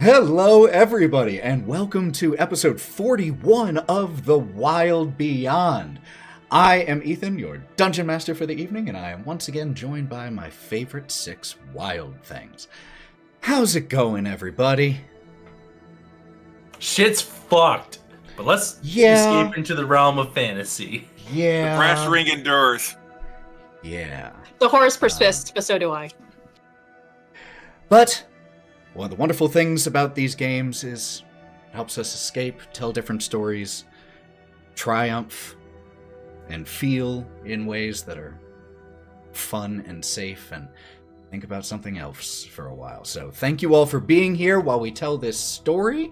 Hello, everybody, and welcome to episode 41 of The Wylde Beyond. I am Ethan, your dungeon master for the evening, and I am once again joined by my favorite 6 Wylde Things. How's it going, everybody? Shit's fucked, but let's escape into the realm of fantasy. Yeah. The brass ring endures. Yeah. The horse persists, but so do I. But one of the wonderful things about these games is it helps us escape, tell different stories, triumph, and feel in ways that are fun and safe, and think about something else for a while. So thank you all for being here while we tell this story.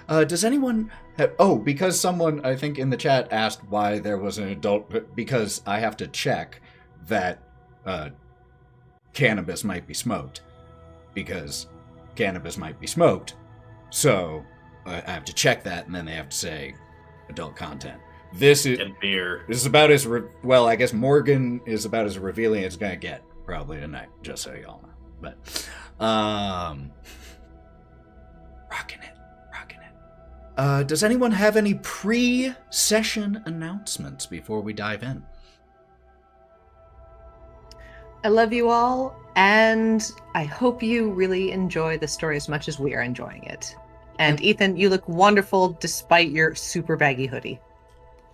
Does anyone have... Oh, because someone, I think, in the chat asked why there was an adult... Because I have to check that cannabis might be smoked. Because cannabis might be smoked. So I have to check that, and then they have to say adult content. This is... And beer. This is about as... Well, I guess Morgan is about as revealing as it's going to get, probably tonight, just so y'all know. But, rocking it. Does anyone have any pre-session announcements before we dive in? I love you all, and I hope you really enjoy the story as much as we are enjoying it. And Ethan, you look wonderful despite your super baggy hoodie.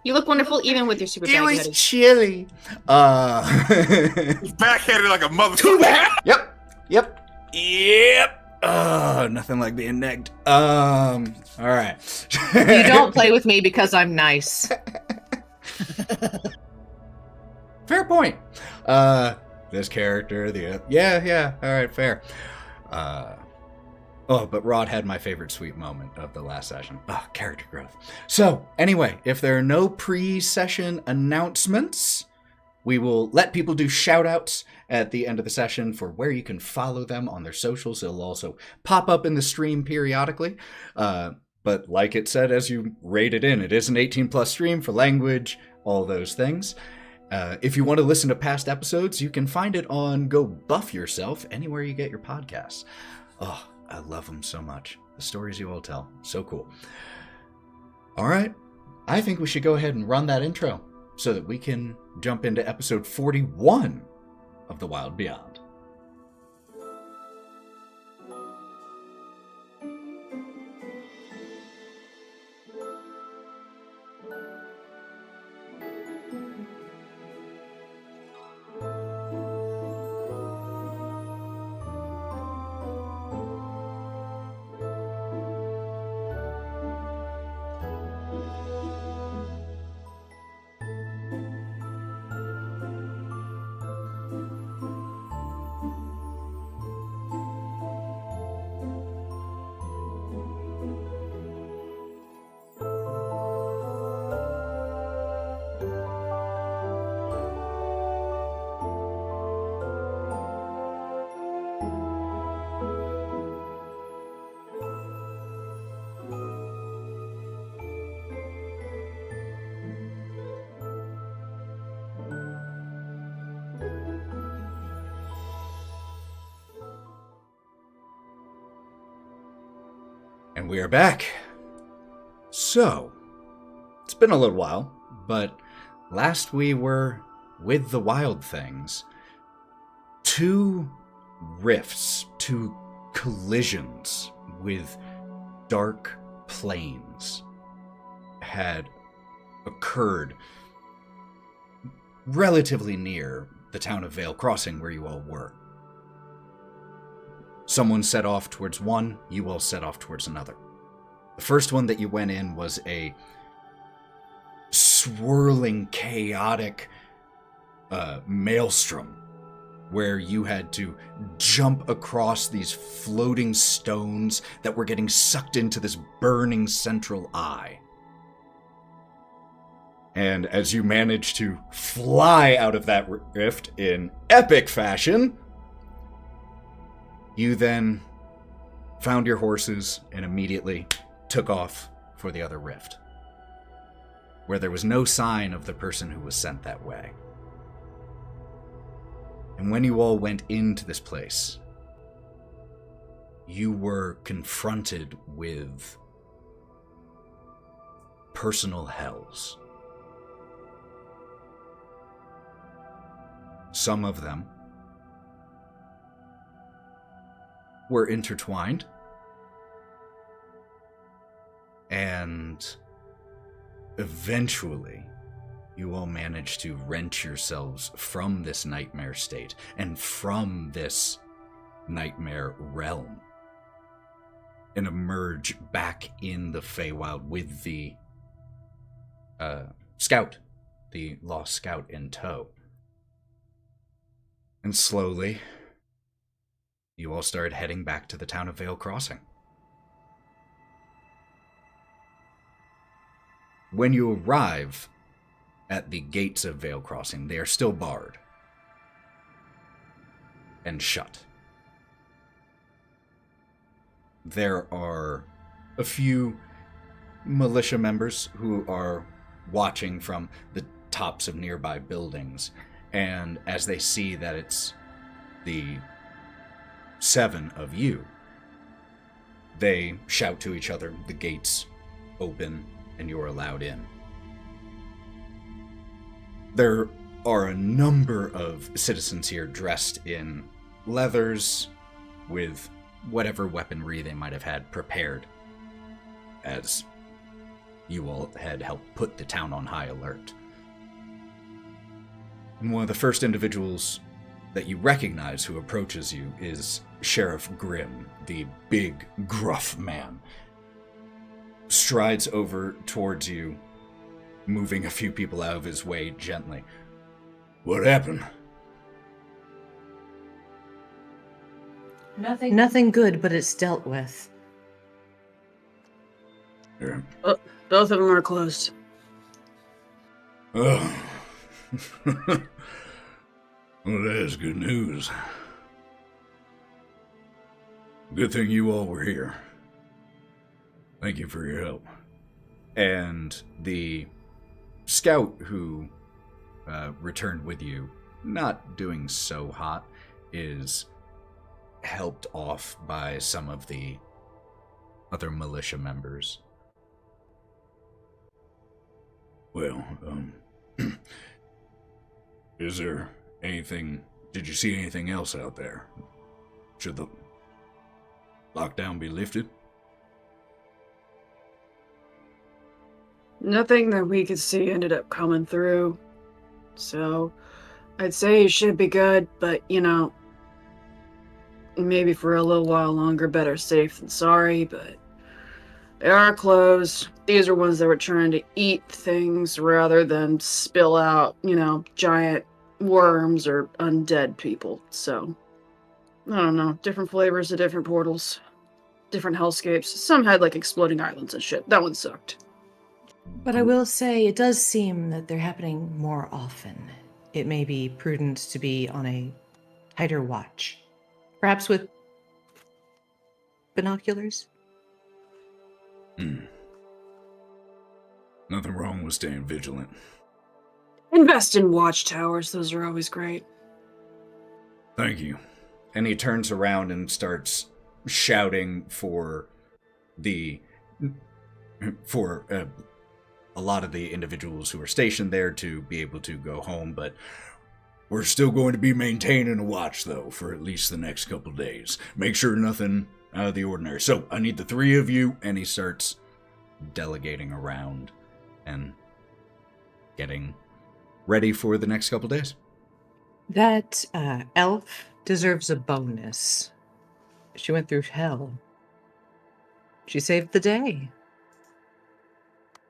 You look wonderful even with your super baggy hoodie. It was chilly. He's backhanded like a motherfucker. Yep. Nothing like being negged. All right. You don't play with me because I'm nice. Fair point. This character, yeah, all right, fair. But Wraught had my favorite sweet moment of the last session. Character growth. So, anyway, if there are no pre-session announcements, we will let people do shout-outs at the end of the session for where you can follow them on their socials. It'll also pop up in the stream periodically. But like it said, as you rate it in, it is an 18-plus stream for language, all those things. If you want to listen to past episodes, you can find it on Go Buff Yourself, anywhere you get your podcasts. Oh, I love them so much. The stories you all tell. So cool. All right. I think we should go ahead and run that intro so that we can jump into episode 41 of The Wylde Beyond. And we are back. So, it's been a little while, but last we were with the Wylde Things. 2 rifts, 2 collisions with dark planes had occurred relatively near the town of Vale Crossing where you all were. Someone set off towards one, you all set off towards another. The first one that you went in was a swirling, chaotic maelstrom where you had to jump across these floating stones that were getting sucked into this burning central eye. And as you managed to fly out of that rift in epic fashion, you then found your horses and immediately took off for the other rift, where there was no sign of the person who was sent that way. And when you all went into this place, you were confronted with personal hells. Some of them were intertwined, and eventually you all managed to wrench yourselves from this nightmare state and from this nightmare realm and emerge back in the Feywild with the scout, the lost scout in tow. And slowly, you all started heading back to the town of Vale Crossing. When you arrive at the gates of Vale Crossing, they are still barred and shut. There are a few militia members who are watching from the tops of nearby buildings, and as they see that it's the 7 of you, they shout to each other, the gates open, and you're allowed in. There are a number of citizens here dressed in leathers with whatever weaponry they might have had prepared, as you all had helped put the town on high alert. And one of the first individuals that you recognize who approaches you is Sheriff Grimm, the big, gruff man. Strides over towards you, moving a few people out of his way gently. What happened? Nothing good, but it's dealt with. Here. Both of them are closed. Oh. Well, that is good news. Good thing you all were here. Thank you for your help. And the scout who returned with you, not doing so hot, is helped off by some of the other militia members. Well, is there anything, did you see anything else out there? Should the lockdown be lifted? Nothing that we could see ended up coming through. So, I'd say it should be good, but, maybe for a little while longer, better safe than sorry, but they are closed. These are ones that were trying to eat things rather than spill out, giant worms or undead people. So, I don't know. Different flavors of different portals. Different hellscapes. Some had, exploding islands and shit. That one sucked. But I will say, it does seem that they're happening more often. It may be prudent to be on a tighter watch. Perhaps with binoculars? Nothing wrong with staying vigilant. Invest in watchtowers. Those are always great. Thank you. And he turns around and starts shouting for a lot of the individuals who are stationed there to be able to go home, but we're still going to be maintaining a watch, though, for at least the next couple days. Make sure nothing out of the ordinary. So, I need the 3 of you, and he starts delegating around and getting ready for the next couple days. That elf deserves a bonus. She went through hell. She saved the day.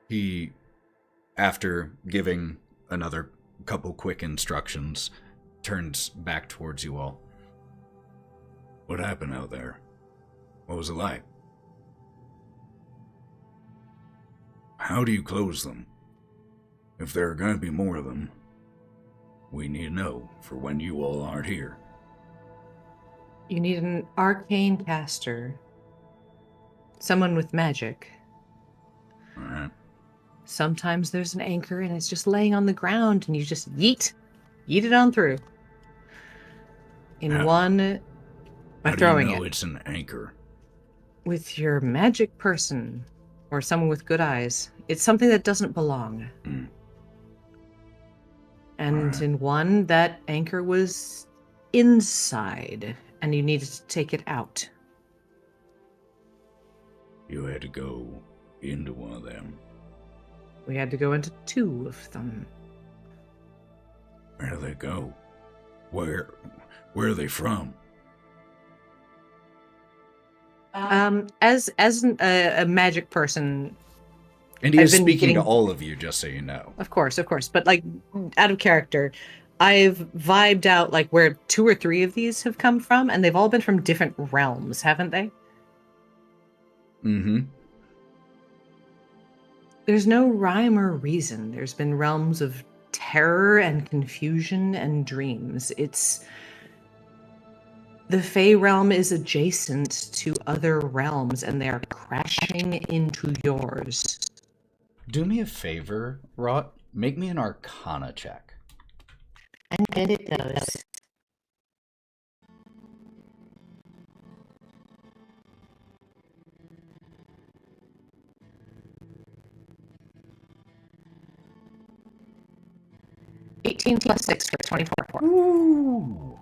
He, after giving another couple quick instructions, turns back towards you all. What happened out there? What was it like? How do you close them? If there are going to be more of them, we need to know for when you all aren't here. You need an arcane caster. Someone with magic. All right. Sometimes there's an anchor and it's just laying on the ground and you just yeet it on through. By throwing it. How do you know it. it's an anchor? with your magic person or someone with good eyes. It's something that doesn't belong. Mm. And Alright. in one, that anchor was inside, and you needed to take it out. You had to go into one of them. We had to go into 2 of them. Where do they go? Where are they from? As a magic person, And he I've is been speaking to getting- all of you, just so you know. of course, but like out of character, I've vibed out like where 2 or 3 of these have come from, and they've all been from different realms, haven't they? Mm-hmm. There's no rhyme or reason. There's been realms of terror and confusion and dreams. The Fey realm is adjacent to other realms, and they are crashing into yours. Do me a favor, Wraught. Make me an Arcana check. And then it goes. +18 +6 for 24. Ooh.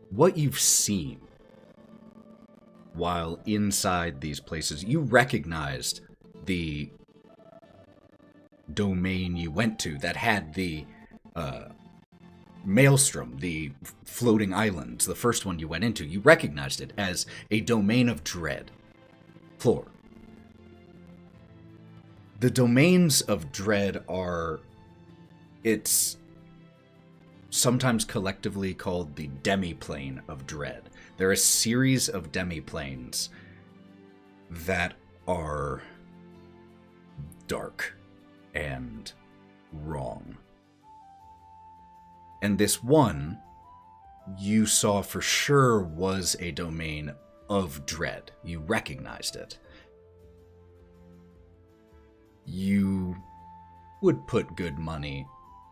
What you've seen while inside these places, you recognized the domain you went to that had the maelstrom, the floating islands, the first one you went into. You recognized it as a domain of dread. Floor. The domains of dread it's sometimes collectively called the demiplane of dread. There are a series of demiplanes that are dark and wrong. And this one you saw for sure was a domain of dread. You recognized it. You would put good money,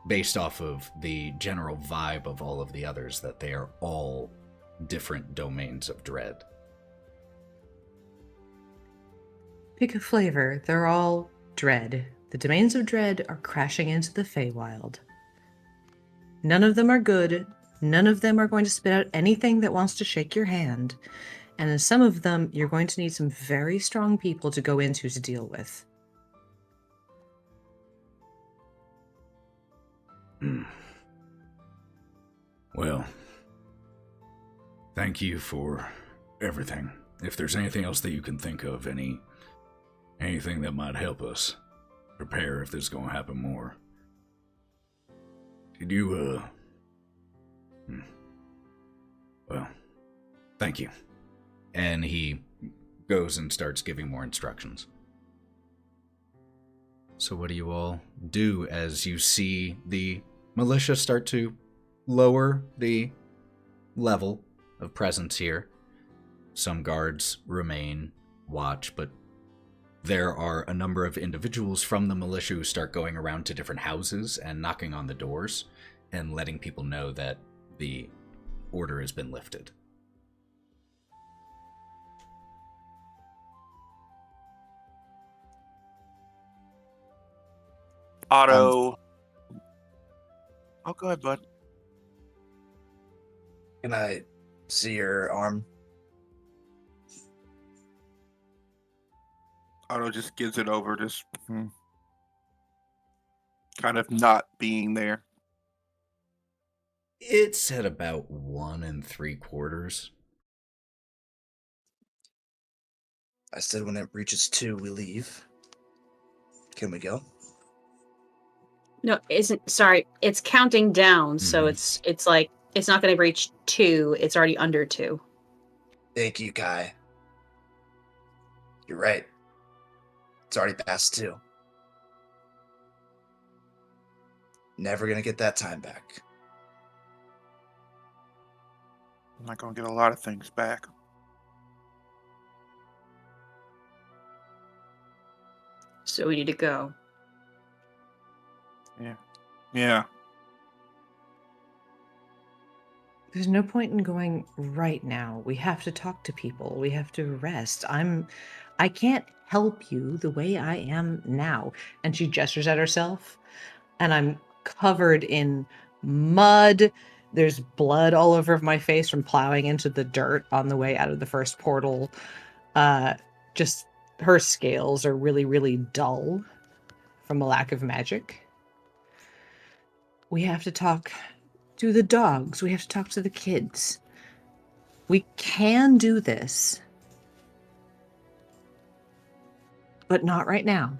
based off of the general vibe of all of the others, that they are all different domains of dread. Pick a flavor. They're all dread. The domains of dread are crashing into the Feywild. None of them are good. None of them are going to spit out anything that wants to shake your hand. And in some of them, you're going to need some very strong people to go into to deal with. Well, thank you for everything. If there's anything else that you can think of, anything that might help us prepare if this is going to happen more. Did you, Well, thank you. And he goes and starts giving more instructions. So what do you all do as you see the militia start to lower the level of presence here? Some guards remain watch, but there are a number of individuals from the militia who start going around to different houses and knocking on the doors and letting people know that the order has been lifted. Otto. Oh, go ahead, bud. Can I see your arm? Otto just gives it over, just kind of not being there. It's at about 1 3/4. I said when it reaches 2, we leave. Can we go? No, sorry. It's counting down, so Mhm. it's like it's not going to reach 2. It's already under 2. Thank you, Kai. You're right. It's already past 2. Never gonna get that time back. I'm not going to get a lot of things back. So we need to go. Yeah. There's no point in going right now. We have to talk to people. We have to rest. I can't help you the way I am now. And she gestures at herself, and I'm covered in mud. There's blood all over my face from plowing into the dirt on the way out of the first portal. Just her scales are really, really dull from a lack of magic. We have to talk to the dogs. We have to talk to the kids. We can do this, but not right now.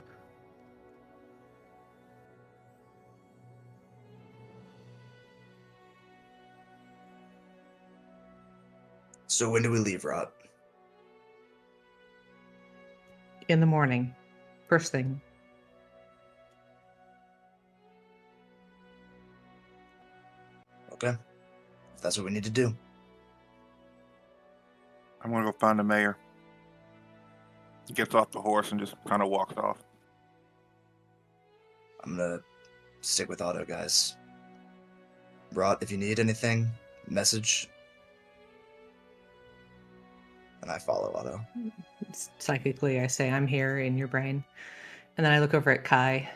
So when do we leave, Wraught? In the morning, first thing. Okay. If that's what we need to do. I'm gonna go find the mayor. He gets off the horse and just kind of walks off. I'm gonna stick with Otto, guys. Wraught, if you need anything, message. And I follow Otto. Psychically, I say, I'm here in your brain. And then I look over at Kai.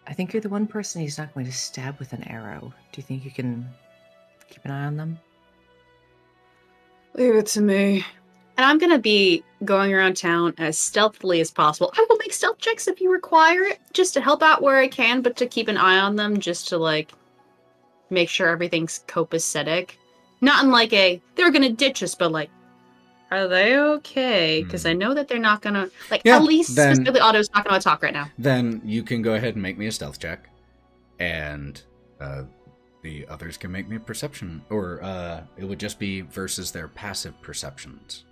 I think you're the one person he's not going to stab with an arrow. Do you think you can keep an eye on them? Leave it to me. And I'm going to be going around town as stealthily as possible. I will make stealth checks if you require it, just to help out where I can, but to keep an eye on them, just to, like, make sure everything's copacetic. Not in, like, they're going to ditch us, but, like, are they okay? Because I know that they're not going to, like, Yeah, at least then- specifically Otto's not going to talk right now. Then you can go ahead and make me a stealth check, and the others can make me a perception, or it would just be versus their passive perceptions.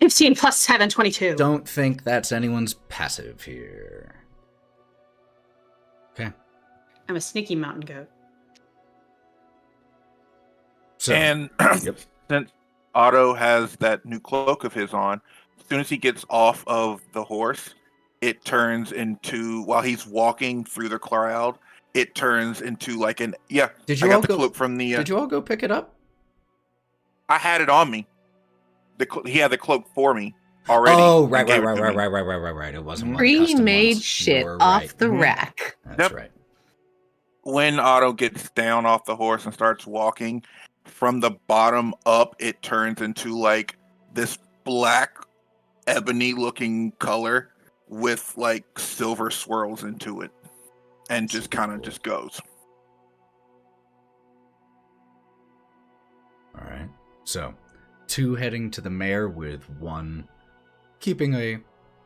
15 plus 7, 22. Don't think that's anyone's passive here. Okay. I'm a sneaky mountain goat. So, And yep. since Otto has that new cloak of his on, as soon as he gets off of the horse, it turns into, while he's walking through the crowd, it turns into like an, yeah, Did I you all got the go? cloak from the, Did you all go pick it up? I had it on me. He had the cloak for me already. Oh, and right. gave it to me. It wasn't one of the custom Pre-made ones. shit You're off right. the Mhm. rack. That's Yep. right. When Otto gets down off the horse and starts walking, from the bottom up, it turns into like this black ebony looking color with like silver swirls into it, and just kind of just goes. All right. So, 2 heading to the mayor with 1 keeping a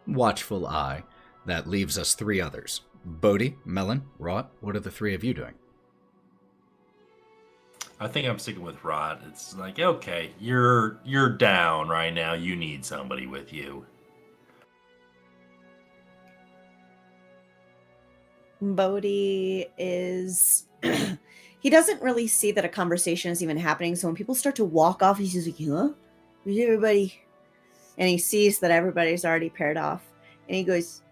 watchful eye. That leaves us 3 others. Bodhi, Melon, Wraught, what are the 3 of you doing? I think I'm sticking with Rod. It's like, okay, you're down right now. You need somebody with you. Bodhi is he doesn't really see that a conversation is even happening. So when people start to walk off, he's just like, huh? Where's everybody? And he sees that everybody's already paired off. And he goes,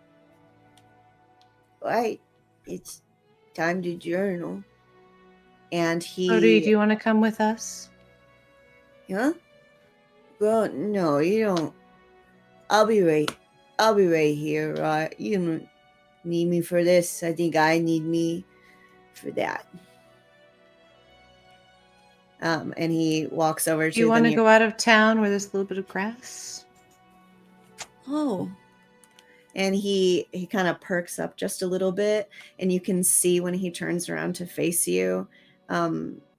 all right, it's time to journal. And he Bodhi, do you want to come with us? huh? Well, no, you don't. I'll be right here, right? You don't need me for this. I think I need me for that. And he walks over to Do you want to the go out of town where there's a little bit of grass? Oh. And he kind of perks up just a little bit, and you can see when he turns around to face you,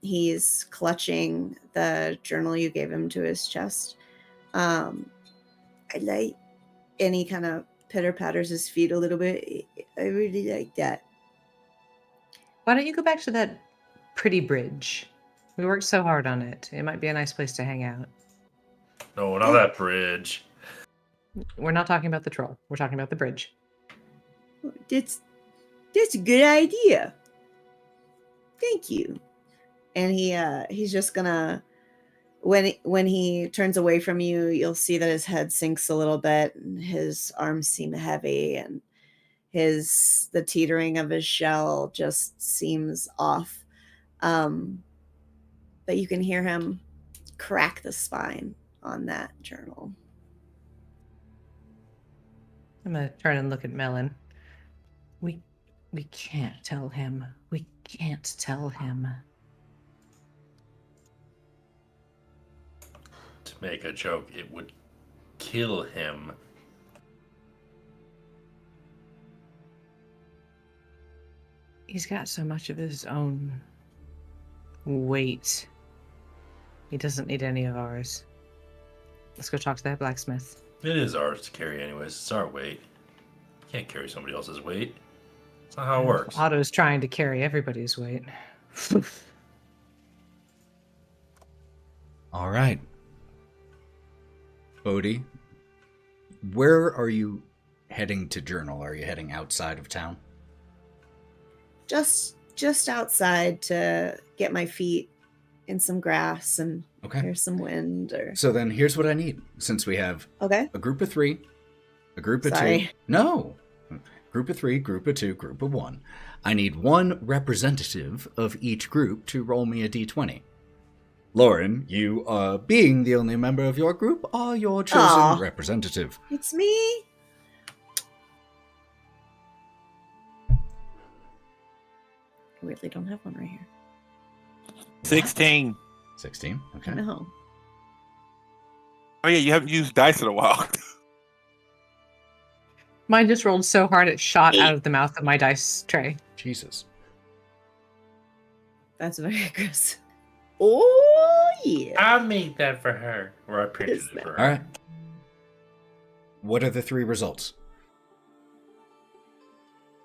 he's clutching the journal you gave him to his chest. I like, and he kind of pitter patters his feet a little bit. I really like that. Why don't you go back to that pretty bridge? We worked so hard on it. It might be a nice place to hang out. No, not that bridge. We're not talking about the troll. We're talking about the bridge. That's a good idea. Thank you. And he's just gonna, when he turns away from you, you'll see that his head sinks a little bit and his arms seem heavy, and the teetering of his shell just seems off. but you can hear him crack the spine on that journal. I'm gonna turn and look at Melon. We can't tell him. We can't tell him. To make a joke, it would kill him. He's got so much of his own weight. He doesn't need any of ours. Let's go talk to that blacksmith. It is ours to carry anyways. It's our weight. You can't carry somebody else's weight. That's not how it works. Otto's trying to carry everybody's weight. All right. Bodhi, where are you heading to journal? Are you heading outside of town? Just outside to get my feet in some grass and Okay. hear some wind. Or So then here's what I need. Since we have okay, a group of 3, a group of 2. Sorry. No. Group of 3, group of 2, group of 1. I need one representative of each group to roll me a d20. Lauren, you, being the only member of your group, are your chosen Aw. representative. it's me. I weirdly don't have one right here. 16. 16. Okay. No. Oh yeah, you haven't used dice in a while. Mine just rolled so hard it shot out of the mouth of my dice tray. Jesus. That's very aggressive. Oh yeah. I made that for her. Or I printed Is it for her. All right. What are the 3 results?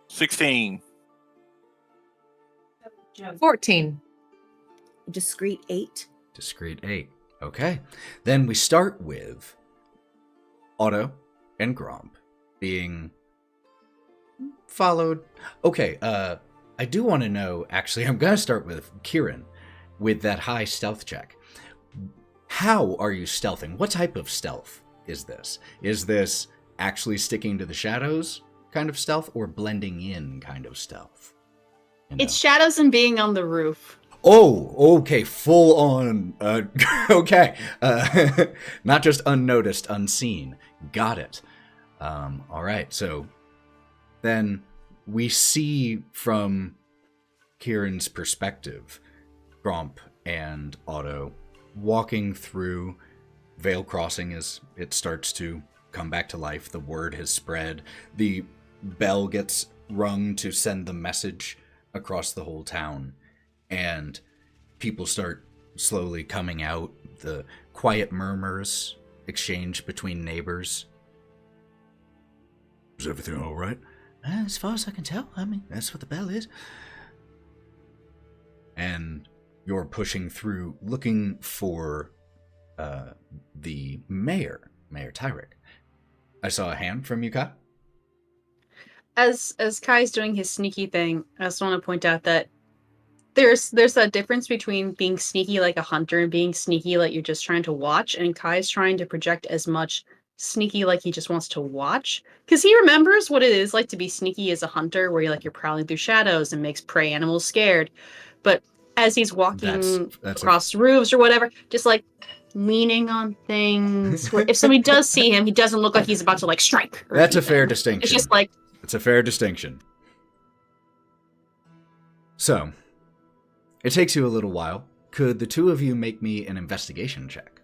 16. 14. Discreet 8. Discrete 8. Okay. Then we start with Otto and Gromp being followed. Okay, I do want to know, actually, I'm going to start with Kieren with that high stealth check. How are you stealthing? What type of stealth is this? Is this actually sticking to the shadows kind of stealth or blending in kind of stealth? You know? It's shadows and being on the roof. Oh, okay, full on. Okay, not just unnoticed, unseen. Got it. All right, so then we see from Kieran's perspective, Gromp and Otto walking through Vale Crossing as it starts to come back to life. The word has spread. The bell gets rung to send the message across the whole town. And people start slowly coming out. The quiet murmurs exchange between neighbors. Is everything all right? As far as I can tell. I mean, that's what the bell is. And you're pushing through, looking for the mayor, Mayor Tyrick. I saw a hand from you, Kai. As Kai's doing his sneaky thing, I just want to point out that there's a difference between being sneaky like a hunter and being sneaky like you're just trying to watch, and Kai's trying to project as much sneaky like he just wants to watch, because he remembers what it is like to be sneaky as a hunter, where you're prowling through shadows and makes prey animals scared. But as he's walking That's across roofs or whatever, just leaning on things, where if somebody does see him, he doesn't look like he's about to strike. or That's a anything. fair distinction. It's just It's a fair distinction. So, it takes you a little while. Could the two of you make me an investigation check?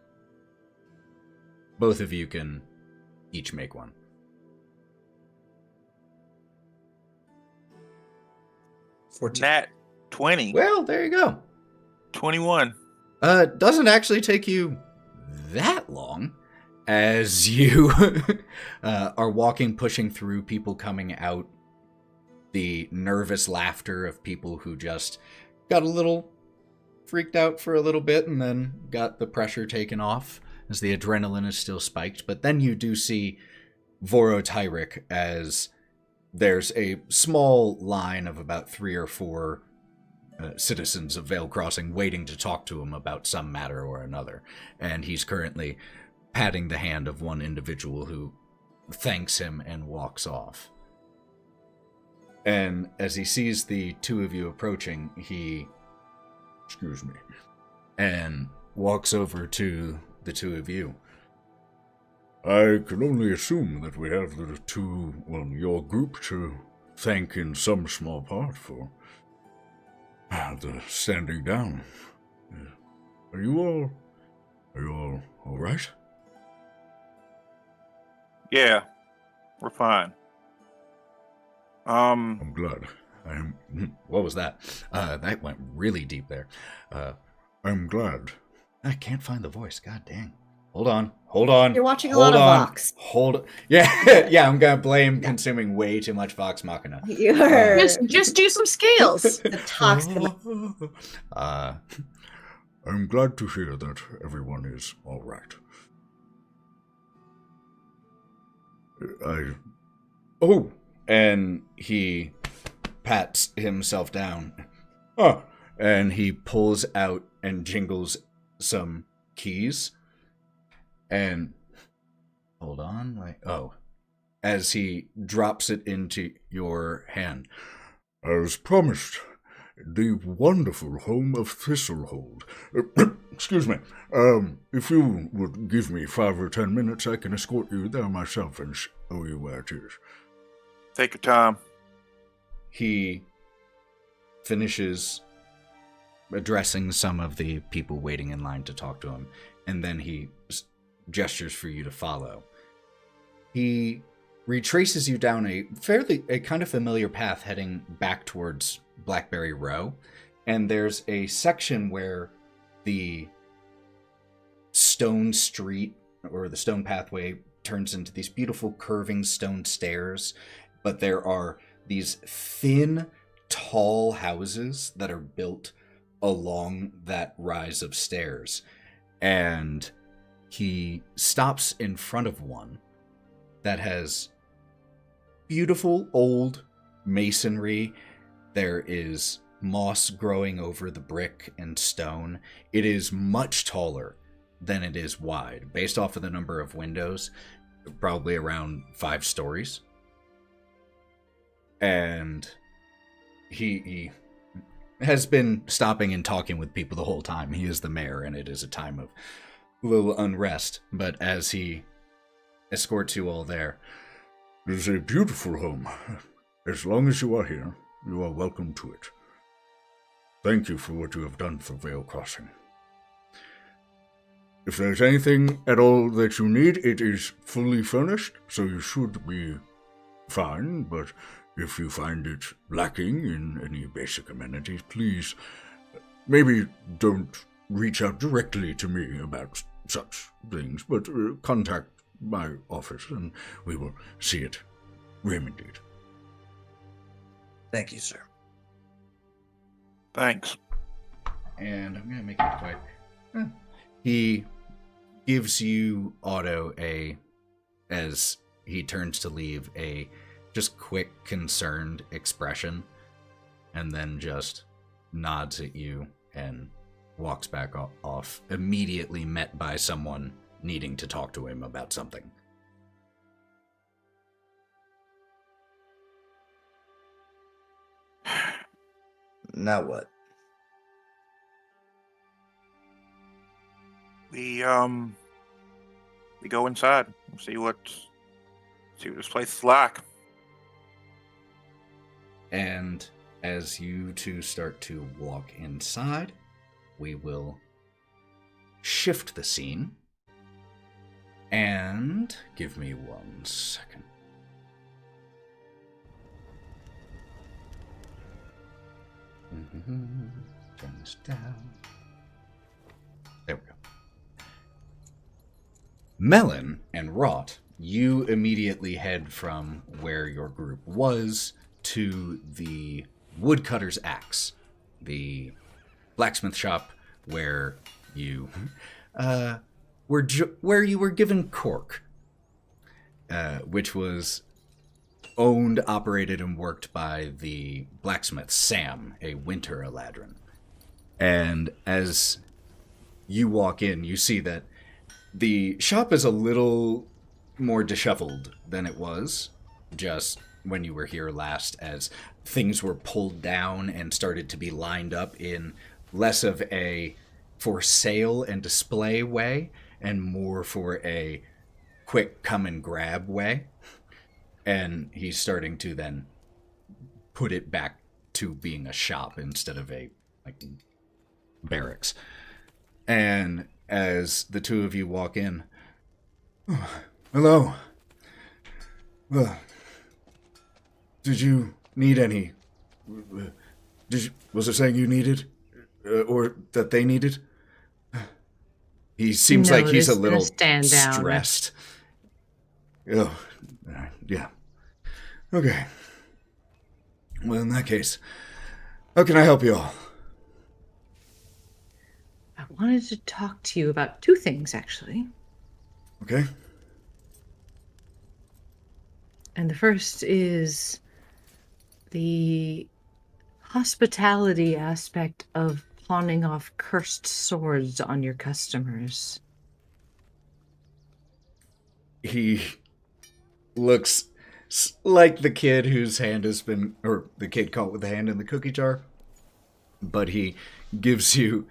Both of you can each make one. 14. Nat 20. Well, there you go. 21. Doesn't actually take you that long as you are walking, pushing through people coming out, the nervous laughter of people who just got a little freaked out for a little bit and then got the pressure taken off as the adrenaline is still spiked. But then you do see Voro Tyrick as there's a small line of about 3 or 4 citizens of Vale Crossing waiting to talk to him about some matter or another. And he's currently patting the hand of one individual who thanks him and walks off. And as he sees the two of you approaching, he... Excuse me. and walks over to the two of you. I can only assume that we have your group to thank in some small part for the standing down. Are you all all right? Yeah, we're fine. I'm glad. What was that? That went really deep there. I'm glad. I can't find the voice. God dang. Hold on. You're watching a lot of Vox. Yeah, I'm gonna blame consuming way too much Vox Machina. You're Just do some scales. the toxic. I'm glad to hear that everyone is all right. And he pats himself down. Oh, and he pulls out and jingles some keys. And hold on, as he drops it into your hand. As promised, the wonderful home of Thistlehold. Excuse me. If you would give me 5 or 10 minutes, I can escort you there myself and show you where it is. Take your time. He finishes addressing some of the people waiting in line to talk to him, and then he gestures for you to follow. He retraces you down a kind of familiar path heading back towards Blackberry Row, and there's a section where the stone street or the stone pathway turns into these beautiful curving stone stairs, but there are these thin, tall houses that are built along that rise of stairs. And he stops in front of one that has beautiful old masonry. There is moss growing over the brick and stone. It is much taller than it is wide. Based off of the number of windows, probably around 5 stories. And he has been stopping and talking with people the whole time. He is the mayor, and it is a time of little unrest. But as he escorts you all there, it is a beautiful home. As long as you are here, you are welcome to it. Thank you for what you have done for Vale Crossing. If there's anything at all that you need, it is fully furnished, so you should be fine, but if you find it lacking in any basic amenities, please maybe don't reach out directly to me about such things, but contact my office and we will see it remedied. Thank you, sir. Thanks. And I'm going to make it quick. He gives you, Otto, as he turns to leave, a just quick, concerned expression, and then just nods at you and walks back off, immediately met by someone needing to talk to him about something. Now what? We go inside and see what this place is like. And as you two start to walk inside, we will shift the scene. And give me 1 second. Turn this down. There we go. Melon and Wraught, you immediately head from where your group was to the Woodcutter's Axe, the blacksmith shop where you where you were given cork, which was owned, operated, and worked by the blacksmith Sam, a winter Eladrin. And as you walk in, you see that the shop is a little more disheveled than it was just when you were here last, as things were pulled down and started to be lined up in less of a for sale and display way and more for a quick come and grab way. And he's starting to then put it back to being a shop instead of a barracks. And as the two of you walk in, Oh, hello. Did you need any? Was there something you needed? Or that they needed? he seems No, like he's a just gonna little stand down. stressed. Oh, yeah. Okay. Well, in that case, how can I help you all? I wanted to talk to you about two things, actually. Okay. And the first is the hospitality aspect of pawning off cursed swords on your customers. He looks like the kid whose hand has been, or the kid caught with the hand in the cookie jar, but he gives you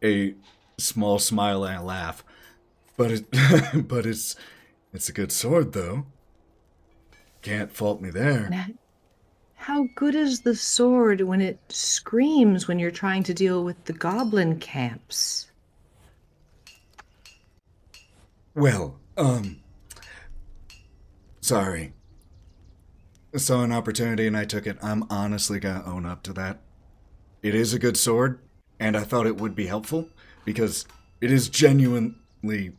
a small smile and a laugh. But it's a good sword, though. Can't fault me there. Now, how good is the sword when it screams when you're trying to deal with the goblin camps? Well, sorry. I saw an opportunity and I took it. I'm honestly gonna own up to that. It is a good sword, and I thought it would be helpful, because it is genuinely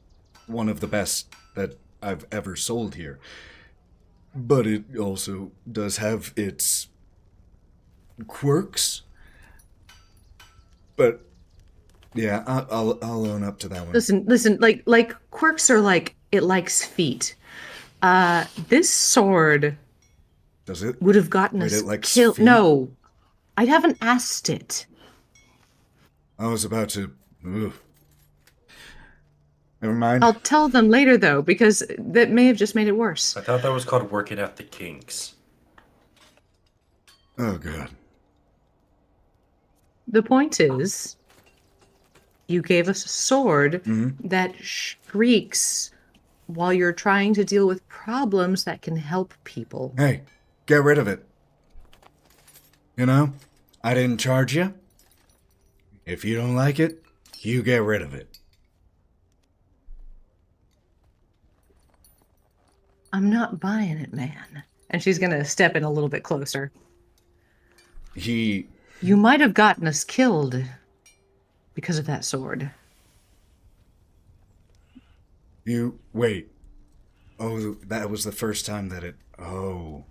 one of the best that I've ever sold here. But it also does have its quirks. But yeah, I'll own up to that one. Listen, like quirks are like it likes feet. This sword Does it? would have gotten Wait, us it likes killed. feet? No, I haven't asked it. I was about to. Ugh. Never mind. I'll tell them later though, because that may have just made it worse. I thought that was called working out the kinks. Oh god. The point is, you gave us a sword that shrieks while you're trying to deal with problems that can help people. Hey, get rid of it. You know, I didn't charge you. If you don't like it, you get rid of it. I'm not buying it, man. And she's gonna step in a little bit closer. He You might have gotten us killed because of that sword. You wait. Oh, that was the first time that it. Oh.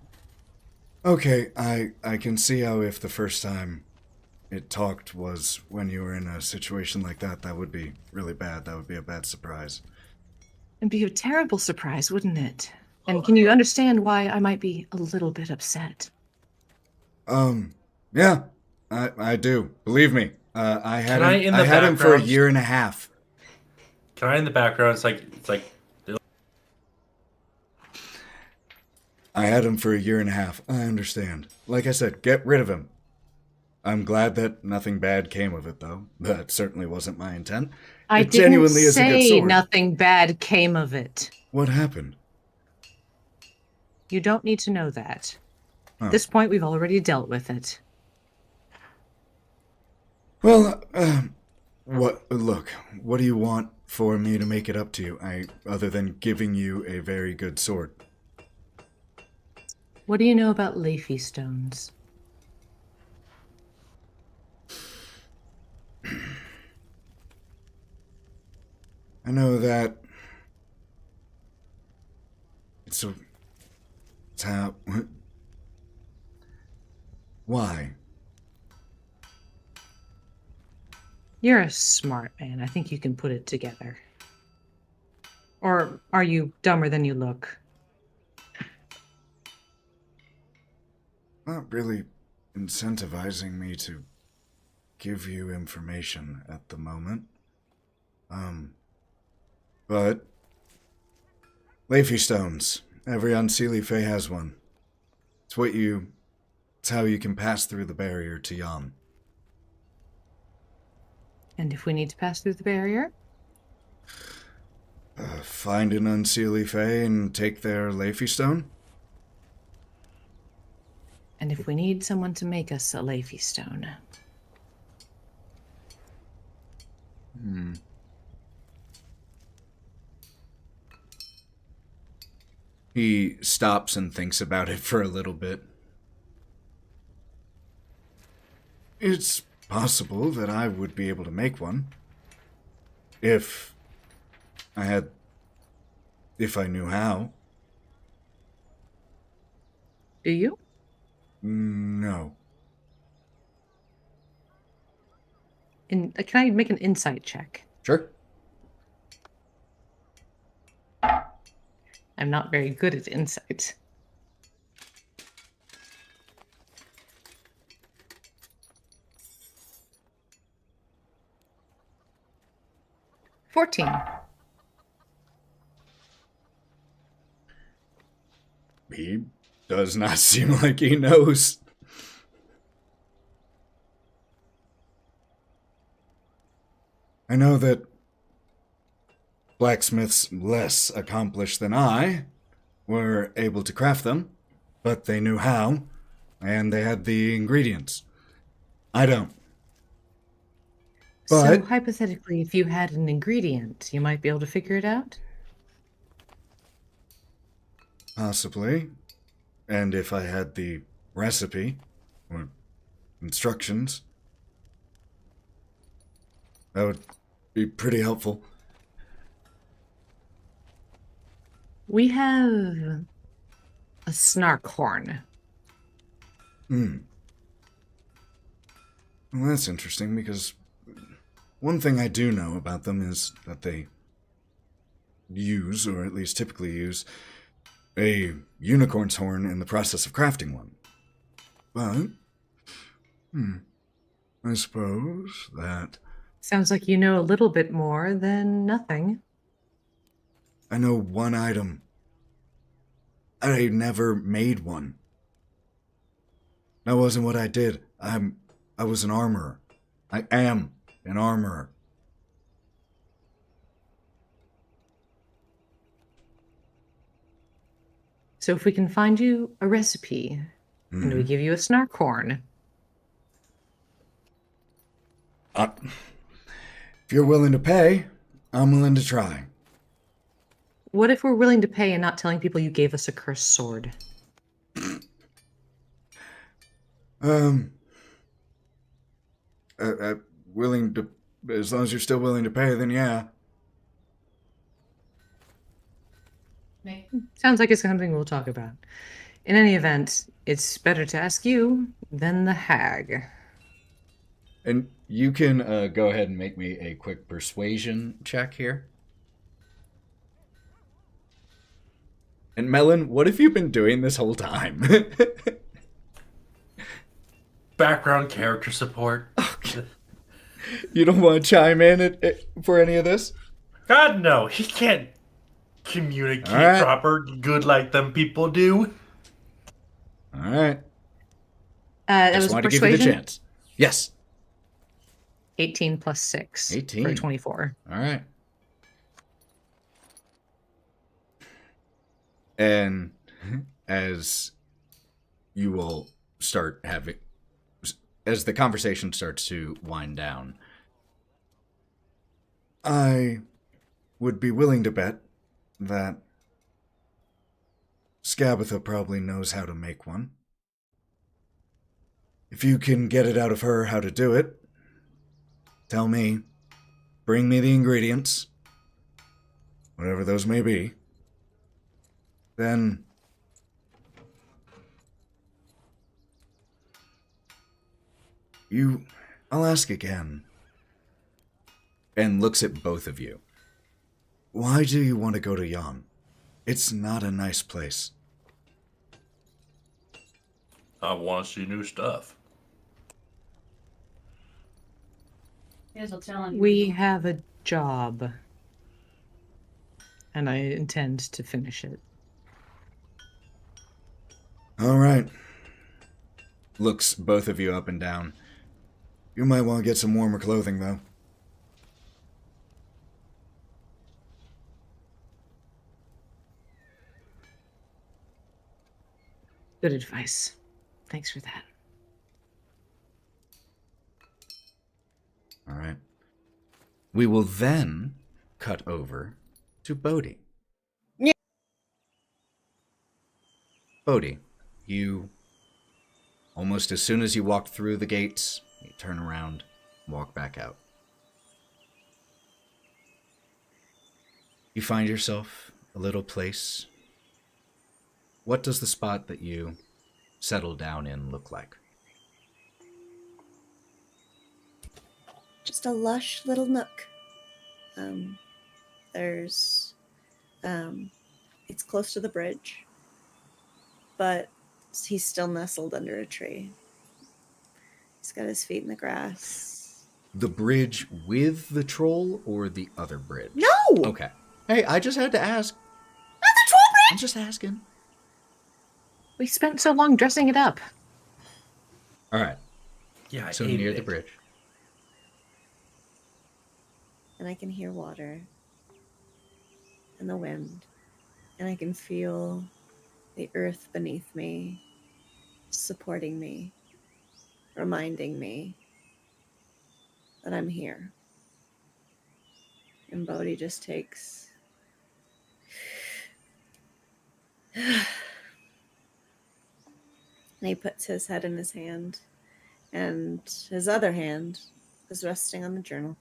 Okay, I can see how if the first time it talked was when you were in a situation like that, that would be really bad. That would be a bad surprise. It'd be a terrible surprise, wouldn't it? And can you understand why I might be a little bit upset? Yeah, I do. Believe me. I had Can I, him, in the I had him for a background- year and a half. Can I, in the background, it's like I had him for a year and a half. I understand. Like I said, get rid of him. I'm glad that nothing bad came of it, though. That certainly wasn't my intent. I It didn't genuinely is a good say sword. nothing bad came of it. What happened? You don't need to know that. Oh. At this point, we've already dealt with it. Well, what? Look, what do you want for me to make it up to you? Other than giving you a very good sword. What do you know about Leafy stones? I know that it's how. Why? You're a smart man. I think you can put it together. Or are you dumber than you look? Not really incentivizing me to give you information at the moment. But Leafy stones. Every unseelie Fae has one. It's how you can pass through the barrier to Yon. And if we need to pass through the barrier? Find an unseelie fae and take their Leafy Stone? And if we need someone to make us a Leafy Stone? He stops and thinks about it for a little bit. It's possible that I would be able to make one. If I knew how. Do you? No. Can I make an insight check? Sure. I'm not very good at insight. $14. He does not seem like he knows. I know that blacksmiths less accomplished than I were able to craft them, but they knew how, and they had the ingredients. I don't. So But- hypothetically, if you had an ingredient, you might be able to figure it out? Possibly. And if I had the recipe or instructions, that would be pretty helpful. We have a snark horn. Well, that's interesting because one thing I do know about them is that they use, or at least typically use, a unicorn's horn in the process of crafting one. But, I suppose that Sounds like you know a little bit more than nothing. I know one item. I never made one. That wasn't what I did. I was an armorer. I am an armorer. So if we can find you a recipe, and we give you a snark horn, If you're willing to pay, I'm willing to try. what if we're willing to pay and not telling people you gave us a cursed sword? Willing to, as long as you're still willing to pay, then yeah. Sounds like it's something we'll talk about. In any event, it's better to ask you than the hag. And you can go ahead and make me a quick persuasion check here. And Melon, what have you been doing this whole time? Background character support. You don't want to chime in for any of this? God, no. He can't communicate All right. proper good like them people do. All right. That Just was wanted to give you the persuasion. chance. Yes. 18 plus 6 18. for 24. All right. And as you will start having, as the conversation starts to wind down, I would be willing to bet that Scabatha probably knows how to make one. If you can get it out of her how to do it, tell me, bring me the ingredients, whatever those may be, then I'll ask again. and looks at both of you. Why do you want to go to Yon? It's not a nice place. I want to see new stuff. We have a job, and I intend to finish it. All right. Looks both of you up and down. You might want to get some warmer clothing, though. Good advice. Thanks for that. All right. We will then cut over to Bodhi. Yeah. Bodhi, you, almost as soon as you walk through the gates, you turn around, walk back out. You find yourself a little place. What does the spot that you settle down in look like? Just a lush little nook. There's, it's close to the bridge, but he's still nestled under a tree. He's got his feet in the grass. The bridge with the troll or the other bridge? No! Okay. Hey, I just had to ask. Not the troll bridge! I'm just asking. We spent so long dressing it up. All right. Yeah, I So hated near it. the bridge. And I can hear water and the wind, and I can feel the earth beneath me, supporting me, reminding me that I'm here. And Bodhi just takes and he puts his head in his hand, and his other hand is resting on the journal.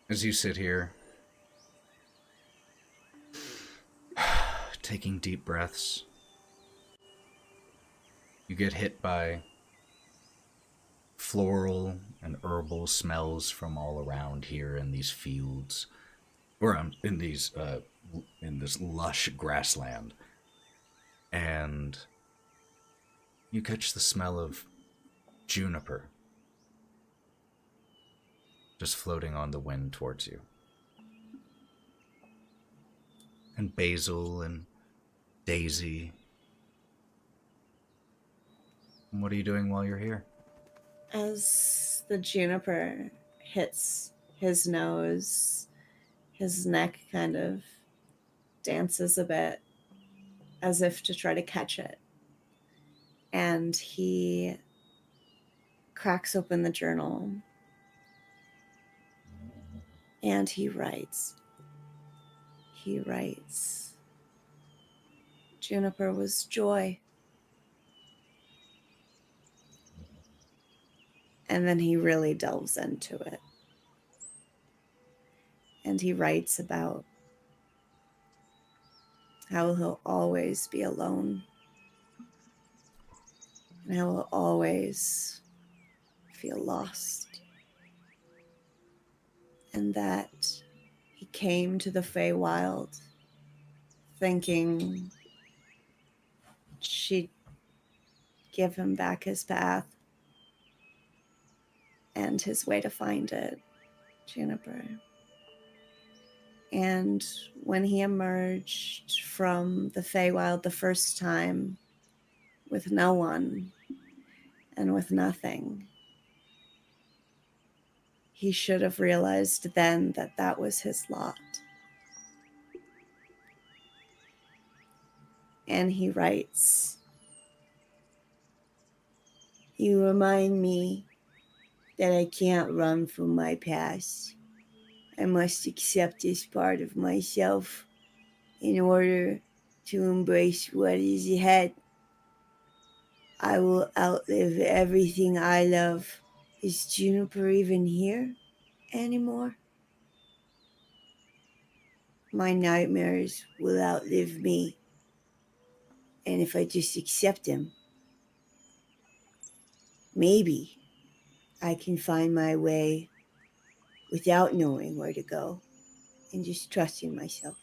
As you sit here, taking deep breaths, you get hit by floral and herbal smells from all around here in these fields, or in these in this lush grassland, and you catch the smell of juniper just floating on the wind towards you, and basil and daisy. What are you doing while you're here? As the juniper hits his nose, his neck kind of dances a bit as if to try to catch it. And he cracks open the journal and he writes. Juniper was joy. And then he really delves into it. And he writes about how he'll always be alone. And how he'll always feel lost. And that he came to the Feywild thinking she'd give him back his path and his way to find it, Juniper. And when he emerged from the Feywild the first time, with no one and with nothing, he should have realized then that that was his lot. And he writes, "You remind me that I can't run from my past. I must accept this part of myself in order to embrace what is ahead. I will outlive everything I love. Is Juniper even here anymore? My nightmares will outlive me. And if I just accept them, maybe I can find my way without knowing where to go and just trusting myself.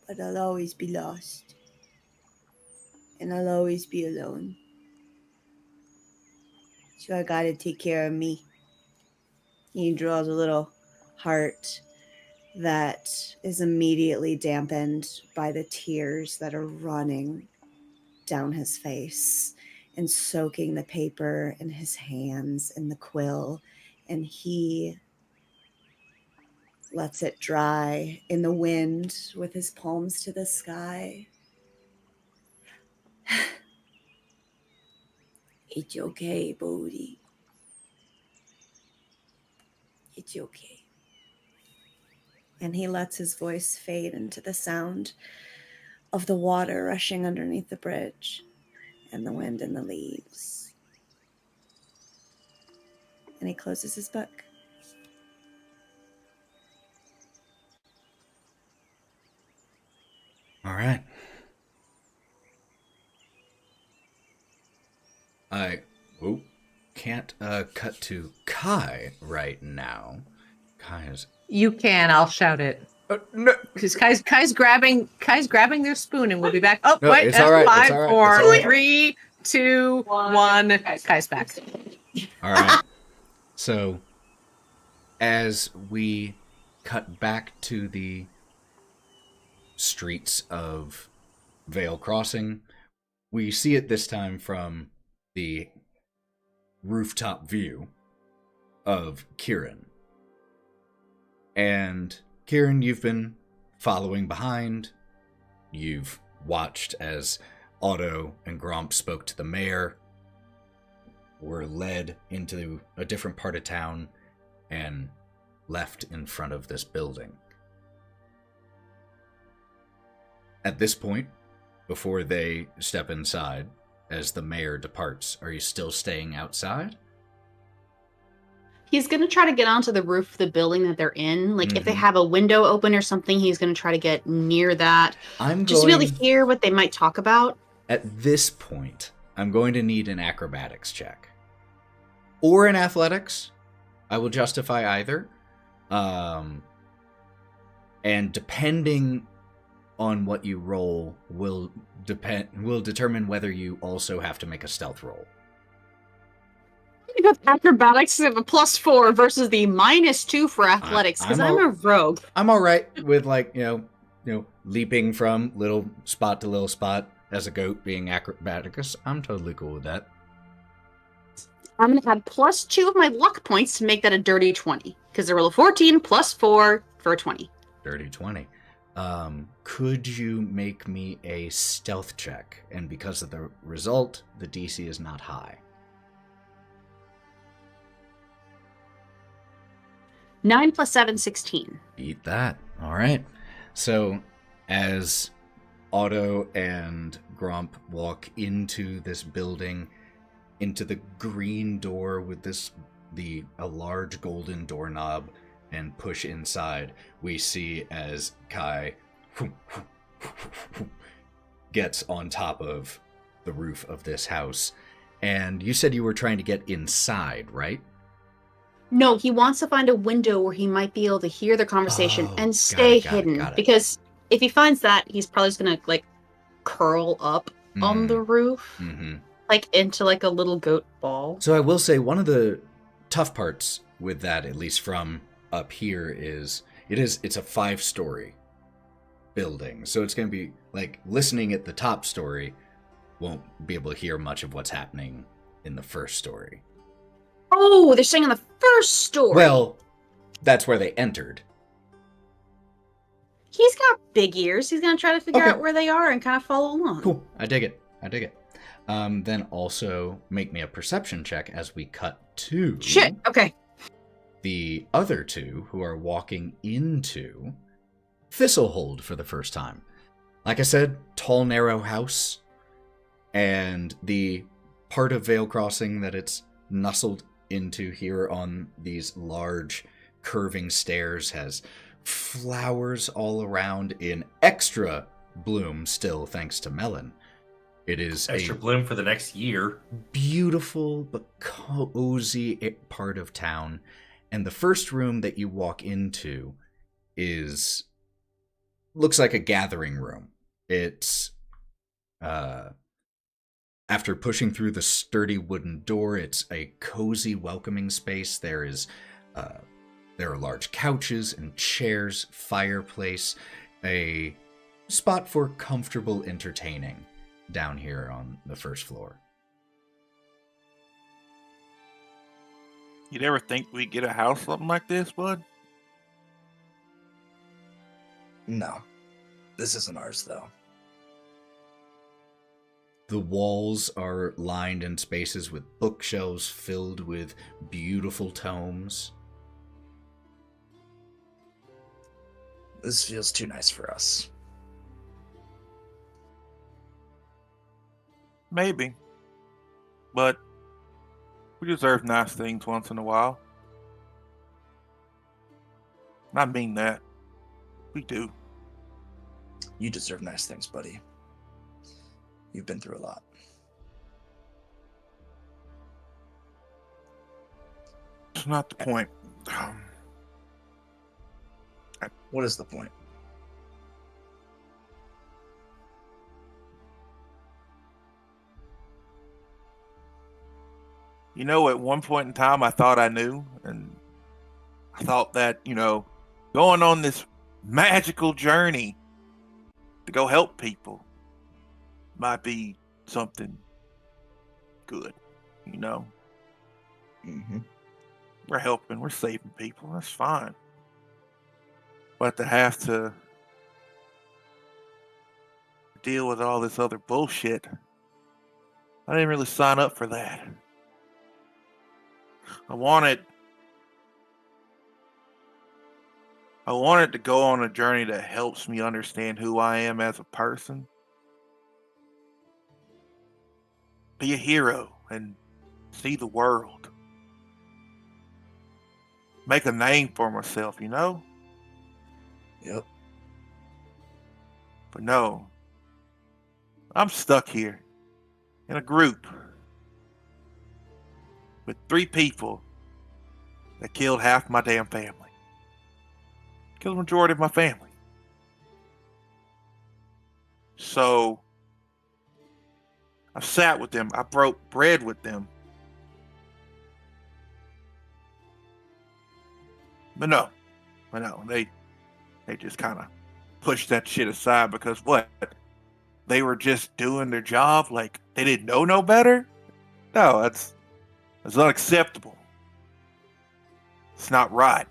But I'll always be lost. And I'll always be alone. So I gotta take care of me." He draws a little heart that is immediately dampened by the tears that are running down his face and soaking the paper in his hands and the quill. And he lets it dry in the wind with his palms to the sky. It's okay, Bodhi. It's okay. And he lets his voice fade into the sound of the water rushing underneath the bridge and the wind in the leaves. And he closes his book. All right. I can't cut to Kai right now. Kai is. You can. I'll shout it. No. Because Kai's grabbing their spoon, and we'll be back. Oh, No, wait, it's that's all right, 5, it's all right, 4, it's all right. 3, 2, 1. Kai's back. All right. So, as we cut back to the streets of Vale Crossing, we see it this time from the rooftop view of Kieren. And Kieren, you've been following behind. You've watched as Otto and Gromp spoke to the mayor, were led into a different part of town, and left in front of this building. At this point, before they step inside, as the mayor departs, are you still staying outside? He's going to try to get onto the roof of the building that they're in. Like, if they have a window open or something, he's going to try to get near that. Just to be able to hear what they might talk about. At this point, I'm going to need an acrobatics check. Or an athletics. I will justify either. And depending on what you roll will determine whether you also have to make a stealth roll. Because acrobatics is a +4 versus the -2 for athletics, because I'm a rogue. I'm all right with, like, you know, leaping from little spot to little spot as a goat being acrobaticus. I'm totally cool with that. I'm going to add +2 of my luck points to make that a dirty 20. Because they roll a 14 +4 for a 20. Dirty 20. Could you make me a stealth check? And because of the result, the DC is not high. 9 + 7, 16. Beat that. All right. So, as Otto and Gromp walk into this building, into the green door with a large golden doorknob, and push inside, we see as Kai gets on top of the roof of this house. And you said you were trying to get inside, right? No, he wants to find a window where he might be able to hear the conversation and stay hidden. Because if he finds that, he's probably just going to, like, curl up on the roof. Like, into, like, a little goat ball. So I will say, one of the tough parts with that, at least from up here, is it's a 5-story building. So it's going to be, like, listening at the top story won't be able to hear much of what's happening in the first story. Oh, they're staying on the first story. Well, that's where they entered. He's got big ears. He's going to try to figure out where they are and kind of follow along. Cool. I dig it. Then also make me a perception check as we cut to... Shit, okay. The other two who are walking into Thistlehold for the first time. Like I said, tall, narrow house. And the part of Vale Crossing that it's nestled into here on these large curving stairs has flowers all around in extra bloom still, thanks to Melon. It is extra bloom for the next year. Beautiful but cozy part of town. And the first room that you walk into looks like a gathering room. It's after pushing through the sturdy wooden door, it's a cozy, welcoming space. There are large couches and chairs, fireplace, a spot for comfortable entertaining down here on the first floor. You'd ever think we'd get a house something like this, bud? No. This isn't ours, though. The walls are lined in spaces with bookshelves filled with beautiful tomes. This feels too nice for us. Maybe. But we deserve nice things once in a while. And I mean that. We do. You deserve nice things, buddy. You've been through a lot. It's not the point. What is the point? You know, at one point in time, I thought I knew, and I thought that, going on this magical journey to go help people might be something good, Mm-hmm. We're helping, we're saving people, that's fine. But to have to deal with all this other bullshit, I didn't really sign up for that. I wanted to go on a journey that helps me understand who I am as a person. Be a hero and see the world. Make a name for myself, Yep. But no, I'm stuck here in a group with 3 people that killed half my damn family. Killed the majority of my family. So I sat with them. I broke bread with them. But no, they just kind of pushed that shit aside because what? They were just doing their job like they didn't know no better? No, that's unacceptable. It's not right.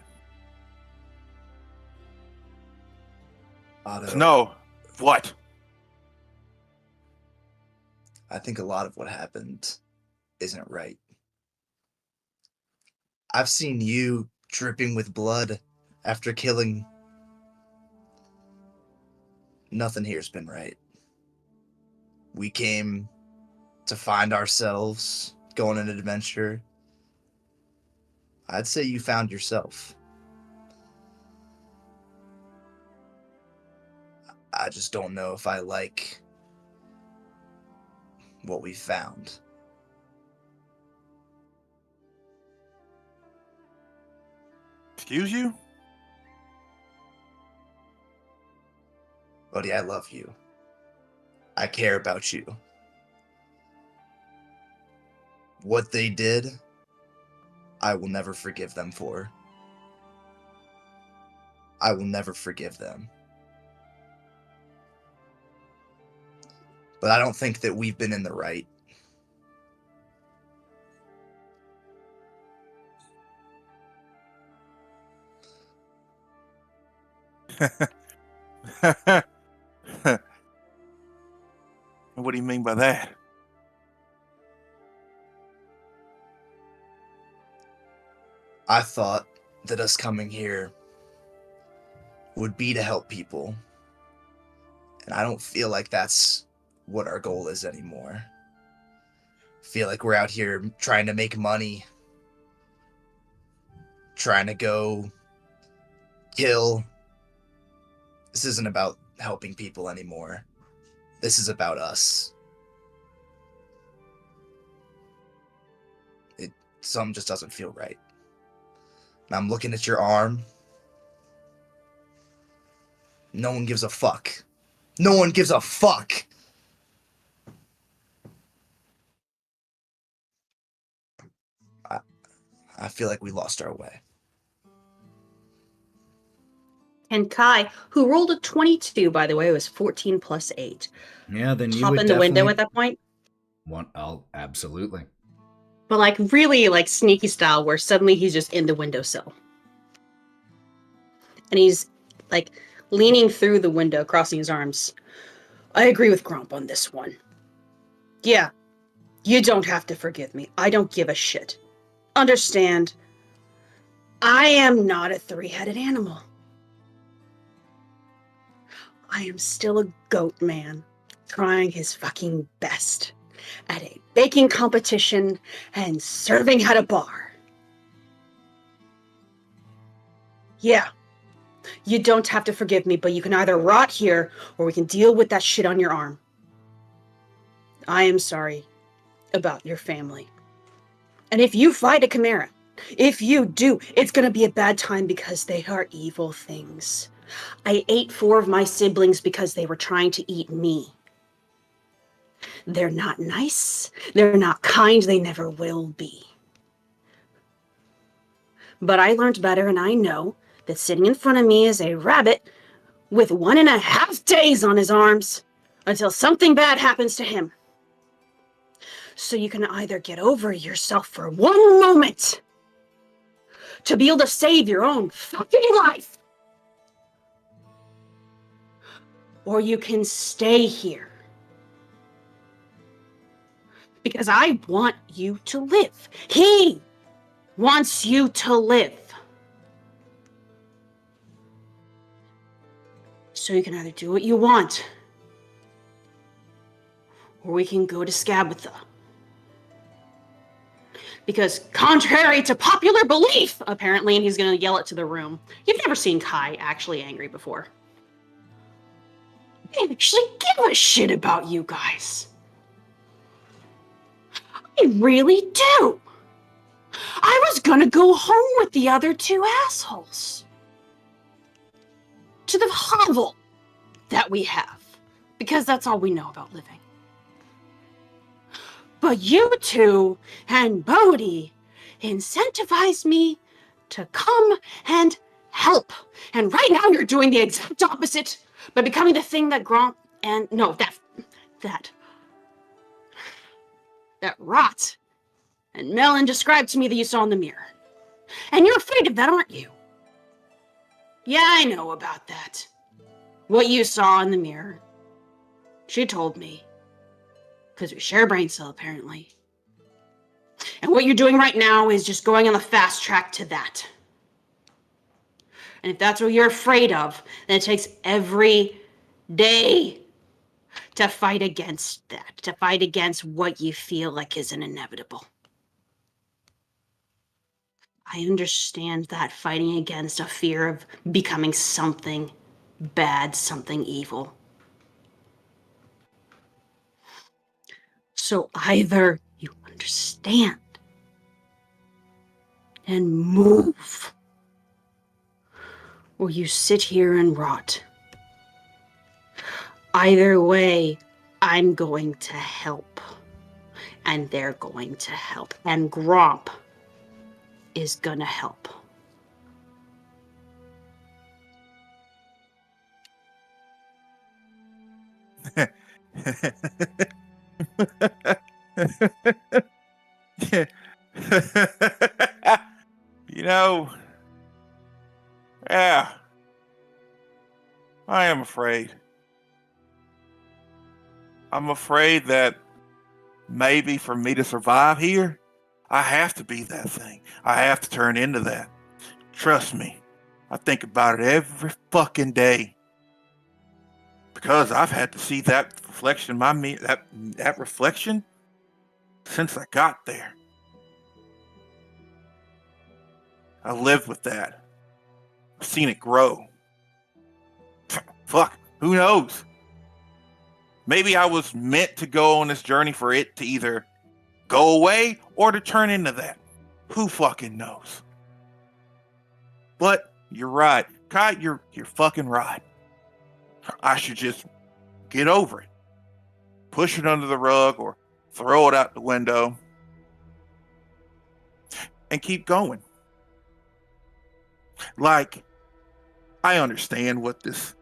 Otto, No. What? I think a lot of what happened isn't right. I've seen you dripping with blood after killing. Nothing here's been right. We came to find ourselves, go on an adventure. I'd say you found yourself. I just don't know if I like what we found. Excuse you? Buddy, I love you. I care about you. What they did, I will never forgive them for. I will never forgive them. But I don't think that we've been in the right. What do you mean by that? I thought that us coming here would be to help people. And I don't feel like that's what our goal is anymore. I feel like we're out here trying to make money, trying to go kill. This isn't about helping people anymore. This is about us. Something just doesn't feel right. And I'm looking at your arm. No one gives a fuck. No one gives a fuck. I feel like we lost our way. And Kai, who rolled a 22, by the way, was 14 plus 8. Yeah, then you Hop would in the window definitely at that point. I'll absolutely. But like really like sneaky style where suddenly he's just in the windowsill. And he's like leaning through the window, crossing his arms. I agree with Gromp on this one. Yeah, you don't have to forgive me. I don't give a shit. Understand, I am not a three-headed animal. I am still a goat man, trying his fucking best at a baking competition and serving at a bar. Yeah, you don't have to forgive me, but you can either rot here or we can deal with that shit on your arm. I am sorry about your family. And if you fight a chimera, if you do, it's gonna be a bad time because they are evil things. I ate 4 of my siblings because they were trying to eat me. They're not nice, they're not kind, they never will be. But I learned better, and I know that sitting in front of me is a rabbit with 1.5 days on his arms until something bad happens to him. So you can either get over yourself for one moment to be able to save your own fucking life, or you can stay here. Because I want you to live. He wants you to live. So you can either do what you want, or we can go to Scabatha. Because contrary to popular belief, apparently, and he's going to yell it to the room, you've never seen Kai actually angry before. I actually give a shit about you guys. I really do. I was going to go home with the other 2 assholes. To the hovel that we have. Because that's all we know about living. But you 2 and Bodhi incentivized me to come and help. And right now you're doing the exact opposite by becoming the thing that Gromp and... No, that Wraught and Melon described to me that you saw in the mirror. And you're afraid of that, aren't you? Yeah, I know about that. What you saw in the mirror. She told me. Because we share a brain cell, apparently. And what you're doing right now is just going on the fast track to that. And if that's what you're afraid of, then it takes every day to fight against that. To fight against what you feel like is an inevitable. I understand that fighting against a fear of becoming something bad, something evil. So either you understand and move, or you sit here and rot. Either way, I'm going to help. And they're going to help. And Gromp is gonna help. You know, yeah, I am afraid. I'm afraid that maybe for me to survive here, I have to be that thing. I have to turn into that. Trust me, I think about it every fucking day. Because I've had to see that reflection, that reflection, since I got there. I lived with that. I've seen it grow. Fuck, who knows? Maybe I was meant to go on this journey for it to either go away or to turn into that. Who fucking knows? But you're right. Kai, you're fucking right. I should just get over it. Push it under the rug or throw it out the window and keep going. Like, I understand what this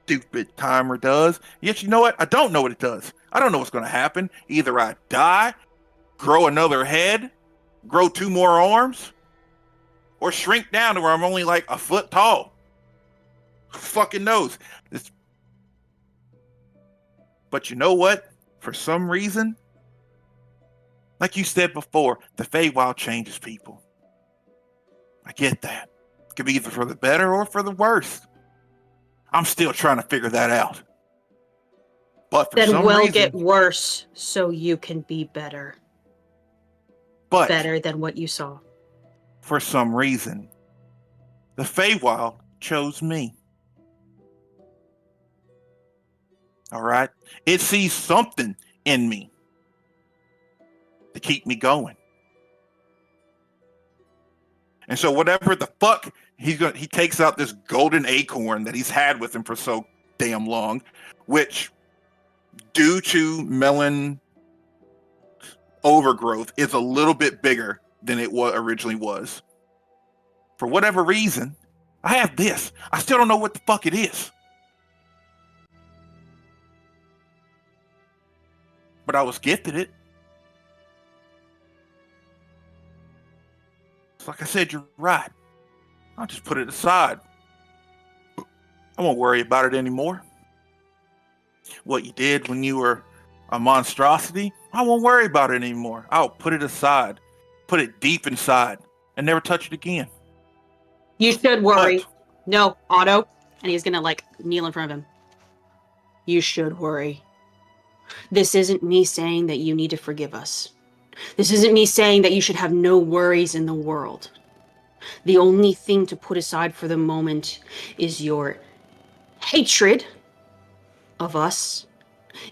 stupid timer does. Yet you know what? I don't know what it does. I don't know what's going to happen. Either I die, grow another head, grow 2 more arms, or shrink down to where I'm only like a foot tall. fucking knows? But you know what? For some reason, like you said before, the Feywild changes people. I get that. It could be either for the better or for the worse. I'm still trying to figure that out. But for Then some we'll reason, get worse so you can be better. but Better than what you saw. for some reason, the Feywild chose me. All right? It sees something in me to keep me going. And so whatever the fuck he takes out this golden acorn that he's had with him for so damn long, which due to Melon overgrowth is a little bit bigger than it originally was. For whatever reason, I have this. I still don't know what the fuck it is. But I was gifted it. It's like I said, you're right. I'll just put it aside. I won't worry about it anymore. What you did when you were a monstrosity, I won't worry about it anymore. I'll put it aside, put it deep inside, and never touch it again. You should worry. But No, Otto. And he's gonna like kneel in front of him. You should worry. This isn't me saying that you need to forgive us. This isn't me saying that you should have no worries in the world. The only thing to put aside for the moment is your hatred of us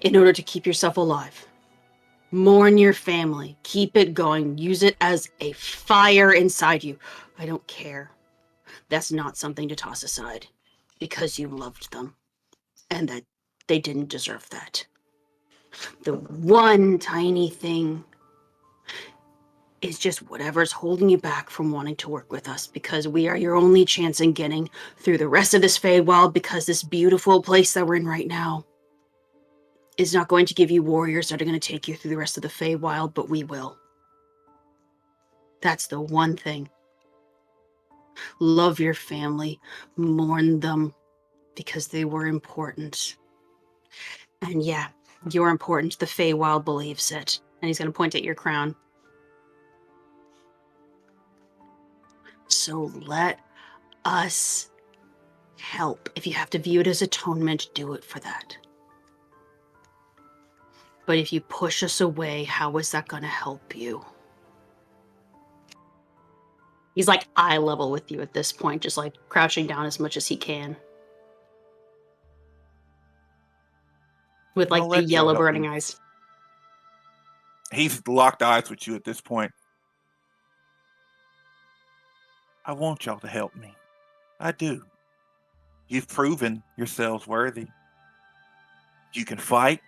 in order to keep yourself alive. Mourn your family. Keep it going. Use it as a fire inside you. I don't care. That's not something to toss aside because you loved them and that they didn't deserve that. The one tiny thing is just whatever's holding you back from wanting to work with us, because we are your only chance in getting through the rest of this Feywild, because this beautiful place that we're in right now is not going to give you warriors that are going to take you through the rest of the Feywild, but we will. That's the one thing. Love your family, mourn them, because they were important. And yeah, you're important. The Feywild believes it. And he's going to point at your crown. So let us help. If you have to view it as atonement, do it for that. But if you push us away, how is that going to help you? He's like eye level with you at this point, just like crouching down as much as he can. With like the yellow burning eyes. he's locked eyes with you at this point. I want y'all to help me. I do. You've proven yourselves worthy. You can fight.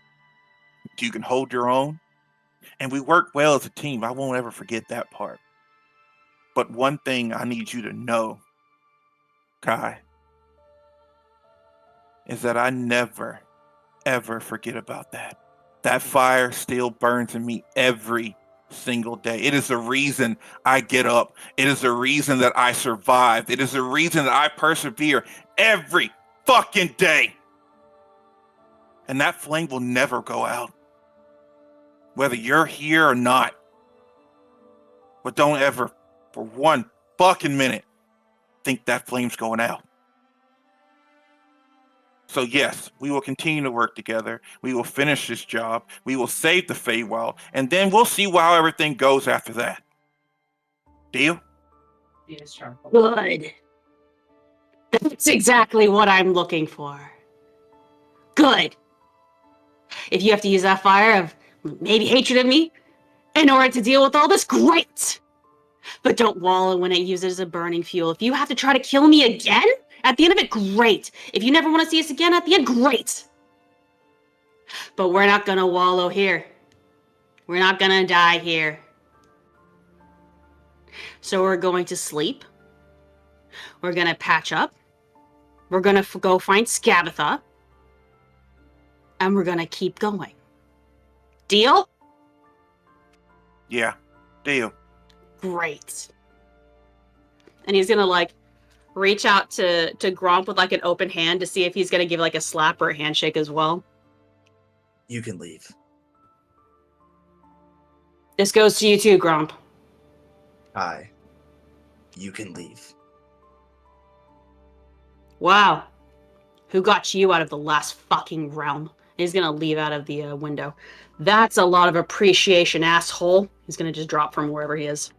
You can hold your own. And we work well as a team. I won't ever forget that part. But one thing I need you to know, Kai, is that I never, ever forget about that. That fire still burns in me every single day. It is the reason I get up. It is the reason that I survive. It is the reason that I persevere every fucking day. And that flame will never go out, whether you're here or not. But don't ever, for one fucking minute, think that flame's going out. So yes, we will continue to work together. We will finish this job. We will save the Feywild, and then we'll see how everything goes after that. Deal? Good. That's exactly what I'm looking for. Good. If you have to use that fire of maybe hatred of me in order to deal with all this, great. But don't wallow when it uses as a burning fuel. If you have to try to kill me again at the end of it, great. If you never want to see us again at the end, great. But we're not going to wallow here. We're not going to die here. So we're going to sleep. We're going to patch up. We're going to go find Scabatha. And we're going to keep going. Deal? Yeah, deal. Great. And he's going to reach out to Gromp with like an open hand to see if he's gonna give like a slap or a handshake as well. You can leave. This goes to you too, Gromp. Hi. You can leave. Wow. Who got you out of the last fucking realm? He's gonna leave out of the window. That's a lot of appreciation, asshole. He's gonna just drop from wherever he is.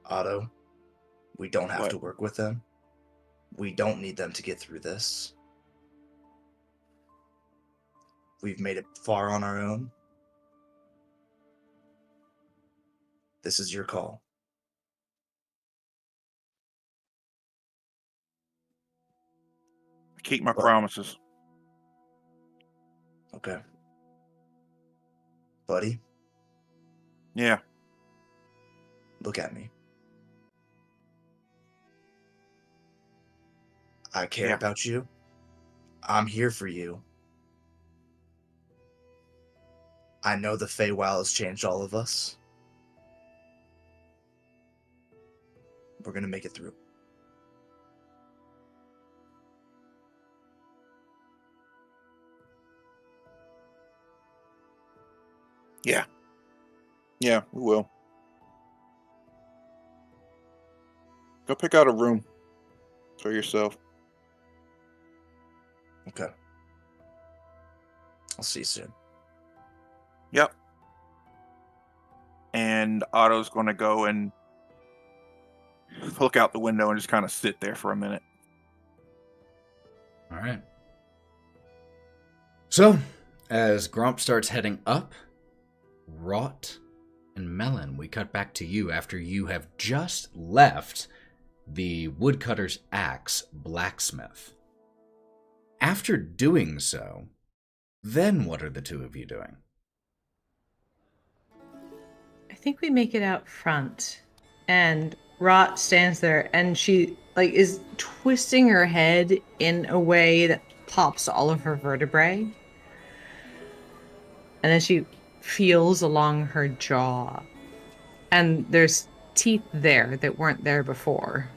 Otto, we don't have to work with them. We don't need them to get through this. We've made it far on our own. This is your call. Keep my promises. Okay. Buddy, Yeah. look at me. I care Yeah. about you. I'm here for you. I know the Feywild has changed all of us. We're gonna make it through. Yeah. Yeah, we will. Go pick out a room for yourself. Okay. I'll see you soon. Yep. And Otto's going to go and look out the window and just kind of sit there for a minute. All right. So, as Gromp starts heading up, Wraught and Melon, we cut back to you after you have just left the woodcutter's axe blacksmith. After doing so, then what are the two of you doing? I think we make it out front, and Wraught stands there, and she is twisting her head in a way that pops all of her vertebrae, and then she feels along her jaw, and there's teeth there that weren't there before,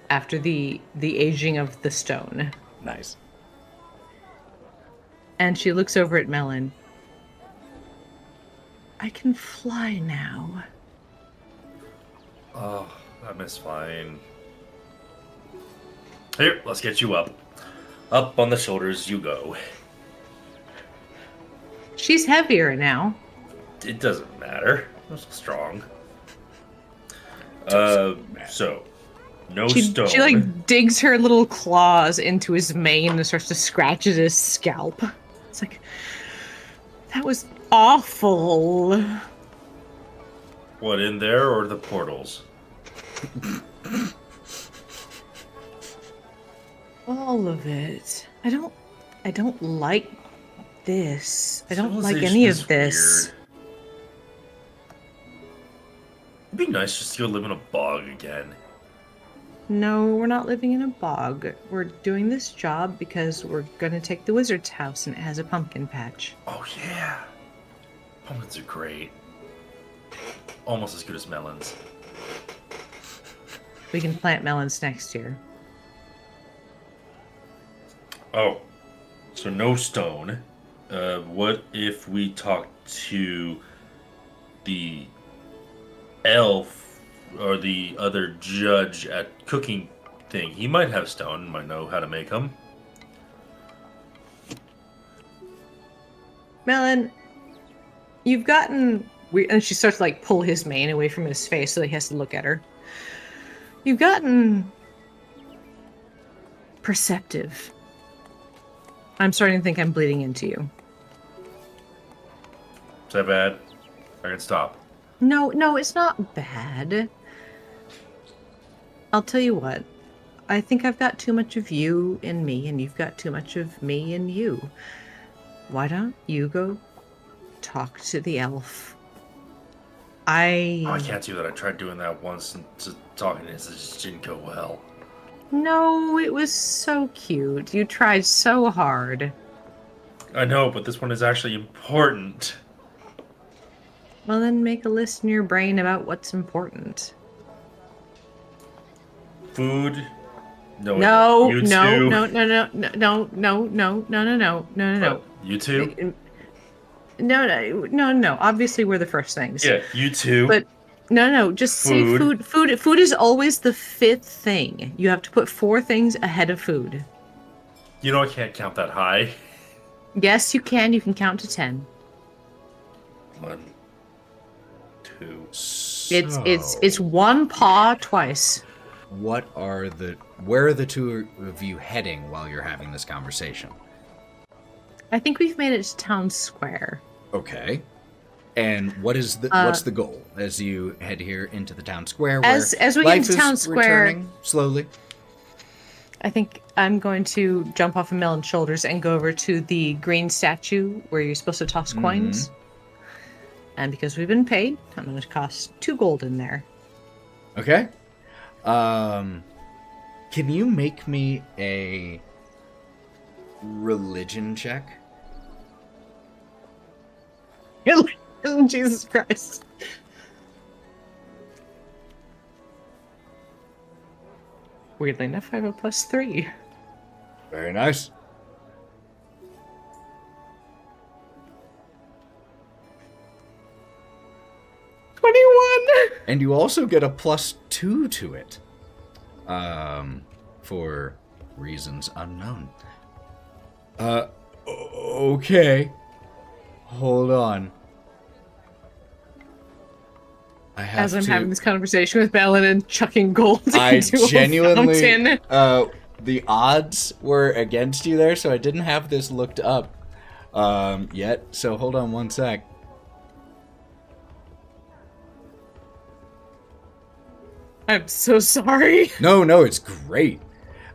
after the aging of the stone. Nice. And she looks over at Melon. I can fly now. Oh, I miss flying. Here, let's get you up. Up on the shoulders you go. She's heavier now. It doesn't matter. I'm so strong. So, no stone. She digs her little claws into his mane and starts to scratch at his scalp. It's like, that was awful. What, in there or the portals? All of it. I don't like this. I don't like any of this. Weird. It'd be nice just to go live in a bog again. No, we're not living in a bog. We're doing this job because we're going to take the wizard's house and it has a pumpkin patch. Oh, yeah. Pumpkins are great. Almost as good as melons. We can plant melons next year. Oh, so no stone. What if we talk to the elf or the other judge at cooking thing? He might have stone, might know how to make them. Melon, you've gotten... And she starts to pull his mane away from his face so he has to look at her. You've gotten perceptive. I'm starting to think I'm bleeding into you. Is that bad? I can stop. No, it's not bad. I'll tell you what. I think I've got too much of you in me, and you've got too much of me in you. Why don't you go talk to the elf? I can't do that. I tried doing that once and talking to him. It just didn't go well. No, it was so cute. You tried so hard. I know, but this one is actually important. Well, then make a list in your brain about what's important. Food. No, You no, two. no, no, no, no, no, no, no, no, no, no, no. You two. No. Obviously, we're the first things. Yeah, you two. But no. Just say food. Food is always the fifth thing. You have to put 4 things ahead of food. You know I can't count that high. Yes, you can. You can count to 10. 1, 2. It's one paw twice. Where are the two of you heading while you're having this conversation? I think we've made it to town square. Okay. And what's the goal as you head here into the town square? Where As we get into town square, returning slowly. I think I'm going to jump off of Melon's shoulders and go over to the green statue where you're supposed to toss coins. And because we've been paid, I'm going to toss 2 gold in there. Okay. Can you make me a religion check? Jesus Christ. Weirdly enough, I have a +3. Very nice. And you also get a +2 to it. For reasons unknown. Okay. Hold on. As I'm having this conversation with Melon and chucking gold into a fountain. The odds were against you there, so I didn't have this looked up yet. So hold on one sec. I'm so sorry. No, it's great.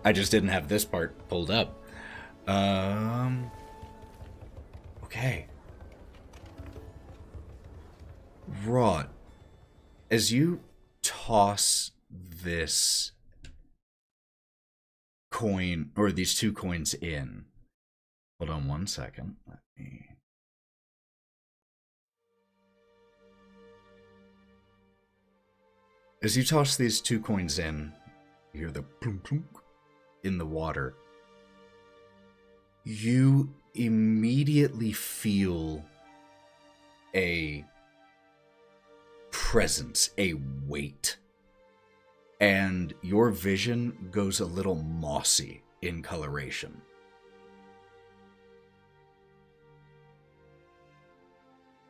I just didn't have this part pulled up. Okay. Wraught, as you toss this coin, or these 2 coins in, hold on one second. Let me... As you toss these 2 coins in, you hear the plunk plunk in the water. You immediately feel a presence, a weight, and your vision goes a little mossy in coloration.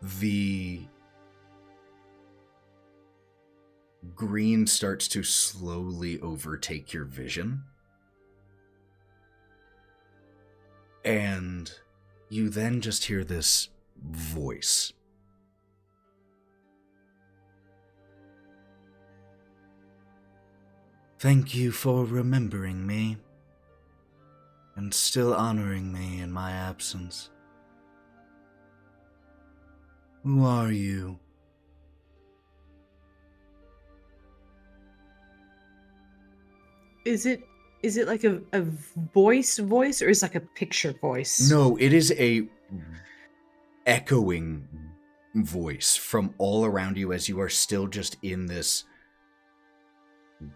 The green starts to slowly overtake your vision. And you then just hear this voice. Thank you for remembering me and still honoring me in my absence. Who are you? Is it like a voice, or is it like a picture voice? No, it is a echoing voice from all around you as you are still just in this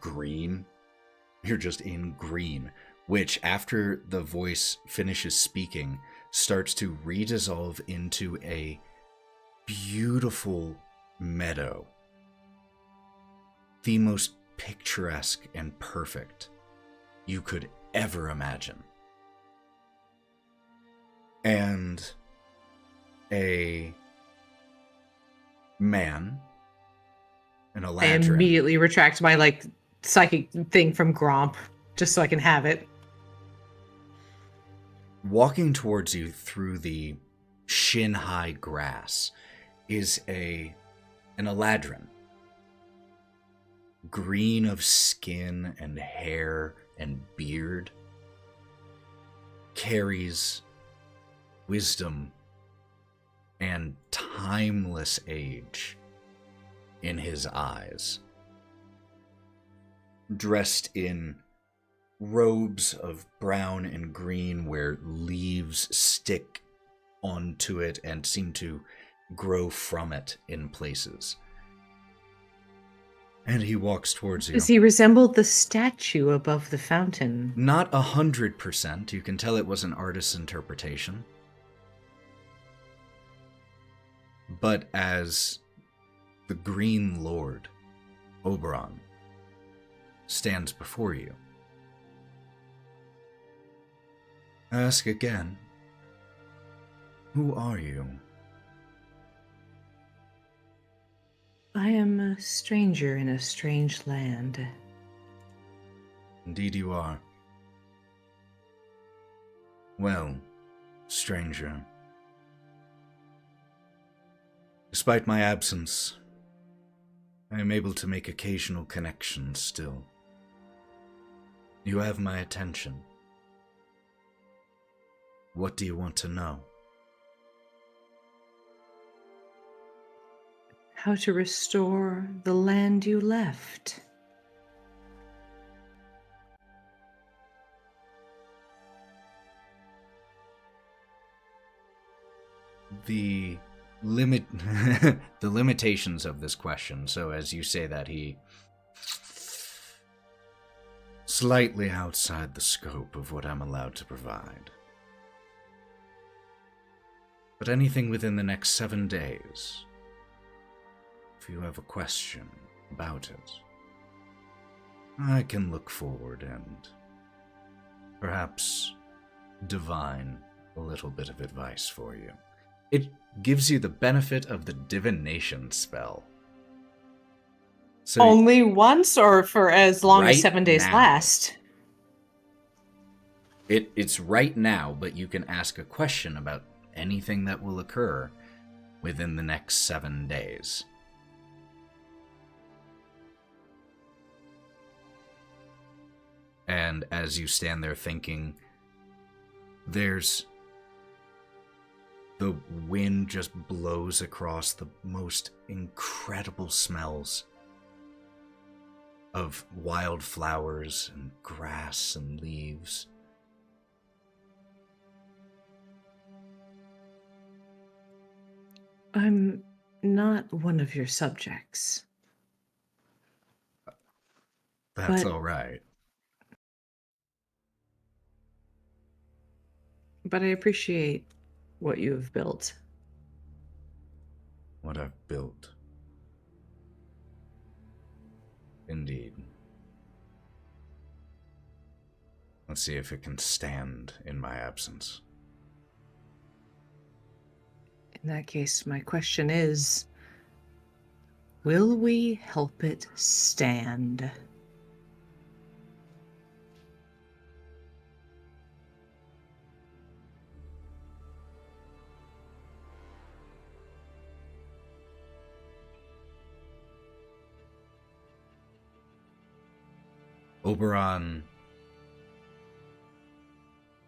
green. You're just in green, which after the voice finishes speaking, starts to redissolve into a beautiful meadow. The most picturesque and perfect you could ever imagine. And a man, an Eladrin. I immediately retract my psychic thing from Gromp, just so I can have it. Walking towards you through the shin-high grass is an Eladrin. Green of skin and hair and beard, carries wisdom and timeless age in his eyes. Dressed in robes of brown and green where leaves stick onto it and seem to grow from it in places. And he walks towards you. Does he resemble the statue above the fountain? Not 100%. You can tell it was an artist's interpretation. But as the Green Lord, Oberon, stands before you, I ask again, who are you? I am a stranger in a strange land. Indeed you are. Well, stranger, despite my absence, I am able to make occasional connections still. You have my attention. What do you want to know? How to restore the land you left. The limitations of this question. So as you say that, he slightly outside the scope of what I'm allowed to provide. But anything within the next 7 days, if you have a question about it, I can look forward and perhaps divine a little bit of advice for you. It gives you the benefit of the divination spell. So Only once, or for as long Right as 7 days now. last? it's right now, but you can ask a question about anything that will occur within the next 7 days. And as you stand there thinking, the wind just blows across the most incredible smells of wildflowers and grass and leaves. I'm not one of your subjects. That's But- all right. But I appreciate what you have built. What I've built. Indeed. Let's see if it can stand in my absence. In that case, my question is, will we help it stand? Oberon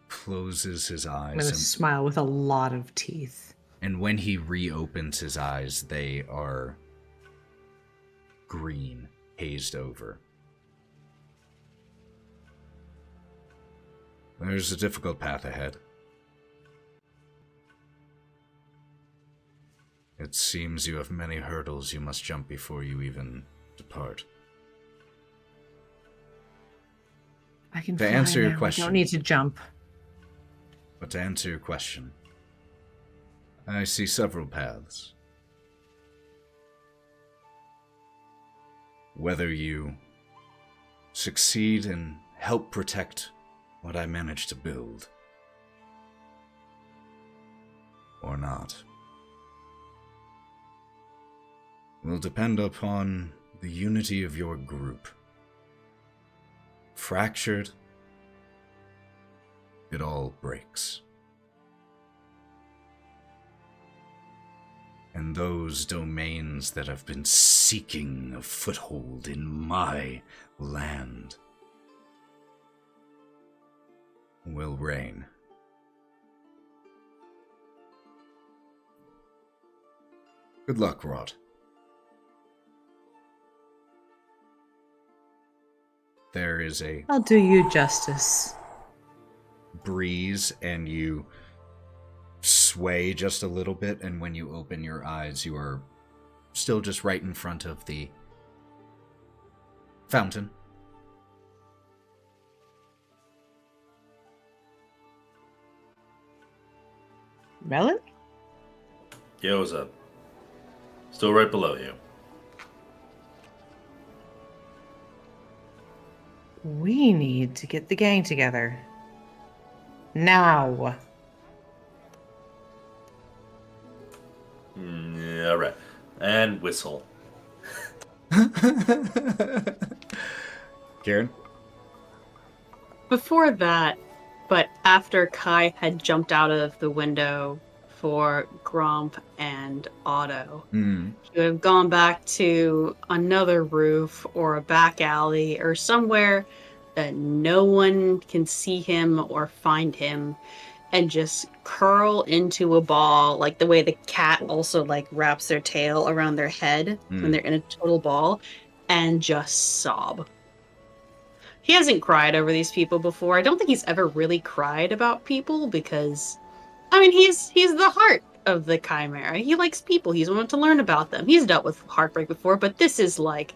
closes his I'm eyes, going to and, smile with a lot of teeth. and when he reopens his eyes, they are green, hazed over. There's a difficult path ahead. It seems you have many hurdles you must jump before you even depart. I can To fly answer your now. I question. don't need to jump. But to answer your question, I see several paths. Whether you succeed and help protect what I managed to build, or not, will depend upon the unity of your group. Fractured, it all breaks. And those domains that have been seeking a foothold in my land will reign. Good luck, Wraught. There is a I'll do you justice. breeze, and you sway just a little bit, and when you open your eyes, you are still just right in front of the fountain. Melon? Yo, what's up? Still right below you. We need to get the gang together. Now. Yeah, all right. And whistle. Kieren? Before that, but after Kai had jumped out of the window for Gromp and Otto, he would have gone back to another roof or a back alley or somewhere that no one can see him or find him, and just curl into a ball, like the way the cat also like wraps their tail around their head when they're in a total ball, and just sob. He hasn't cried over these people before. I don't think he's ever really cried about people because, I mean, he's the heart of the Chimera. He likes people. He's wanted to learn about them. He's dealt with heartbreak before, but this is like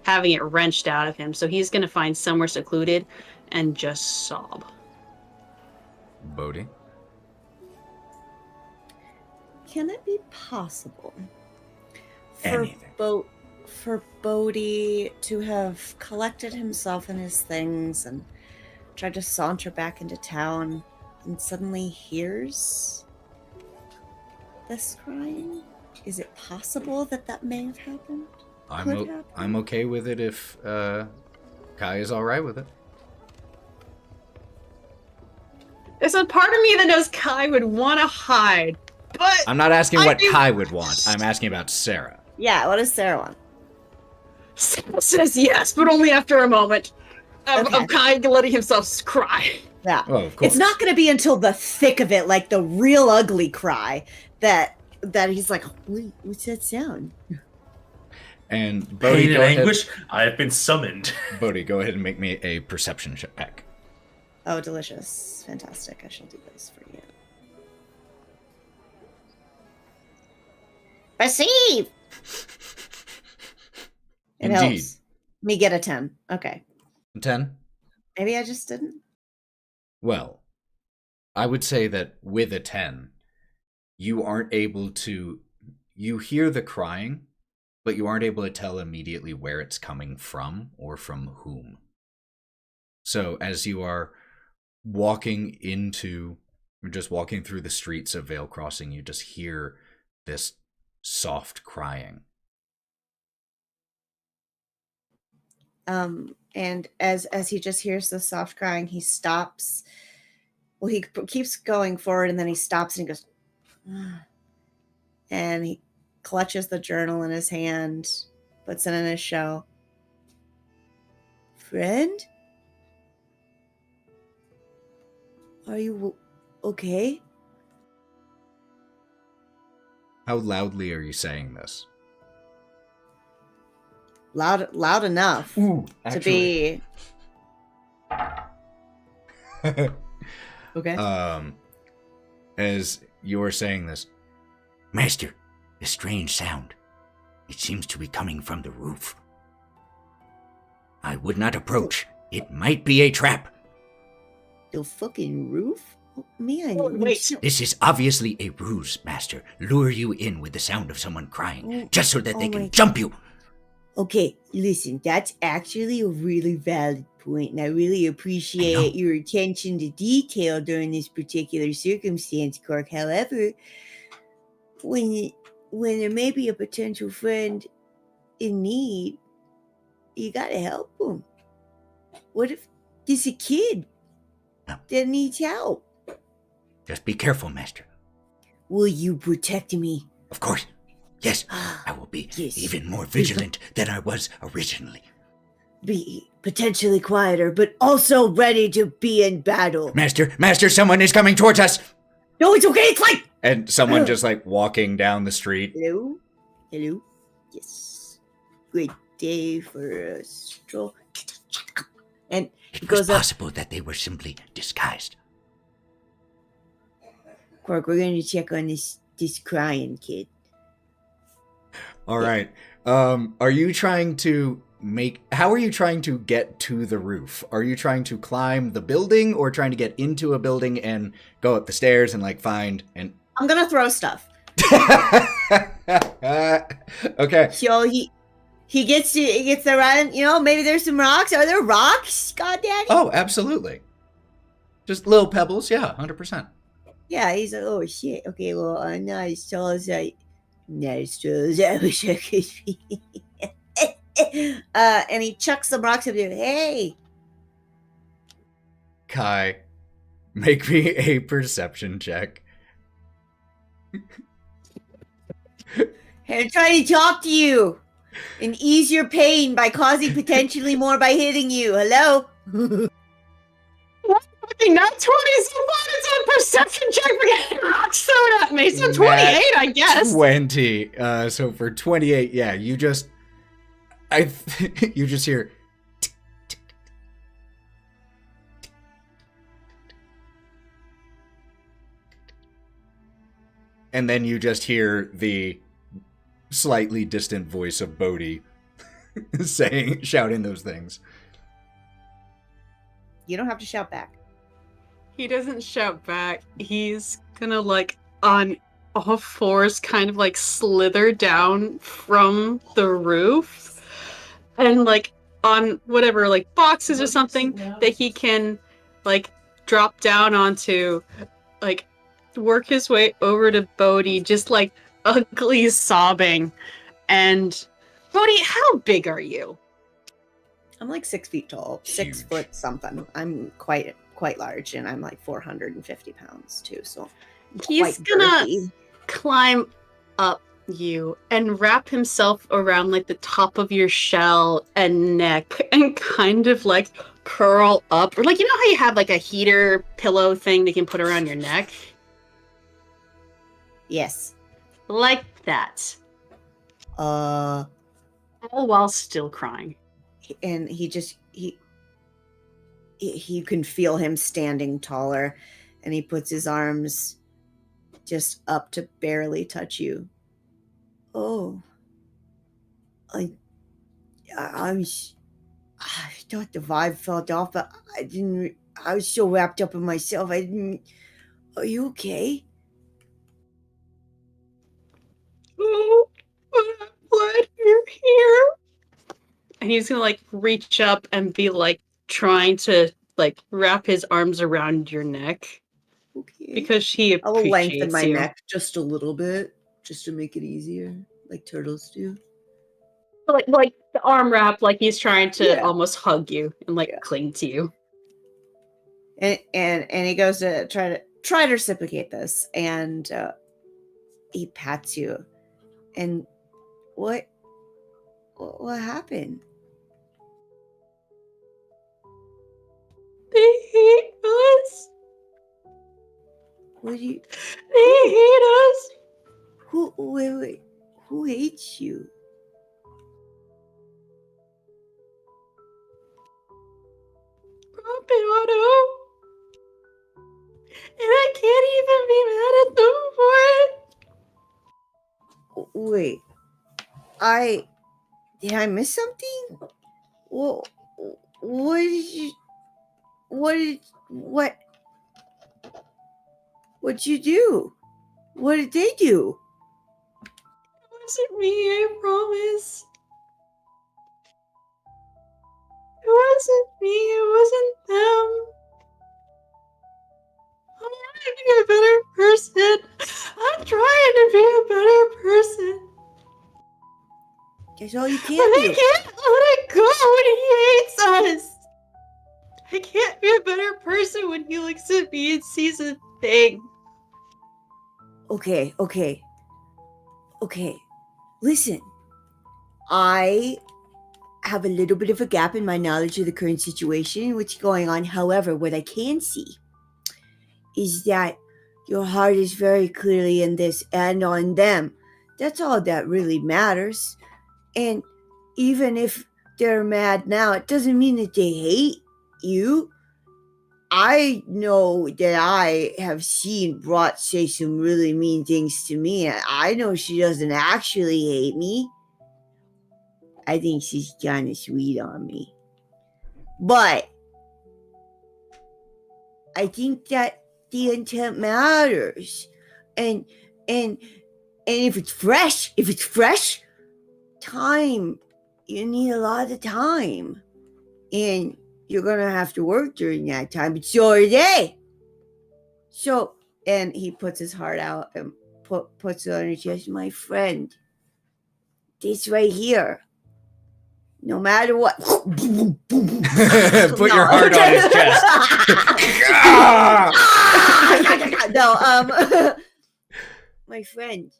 having it wrenched out of him. So he's going to find somewhere secluded and just sob. Bodhi? Can it be possible Anything. for Bodhi to have collected himself and his things and tried to saunter back into town and suddenly hears this crying? Is it possible that may have happened? I'm okay with it if Kai is all right with it. There's a part of me that knows Kai would want to hide, but I'm not asking what Kai would want. I'm asking about Sarah. Yeah, what does Sarah want? Sarah says yes, but only after a moment of Kai letting himself cry. Yeah. Oh, of course. It's not going to be until the thick of it, like the real ugly cry, that he's like, what's that sound? And Bodhi, Pain go and ahead. anguish, I have been summoned. Bodhi, go ahead and make me a perception check. Oh, delicious. Fantastic. I shall do this for you. Perceive! It Indeed. helps me get a 10. Okay. 10? Maybe I just didn't. Well, I would say that with a 10, you aren't able to... You hear the crying, but you aren't able to tell immediately where it's coming from or from whom. So as you are walking through the streets of Vale Crossing, you just hear this soft crying. And as he just hears the soft crying, he stops. Well, he keeps going forward, and then he stops and he goes, and he clutches the journal in his hand, puts it in his shell. Friend? Are you okay? How loudly are you saying this? Loud enough to be okay. As you're saying this, Master, a strange sound. It seems to be coming from the roof. I would not approach. It might be a trap. The fucking roof? Oh, man. Wait. This is obviously a ruse, Master. Lure you in with the sound of someone crying, just so that they my can jump you. Okay, listen, that's actually a really valid point, and I really appreciate your attention to detail during this particular circumstance, Cork. However, when there may be a potential friend in need, you gotta help them. What if there's a kid that needs help? Just be careful, Master. Will you protect me? Of course. Yes, I will be even more vigilant than I was originally. Be potentially quieter, but also ready to be in battle. Master, someone is coming towards us! No, it's okay, it's like... and someone just like walking down the street. Hello? Yes. Great day for a stroll. And It goes was up. possible that they were simply disguised. Quark, we're going to check on this crying kid. All right. Are you trying to how are you trying to get to the roof? Are you trying to climb the building or trying to get into a building and go up the stairs and like find and I'm gonna throw stuff. Okay. So he gets the right, maybe there's some rocks. Are there rocks, Goddaddy? Oh, absolutely. Just little pebbles, yeah, 100%. Yeah, he's like, oh shit. Okay, well, I'm not as tall as I wish I could be. And he chucks some rocks up there. Hey, Kai, make me a perception check. I'm trying to talk to you and ease your pain by causing potentially more by hitting you. Hello? Fucking not 20 so far. It's a perception check for getting rocks thrown at me. So 28, I guess. 20. So for 28, yeah, you just you just hear tick, tick, tick, tick, and then you just hear the slightly distant voice of Bodhi shouting those things. you don't have to shout back. He doesn't shout back. He's gonna like on all fours kind of like slither down from the roof and like on whatever like boxes or something that he can like drop down onto, like work his way over to Bodhi, just like ugly sobbing. And Bodhi, how big are you? I'm like 6 feet tall, 6 Huge. foot something. I'm quite large, and I'm like 450 pounds too. So He's quite gonna girthy. climb up you and wrap himself around like the top of your shell and neck and kind of like curl up, or like, you know how you have like a heater pillow thing that you can put around your neck, Yes. like that, Uh, all while still crying. and he you can feel him standing taller, and he puts his arms just up to barely touch you. Oh, I thought the vibe felt off, but I didn't. I was so wrapped up in myself. I didn't. Are you okay? Oh, I'm glad you're here. And he's gonna like reach up and be like trying to like wrap his arms around your neck Okay. because he I will lengthen appreciates my you. neck just a little bit, just to make it easier, like turtles do. Like the arm wrap, like he's trying to Yeah. almost hug you and like Yeah. cling to you. And he goes to try to reciprocate this, and he pats you. And what happened? They hate us. What do you? They hate us. Wait, who hates you? Gromp and Otto. And I can't even be mad at them for it. Wait, did I miss something? What did you? What'd you do? What did they do? It wasn't me, I promise. It wasn't me, it wasn't them. I'm trying to be a better person. I'm trying to be a better person. That's all you But can I do. can't let it go when he hates us. I can't be a better person when he looks at me and sees a thing. Okay. Listen, I have a little bit of a gap in my knowledge of the current situation, what's going on. However, what I can see is that your heart is very clearly in this and on them. That's all that really matters. And even if they're mad now, it doesn't mean that they hate you. I know that I have seen Wraught say some really mean things to me. I know she doesn't actually hate me. I think she's kind of sweet on me. But I think that the intent matters. And if it's fresh, time. You need a lot of time. And you're gonna have to work during that time, but so are they. So, and he puts his heart out and puts it on his chest. My friend, this right here, no matter what. Put your heart on his chest. No, my friend,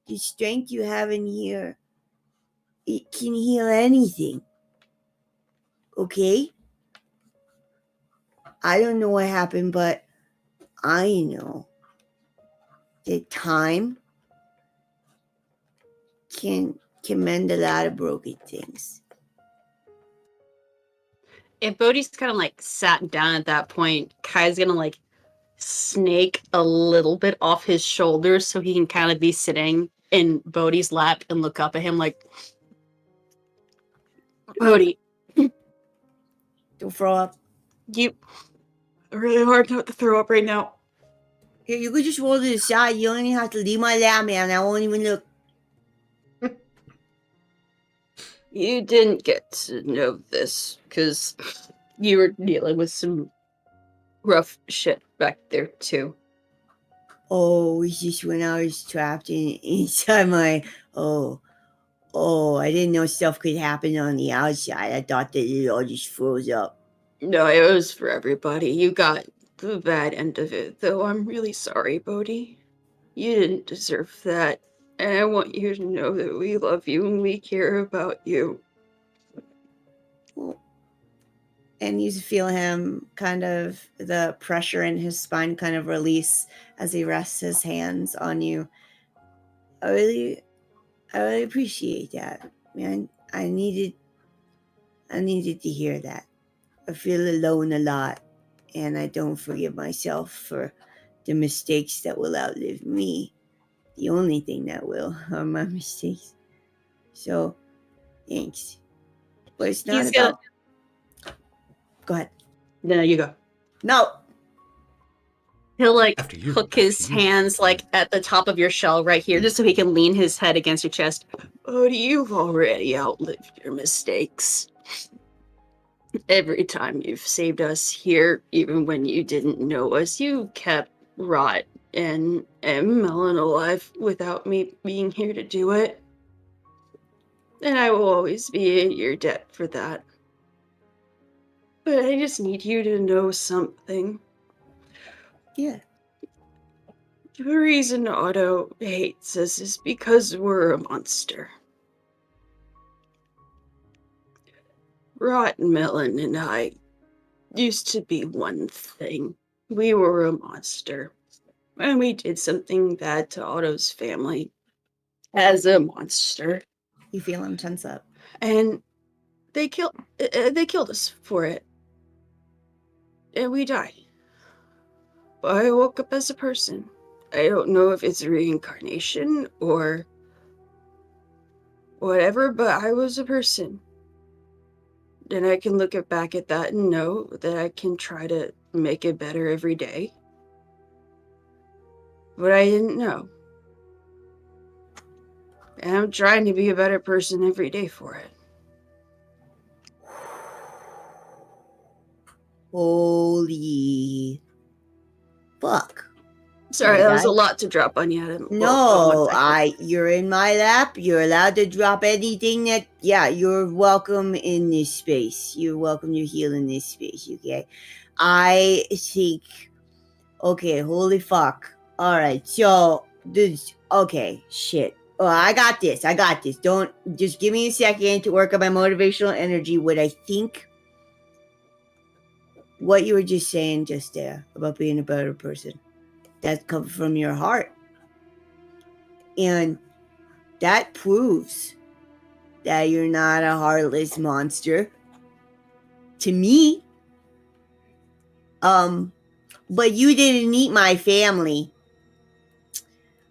the strength you have in here, it can heal anything. Okay? I don't know what happened, but I know that time can mend a lot of broken things. If Bodhi's kind of like sat down at that point, Kai's gonna like snake a little bit off his shoulders so he can kind of be sitting in Bodhi's lap and look up at him like, Bodhi, Don't throw up. you really hard not to throw up right now. Here, you could just roll to the side. You don't even have to leave my lap, man. I won't even look. You didn't get to know this because you were dealing with some rough shit back there too. Oh, it's just when I was trapped inside my... Oh, I didn't know stuff could happen on the outside. I thought that it all just froze up. No, it was for everybody. You got the bad end of it, though. I'm really sorry, Bodhi. You didn't deserve that. And I want you to know that we love you and we care about you. And you feel him kind of, the pressure in his spine kind of release as he rests his hands on you. I really appreciate that, man. I needed to hear that. I feel alone a lot, and I don't forgive myself for the mistakes that will outlive me. The only thing that will are my mistakes. So, thanks. But it's not about... Go ahead. No, you go. No. He'll like After you, hook his hands like at the top of your shell right here, just so he can lean his head against your chest. Bodhi, you've already outlived your mistakes. Every time you've saved us here, even when you didn't know us, you kept Wraught and Melon alive without me being here to do it. And I will always be in your debt for that. But I just need you to know something. Yeah. The reason Otto hates us is because we're a monster. Wraught, Melon, and I used to be one thing. We were a monster. And we did something bad to Otto's family as a monster. You feel him tense up. And they killed us for it. And we died. But I woke up as a person. I don't know if it's reincarnation or whatever, but I was a person. And I can look back at that and know that I can try to make it better every day. But I didn't know. And I'm trying to be a better person every day for it. Holy fuck. Sorry, that was a lot to drop on you. No, you're in my lap. You're allowed to drop anything that, you're welcome in this space. You're welcome to heal in this space, okay? I think, okay, holy fuck. All right, so, okay, shit. Oh, I got this. Don't, just give me a second to work on my motivational energy. What I think, what you were just saying just there about being a better person, that comes from your heart. And that proves that you're not a heartless monster. To me, But you didn't eat my family.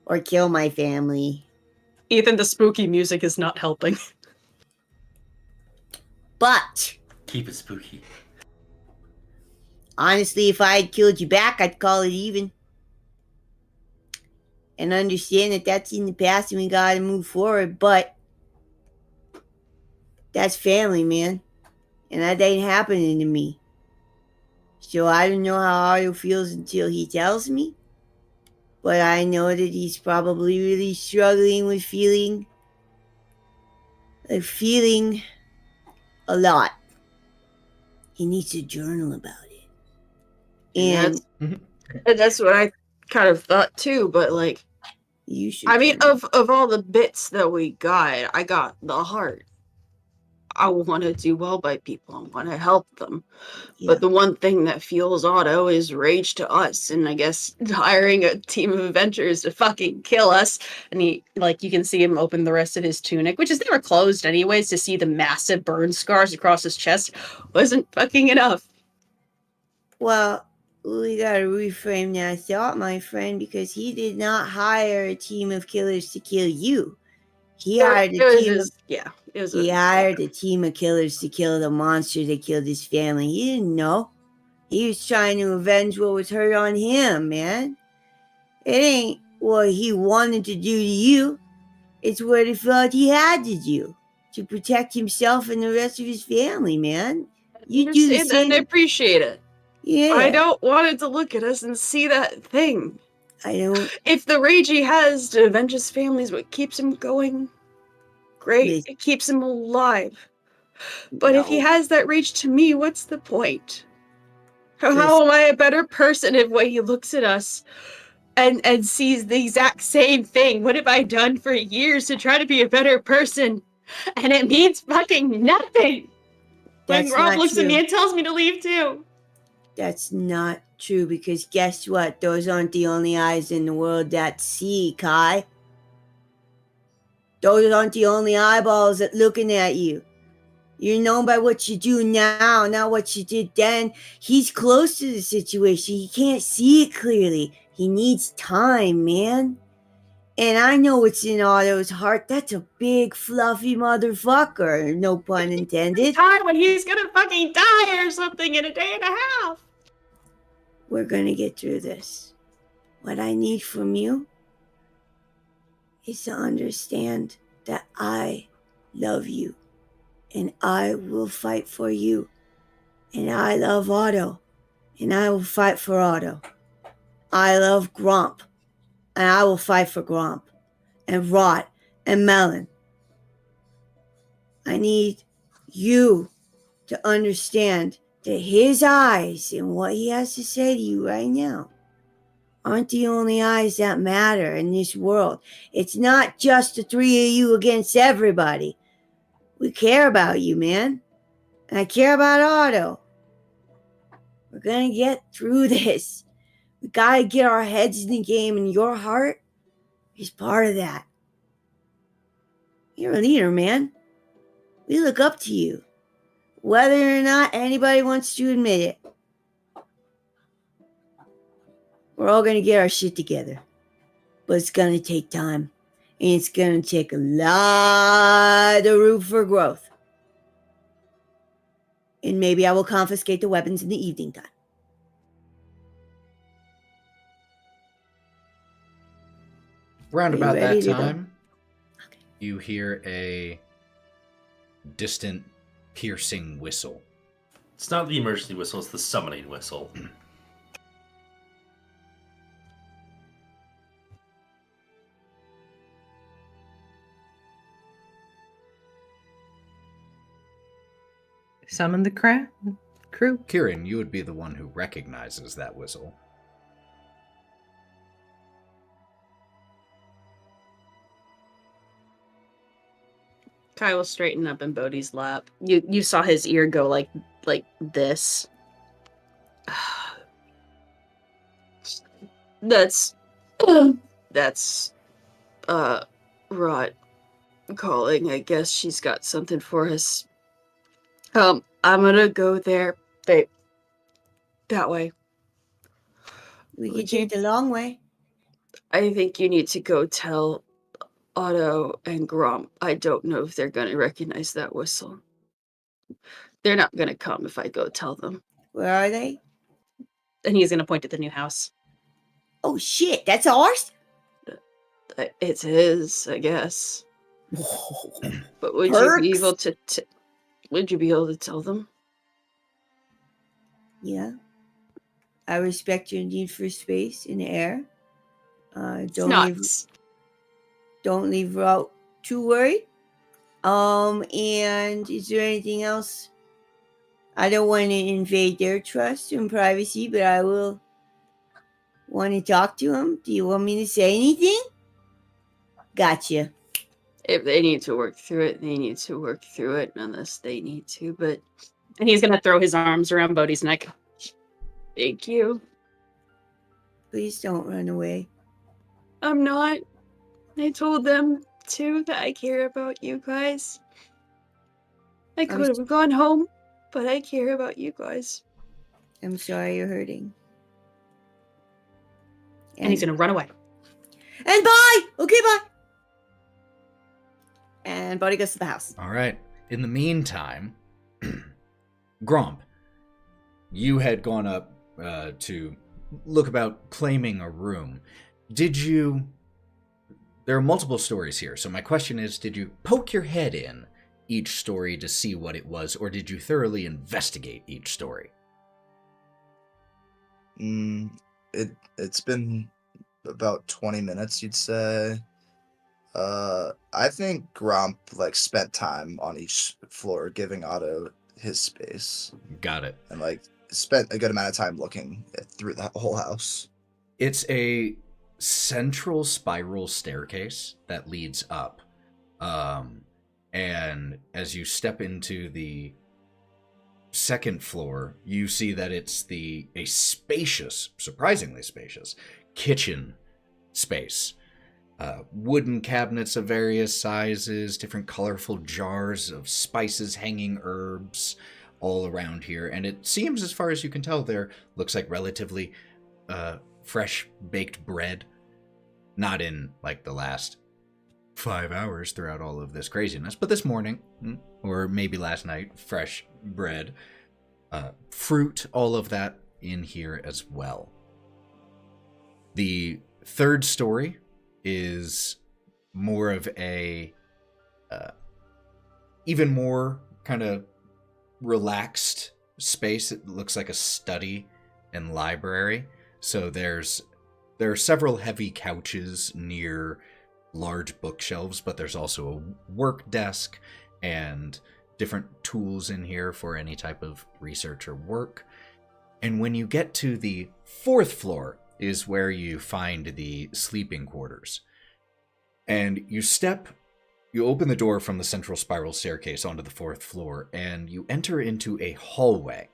Or kill my family. Ethan, the spooky music is not helping. But Keep it spooky. honestly, if I had killed you back, I'd call it even. And understand that that's in the past and we gotta move forward, but that's family, man. And that ain't happening to me. So I don't know how Otto feels until he tells me. But I know that he's probably really struggling with feeling a lot. He needs to journal about it. And That's what I kind of thought too, but like, you should. I mean, journal. of all the bits that we got, I got the heart. I want to do well by people. I want to help them. Yeah. But the one thing that fuels Otto is rage to us, and I guess hiring a team of adventurers to fucking kill us. And he, like, you can see him open the rest of his tunic, which is never closed anyways, to see the massive burn scars across his chest wasn't fucking enough. Well, we gotta reframe that thought, my friend, because he did not hire a team of killers to kill you. He hired a team of killers to kill the monster that killed his family. He didn't know. He was trying to avenge what was hurt on him, man. It ain't what he wanted to do to you. It's what he felt he had to do to protect himself and the rest of his family, man. You do the Understand that same. and I appreciate it. Yeah. I don't want it to look at us and see that thing. I don't. If the rage he has to avenge his family is what keeps him going, great. Listen. It keeps him alive. But if he has that rage to me, what's the point? How am I a better person if when he looks at us and sees the exact same thing? What have I done for years to try to be a better person? And it means fucking nothing. When Gromp looks at me and tells me to leave too. That's not true, because guess what? Those aren't the only eyes in the world that see, Kai. Those aren't the only eyeballs that looking at you. You're known by what you do now, not what you did then. He's close to the situation. He can't see it clearly. He needs time, man. And I know what's in Otto's heart. That's a big, fluffy motherfucker. No pun intended. Time when he's gonna fucking die or something in a day and a half. We're gonna get through this. What I need from you is to understand that I love you. And I will fight for you. And I love Otto. And I will fight for Otto. I love Gromp. And I will fight for Gromp. And Wraught. And Melon. I need you to understand that his eyes and what he has to say to you right now aren't the only eyes that matter in this world. It's not just the three of you against everybody. We care about you, man. And I care about Otto. We're gonna get through this. We gotta get our heads in the game, and your heart is part of that. You're a leader, man. We look up to you, whether or not anybody wants to admit it. We're all gonna get our shit together. But it's gonna take time. And it's going to take a lot of room for growth. And maybe I will confiscate the weapons in the evening time. Round about that ready to go? time, you hear a distant, piercing whistle. It's not the emergency whistle, it's the summoning whistle. Summon the crew. Kieren, you would be the one who recognizes that whistle. Kai will straighten up in Bodhi's lap. You saw his ear go like this. That's Wraught calling. I guess she's got something for us. I'm gonna go there. Babe. That way. We Would could take the long way. I think you need to go tell Otto and Gromp. I don't know if they're going to recognize that whistle. They're not going to come if I go tell them. Where are they? And he's going to point at the new house. Oh shit, that's ours? It's his, I guess. Whoa. But would you be Perks? able to? Would you be able to tell them? Yeah. I respect your need for space in the air. It's not. Don't leave Wraught too worried. And is there anything else? I don't want to invade their trust and privacy, but I will want to talk to him. Do you want me to say anything? Gotcha. If they need to work through it, they need to work through it unless they need to. But And he's going to throw his arms around Bodhi's neck. thank you. Please don't run away. I'm not. I told them too that I care about you guys. I could have gone home, but I care about you guys. I'm sorry you're hurting. And he's going to run away. And bye! Okay, bye! And Bodhi goes to the house. All right. In the meantime, Gromp, you had gone up to look about claiming a room. Did you... There are multiple stories here, so my question is, did you poke your head in each story to see what it was, or did you thoroughly investigate each story? It's been about 20 minutes, you'd say. I think Gromp spent time on each floor, giving Otto his space. Got it. And spent a good amount of time looking through the whole house. It's a central spiral staircase that leads up. And as you step into the second floor, you see that it's a spacious, surprisingly spacious, kitchen space. Wooden cabinets of various sizes, different colorful jars of spices, hanging herbs all around here. And it seems, as far as you can tell, there looks like relatively fresh baked bread. Not in the last 5 hours throughout all of this craziness, but this morning, or maybe last night, fresh bread, fruit, all of that in here as well. The third story is more of a even more kind of relaxed space. It looks like a study and library. So there are several heavy couches near large bookshelves, but there's also a work desk and different tools in here for any type of research or work. And when you get to the fourth floor is where you find the sleeping quarters. And you open the door from the central spiral staircase onto the fourth floor, and you enter into a hallway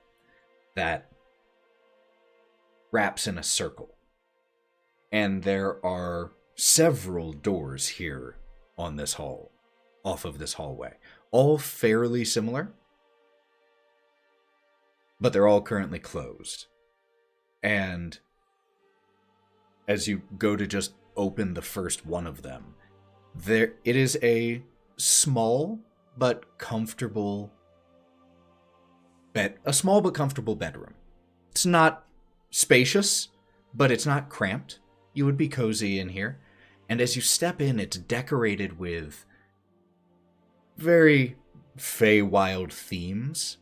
that wraps in a circle. And there are several doors here on this off of this hallway, all fairly similar, but they're all currently closed. And as you go to just open the first one of them, it is a small but comfortable bedroom. It's not spacious, but it's not cramped. You would be cozy in here. And as you step in, it's decorated with very Feywild themes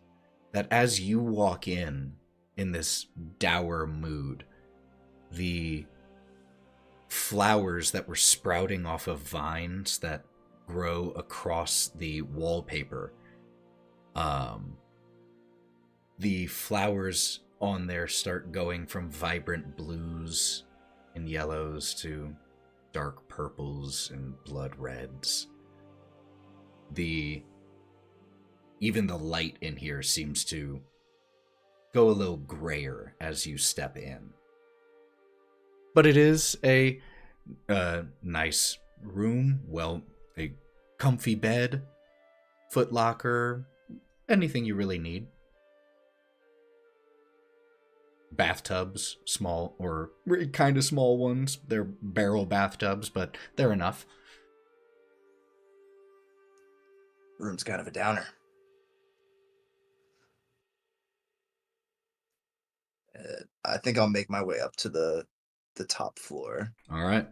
that as you walk in this dour mood, the flowers that were sprouting off of vines that grow across the wallpaper, the flowers on there start going from vibrant blues and yellows to dark purples and blood reds. Even the light in here seems to go a little grayer as you step in. But it is a nice room, a comfy bed, footlocker, anything you really need. bathtubs, small or kind of small ones. They're barrel bathtubs, but they're enough. Room's kind of a downer. I think I'll make my way up to the top floor. All right.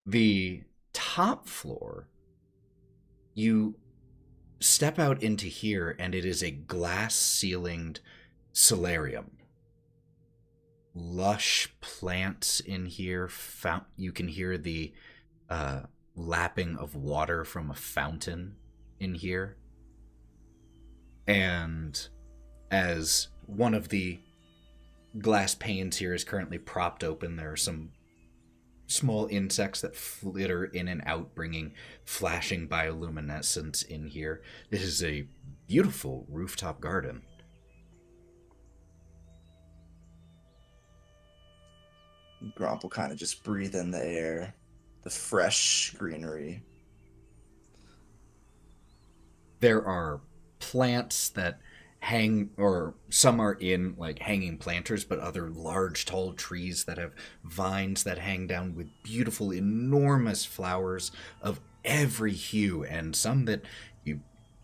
The top floor, you step out into here, and it is a glass-ceilinged solarium. Lush plants in here. You can hear the lapping of water from a fountain in here. And as one of the glass panes here is currently propped open, there are some small insects that flitter in and out, bringing flashing bioluminescence in here. This is a beautiful rooftop garden. Gromp will kind of just breathe in the air, the fresh greenery. There are plants that hang, or some are in like hanging planters, but other large tall trees that have vines that hang down with beautiful enormous flowers of every hue, and some that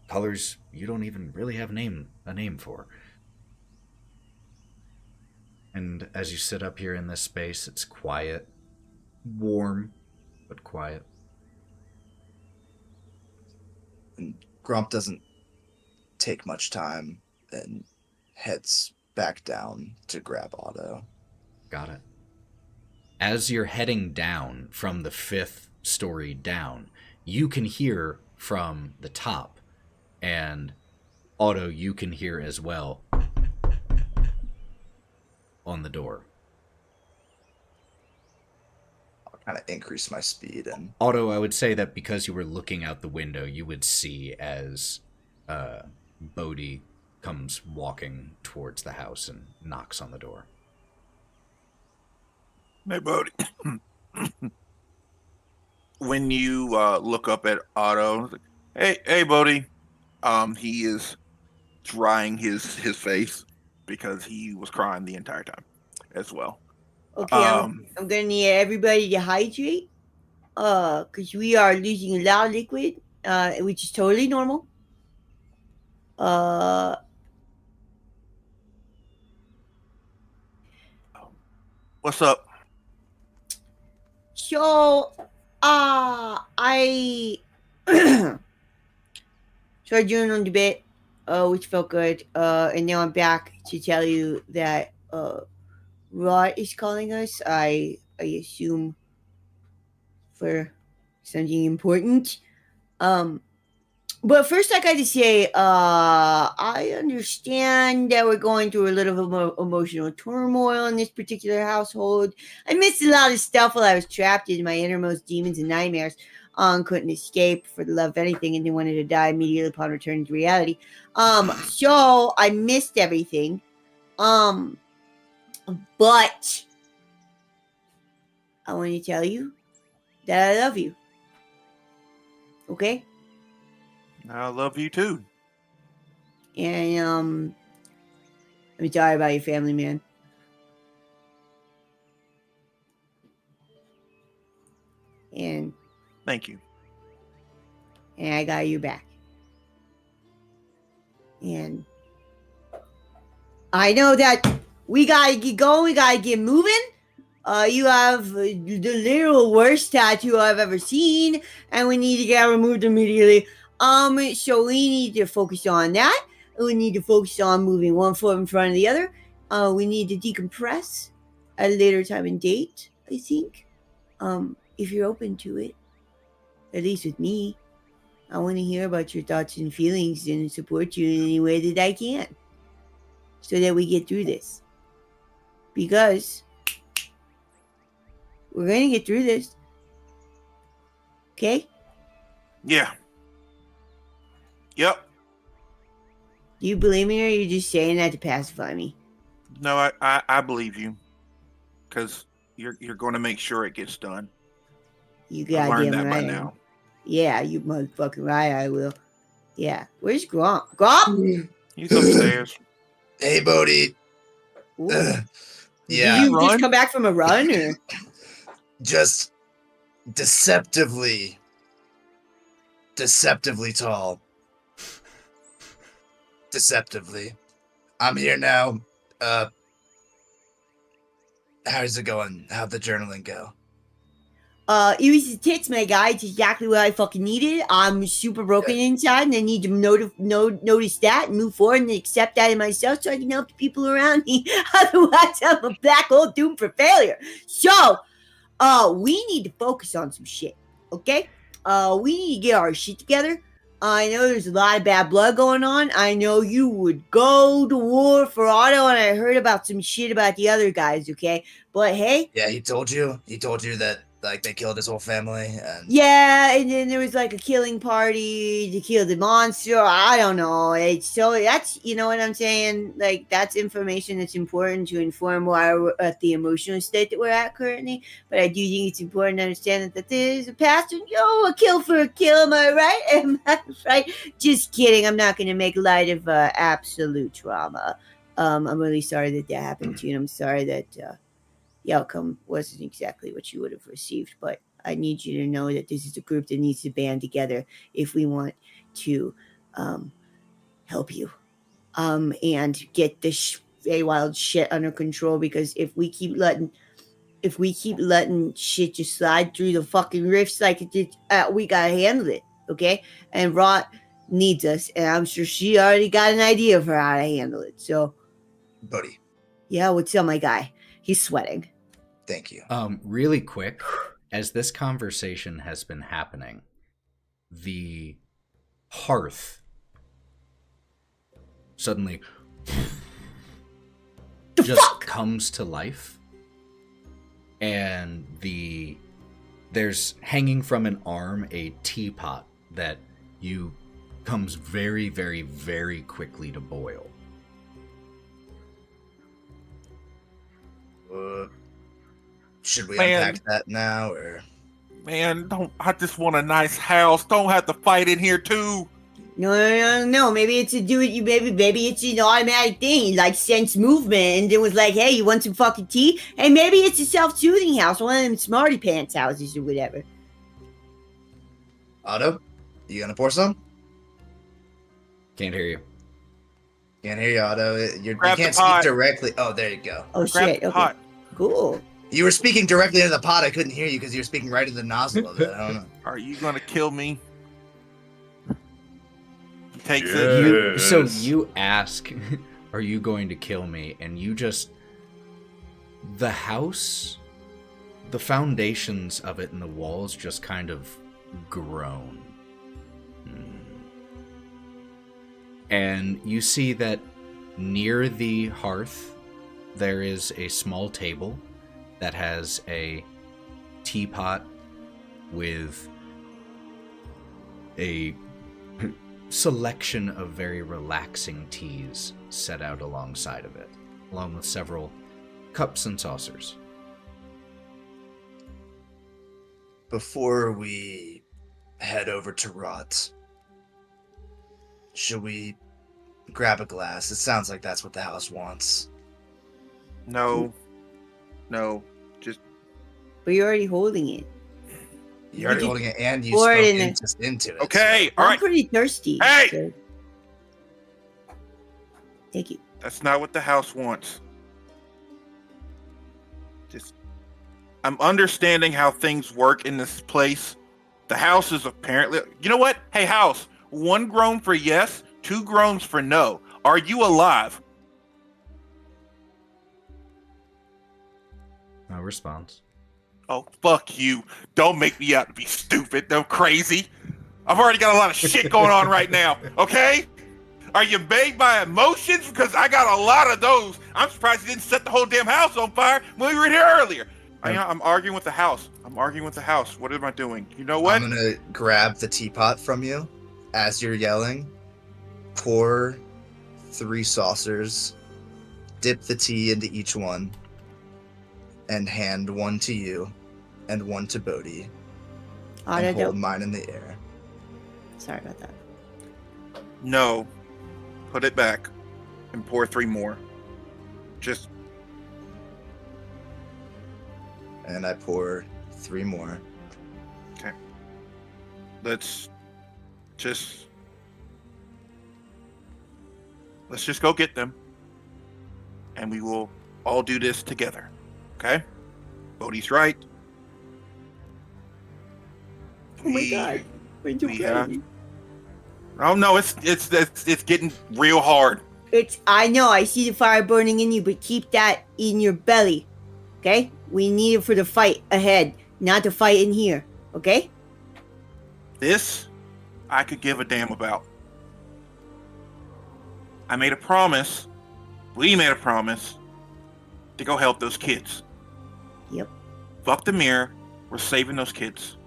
colors you don't even really have a name for. And as you sit up here in this space, it's quiet, warm, but quiet. And Gromp doesn't take much time and heads back down to grab Otto. Got it. As you're heading down from the 5th story down, you can hear from the top, and Otto, you can hear as well on the door. I'll kind of increase my speed. And Otto, I would say that because you were looking out the window, you would see as Bodhi comes walking towards the house and knocks on the door. Hey, Bodhi. When you look up at Otto, hey, Bodhi. He is drying his face because he was crying the entire time as well. Okay, I'm gonna need everybody to hydrate, because we are losing a lot of liquid, which is totally normal. What's up? So, I started journaling a bit, which felt good, and now I'm back to tell you that Wraught is calling us. I assume for something important. But first, I got to say, I understand that we're going through a little emotional turmoil in this particular household. I missed a lot of stuff while I was trapped in my innermost demons and nightmares. Couldn't escape for the love of anything and then wanted to die immediately upon returning to reality. So I missed everything. But I want to tell you that I love you. Okay? I love you too. And I'm sorry about your family, man. And Thank you. And I got your back. And I know that we gotta get going, we gotta get moving. You have the literal worst tattoo I've ever seen, and we need to get removed immediately. So we need to focus on that. We need to focus on moving one foot in front of the other. We need to decompress at a later time and date, I think. If you're open to it, at least with me, I want to hear about your thoughts and feelings and support you in any way that I can, so that we get through this. Because we're going to get through this. Okay? Yeah. Yep. Do you believe me, or are you just saying that to pacify me? No, I believe you. Because you're going to make sure it gets done. You I learned goddamn that by right. now. Yeah, you motherfucking right, I will. Yeah. Where's Gromp? Gromp? He's upstairs. Hey, Bodhi. Ooh. Yeah. Did you just Run? come back from a run, or? Just deceptively tall. Deceptively. I'm here now. How's it going? How'd the journaling go? It was the tits, my guy. It's exactly what I fucking needed. I'm super broken inside, and I need to notice that and move forward and accept that in myself so I can help the people around me. Otherwise, I'm a black hole doomed for failure. So, we need to focus on some shit, okay? We need to get our shit together. I know there's a lot of bad blood going on. I know you would go to war for Otto, and I heard about some shit about the other guys, okay? But hey. Yeah, he told you that, like, they killed his whole family. And Yeah, and then there was like a killing party to kill the monster. I don't know. That's, you know what I'm saying? Like, that's information that's important to inform why we're at the emotional state that we're at currently. But I do think it's important to understand that there's a past and, a kill for a kill. Am I right? Am I right? Just kidding. I'm not going to make light of absolute trauma. I'm really sorry that happened to you. And I'm sorry that the outcome wasn't exactly what you would have received, but I need you to know that this is a group that needs to band together if we want to help you and get this Feywild shit under control. Because if we keep letting shit just slide through the fucking rifts like it did, we gotta handle it, okay? And Wraught needs us, and I'm sure she already got an idea for how to handle it. So, buddy, yeah, what's up, my guy? He's sweating. Thank you. Really quick, as this conversation has been happening, the hearth suddenly comes to life, and there's hanging from an arm a teapot that comes very, very, very quickly to boil. Should we unpack that now, or? Man, I just want a nice house. Don't have to fight in here too. No. Maybe it's maybe it's an automatic thing, like sense movement, and it was like, hey, you want some fucking tea? Hey, maybe it's a self-soothing house, one of them smarty pants houses or whatever. Otto, you gonna pour some? Can't hear you. Can't hear you, Otto. You Grab can't the pot. speak directly. Oh, there you go. Oh, Grab shit. the Okay. pot. Cool. You were speaking directly into the pot. I couldn't hear you because you were speaking right into the nozzle of it. I don't know. Are you gonna kill me? He takes Yeah. it. So you ask, are you going to kill me? And the house, the foundations of it and the walls just kind of groan. And you see that near the hearth, there is a small table that has a teapot with a selection of very relaxing teas set out alongside of it, along with several cups and saucers. Before we head over to Wraught, should we grab a glass? It sounds like that's what the house wants. No. Just But you're already holding it. You're already holding it, and you pour spoke it in into it. okay. All I'm right. pretty thirsty. Hey! So. Thank you. That's not what the house wants. I'm understanding how things work in this place. The house is apparently... You know what? Hey, house. 1 groan for yes, 2 groans for no. Are you alive? No response. Oh, fuck you. Don't make me out to be stupid. I'm crazy. I've already got a lot of shit going on right now, okay? Are you made by emotions? Because I got a lot of those. I'm surprised you didn't set the whole damn house on fire when we were here earlier. I'm arguing with the house. What am I doing? You know what? I'm gonna grab the teapot from you as you're yelling, pour 3 saucers, dip the tea into each one, and hand 1 to you and 1 to Bodhi, and hold mine in the air. Sorry about that. No. Put it back and pour 3 more. Just and I pour 3 more. Okay. Let's just go get them, and we will all do this together. Okay? Bodhi's right. Oh my god. Where'd you play? Oh no, it's getting real hard. I know, I see the fire burning in you, but keep that in your belly. Okay? We need it for the fight ahead, not the fight in here. Okay? This I could give a damn about. I made a promise. We made a promise to go help those kids. Yep. Fuck the mirror. We're saving those kids.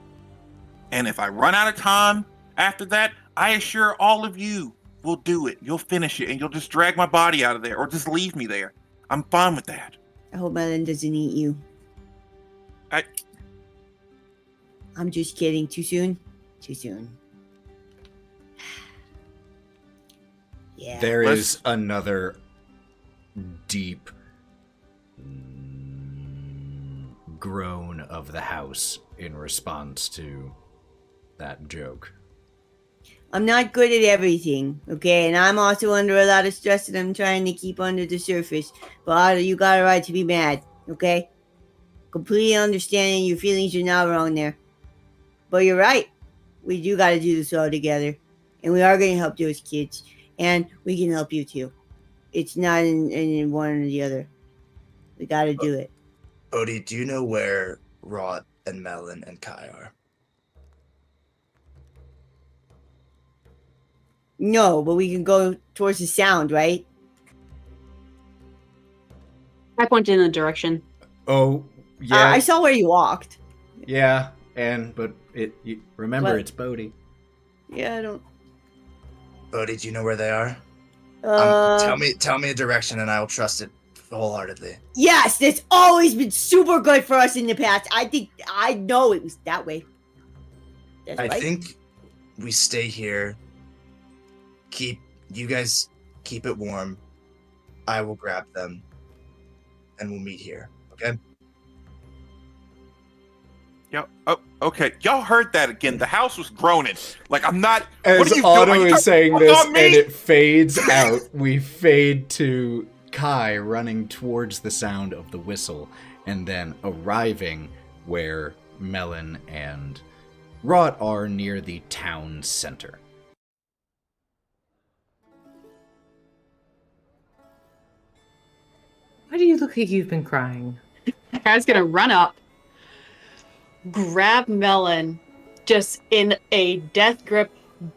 And if I run out of time after that, I assure all of you will do it. You'll finish it, and you'll just drag my body out of there, or just leave me there. I'm fine with that. I hope Melon doesn't eat you. I- I'm just kidding. Too soon? Too soon. Yeah. There is another deep groan of the house in response to that joke. I'm not good at everything, okay? And I'm also under a lot of stress that I'm trying to keep under the surface. But Otto, you got a right to be mad, okay? Completely understanding your feelings are not wrong there. But you're right. We do got to do this all together. And we are going to help those kids. And we can help you too. It's not in one or the other. We got to do it. Odie, do you know where Wraught and Melon and Kai are? No, but we can go towards the sound, right? I pointed in the direction. Oh, yeah. I saw where you walked. Yeah, but remember, What? it's Bodhi. Yeah, I don't... Odie, do you know where they are? Tell me a direction and I will trust it wholeheartedly. Yes, that's always been super good for us in the past. I know it was that way. That's I right. think we stay here. You guys keep it warm. I will grab them, and we'll meet here. Okay? Okay. Y'all heard that again. The house was groaning. Like, I'm not. As what are you Otto doing? is saying Fuck this, on and me? it fades out, we fade to Kai running towards the sound of the whistle, and then arriving where Melon and Wraught are near the town center. Why do you look like you've been crying? Kai's gonna run up, grab Melon, just in a death grip,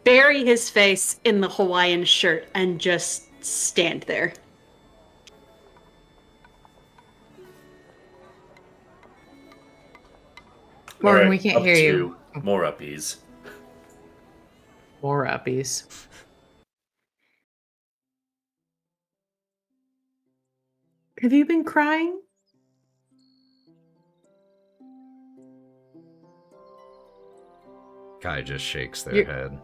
bury his face in the Hawaiian shirt, and just stand there. Morgan, All we can't up hear to you. More uppies. More uppies. Have you been crying? Kai just shakes their You're- head.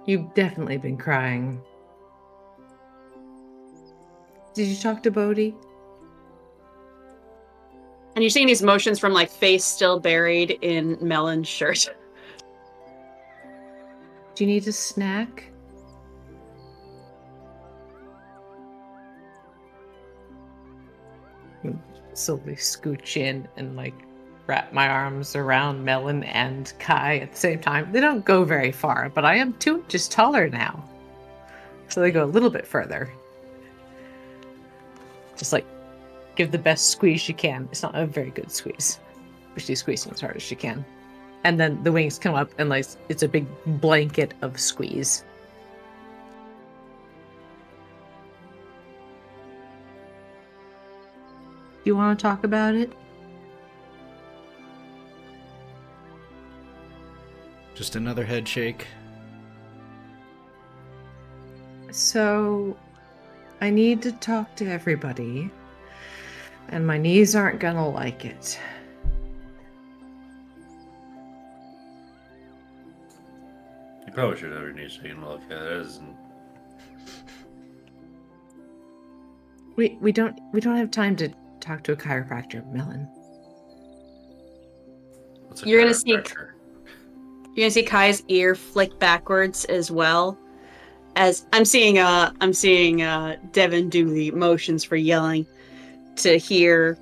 You've definitely been crying. Did you talk to Bodhi? And you're seeing these motions from like face still buried in Melon's shirt. Do you need a snack? Slowly scooch in and like wrap my arms around Melon and Kai at the same time. They don't go very far, but I am 2 inches taller now. So they go a little bit further. Just like give the best squeeze you can. It's not a very good squeeze, but she's squeezing as hard as she can. And then the wings come up and like it's a big blanket of squeeze. Do you want to talk about it? Just another head shake. So, I need to talk to everybody, and my knees aren't gonna like it. You probably should have your knees taken a look at it. Isn't... We don't have time to talk to a chiropractor, Melon. What's a You're gonna chiropractor? You're gonna see Kai's ear flick backwards as well. As I'm seeing Devon do the motions for yelling to hear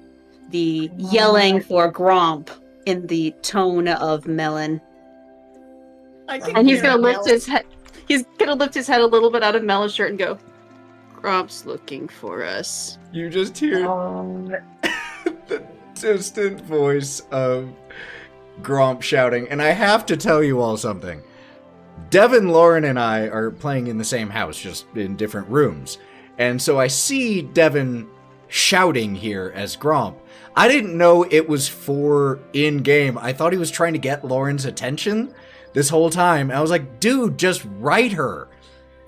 the yelling for Gromp in the tone of Melon. And he's gonna lift his head. He's gonna lift his head a little bit out of Melon's shirt and go, "Gromp's looking for us." You just hear the distant voice of Gromp shouting, and I have to tell you all something. Devon, Lauren, and I are playing in the same house, just in different rooms. And so I see Devon shouting here as Gromp. I didn't know it was for in-game. I thought he was trying to get Lauren's attention this whole time. I was like, dude, just write her.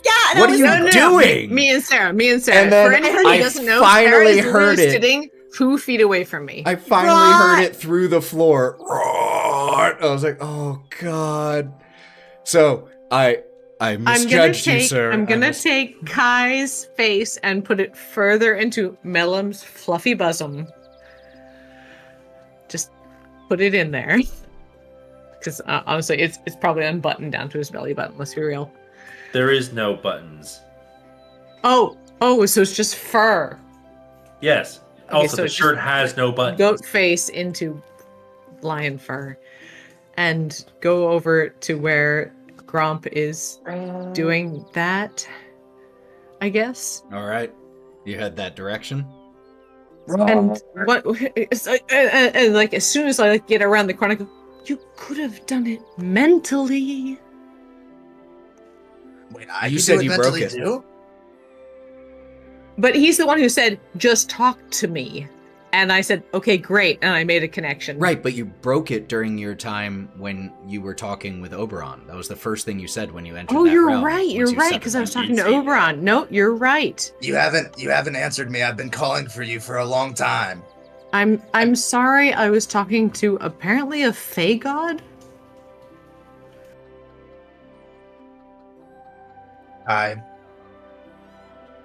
Yeah, What are you doing? Me and Sarah. And then For anyone who I doesn't know, finally Sarah is heard literally it. sitting 2 feet away from me. I finally heard it through the floor. Wraught. I was like, oh, God. So I misjudged you, sir. I'm gonna take Kai's face and put it further into Melon's fluffy bosom. Just put it in there. Because honestly, it's probably unbuttoned down to his belly button, let's be real. There is no buttons. Oh, so it's just fur. Yes. Okay, Also, so the it's shirt just has no buttons. Goat face into lion fur. And go over to where Gromp is doing that, I guess. All right. You head that direction? And what? It's like, and like as soon as I like get around the corner, I go, you could have done it mentally. Wait, You could said do it you broke mentally it. too? But he's the one who said, "Just talk to me," and I said, "Okay, great," and I made a connection. Right, but you broke it during your time when you were talking with Oberon. That was the first thing you said when you entered Oh, that you're realm, right. once You're you right. stepped Because in I was that. talking to see that. Oberon. No, you're right. You haven't answered me. I've been calling for you for a long time. I'm sorry. I was talking to apparently a Fey god.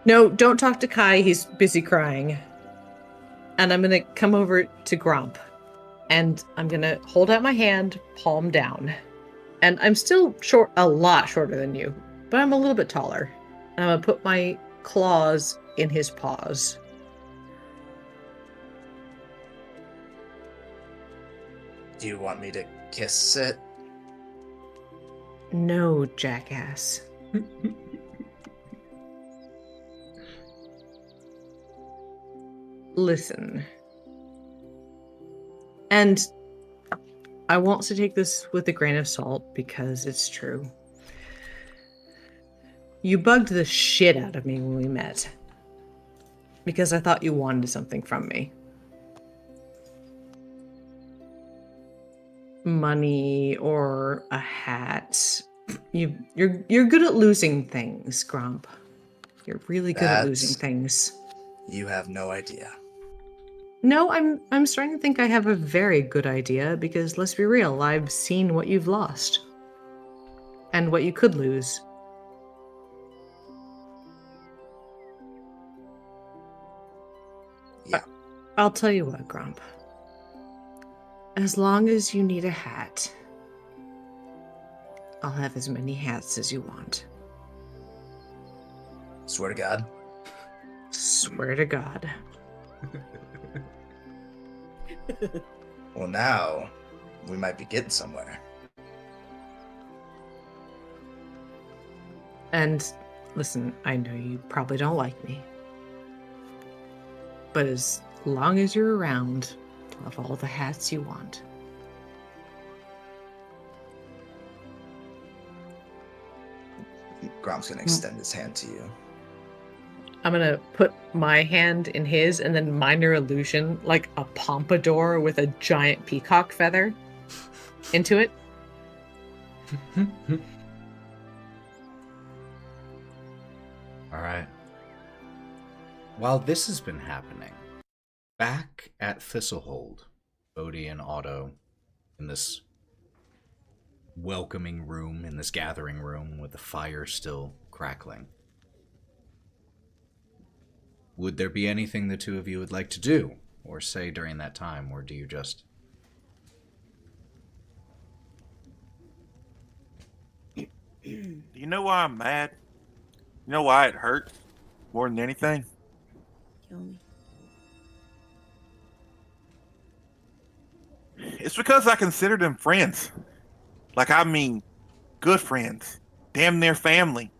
No, don't talk to Kai. He's busy crying. And I'm gonna come over to Gromp, and I'm gonna hold out my hand, palm down. And I'm still short, a lot shorter than you, but I'm a little bit taller. And I'm gonna put my claws in his paws. Do you want me to kiss it? No, jackass. Listen. And I want to take this with a grain of salt because it's true. You bugged the shit out of me when we met. Because I thought you wanted something from me. Money or a hat. You're good at losing things, Gromp. You're really good at losing things. You have no idea. No, I'm starting to think I have a very good idea because let's be real, I've seen what you've lost. And what you could lose. Yeah. I'll tell you what, Gromp. As long as you need a hat, I'll have as many hats as you want. Swear to God. Swear to God. Well, now we might be getting somewhere. And listen, I know you probably don't like me. But as long as you're around, I'll have all the hats you want. Gromp's gonna extend his hand to you. I'm gonna put my hand in his and then minor illusion, like a pompadour with a giant peacock feather, into it. All right. While this has been happening, back at Thistlehold, Bodhi and Otto in this welcoming room, in this gathering room with the fire still crackling. Would there be anything the two of you would like to do or say during that time, or do you just Do you know why I'm mad? You know why it hurts more than anything? Tell me. It's because I consider them friends. Like, I mean, good friends. Damn near family.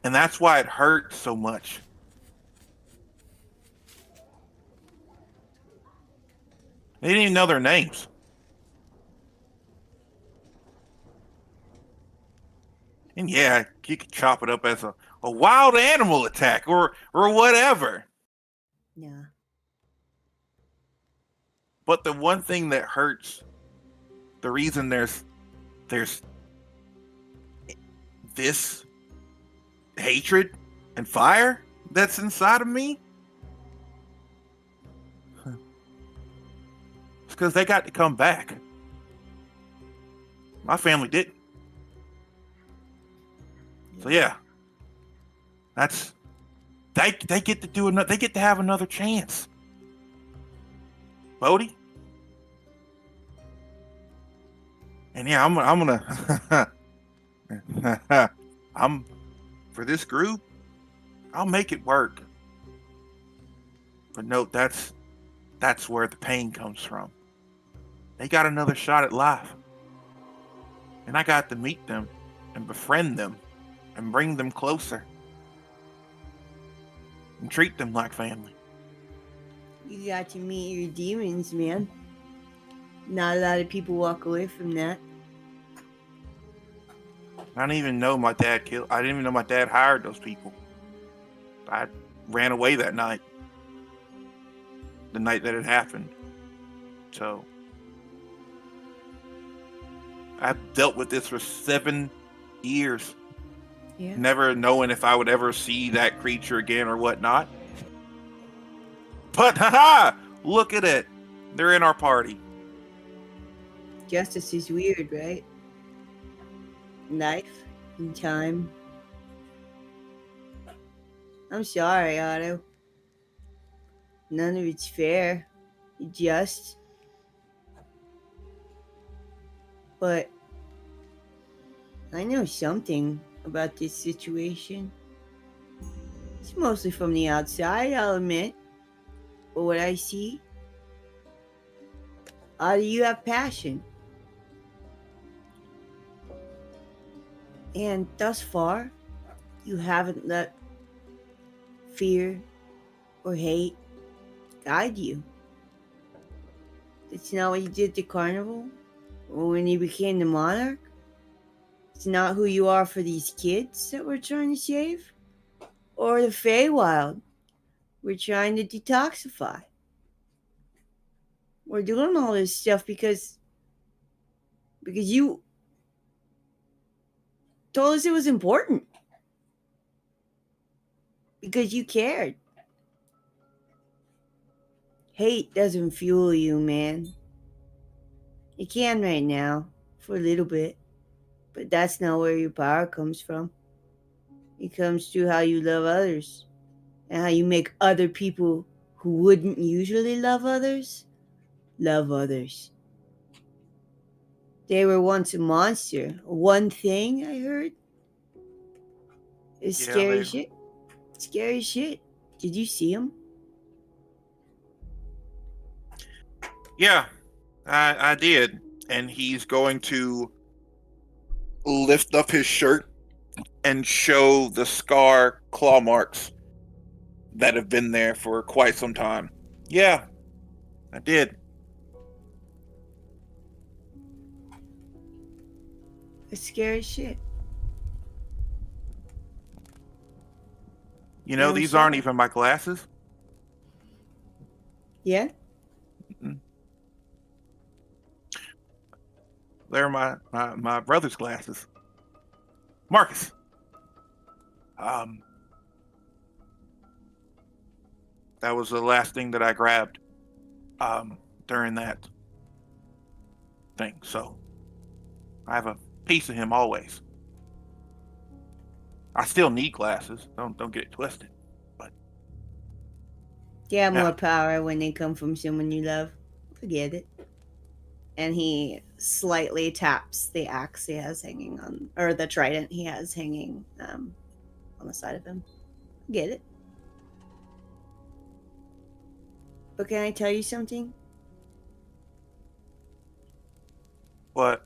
And that's why it hurts so much. They didn't even know their names. And yeah, you could chop it up as a wild animal attack or whatever. Yeah. But the one thing that hurts, the reason there's this hatred and fire that's inside of me, it's because they got to come back. My family didn't. So yeah, that's they get to do another. They get to have another chance. Bodhi. And yeah, I'm gonna I'm for this group, I'll make it work. But note that's where the pain comes from. They got another shot at life. And I got to meet them and befriend them and bring them closer. And treat them like family. You got to meet your demons, man. Not a lot of people walk away from that. I didn't even know my dad I didn't even know my dad hired those people. I ran away that night. The night that it happened. So I've dealt with this for 7 years. Yeah. Never knowing if I would ever see that creature again or whatnot. But haha! Look at it. They're in our party. Justice is weird, right? Life and time. I'm sorry, Otto. None of it's fair. Just. But I know something about this situation. It's mostly from the outside, I'll admit. But what I see, Otto, you have passion. And thus far, you haven't let fear or hate guide you. It's not what you did to Carnival or when you became the monarch. It's not who you are for these kids that we're trying to save or the Feywild we're trying to detoxify. We're doing all this stuff because you told us it was important. Because you cared. Hate doesn't fuel you, man. It can right now, for a little bit. But that's not where your power comes from. It comes through how you love others. And how you make other people who wouldn't usually love others. They were once a monster. One thing I heard is scary shit. Scary shit. Did you see him? Yeah, I did. And he's going to lift up his shirt and show the scar claw marks that have been there for quite some time. Yeah, I did. It's scary shit. You know, these aren't even my glasses. Yeah? Mm-mm. They're my brother's glasses. Marcus. That was the last thing that I grabbed during that thing. So I have a piece of him always. I still need glasses. Don't get it twisted. But They have more power when they come from someone you love. Forget it. And he slightly taps the axe he has hanging on, or the trident he has hanging on the side of him. Get it? But can I tell you something? What?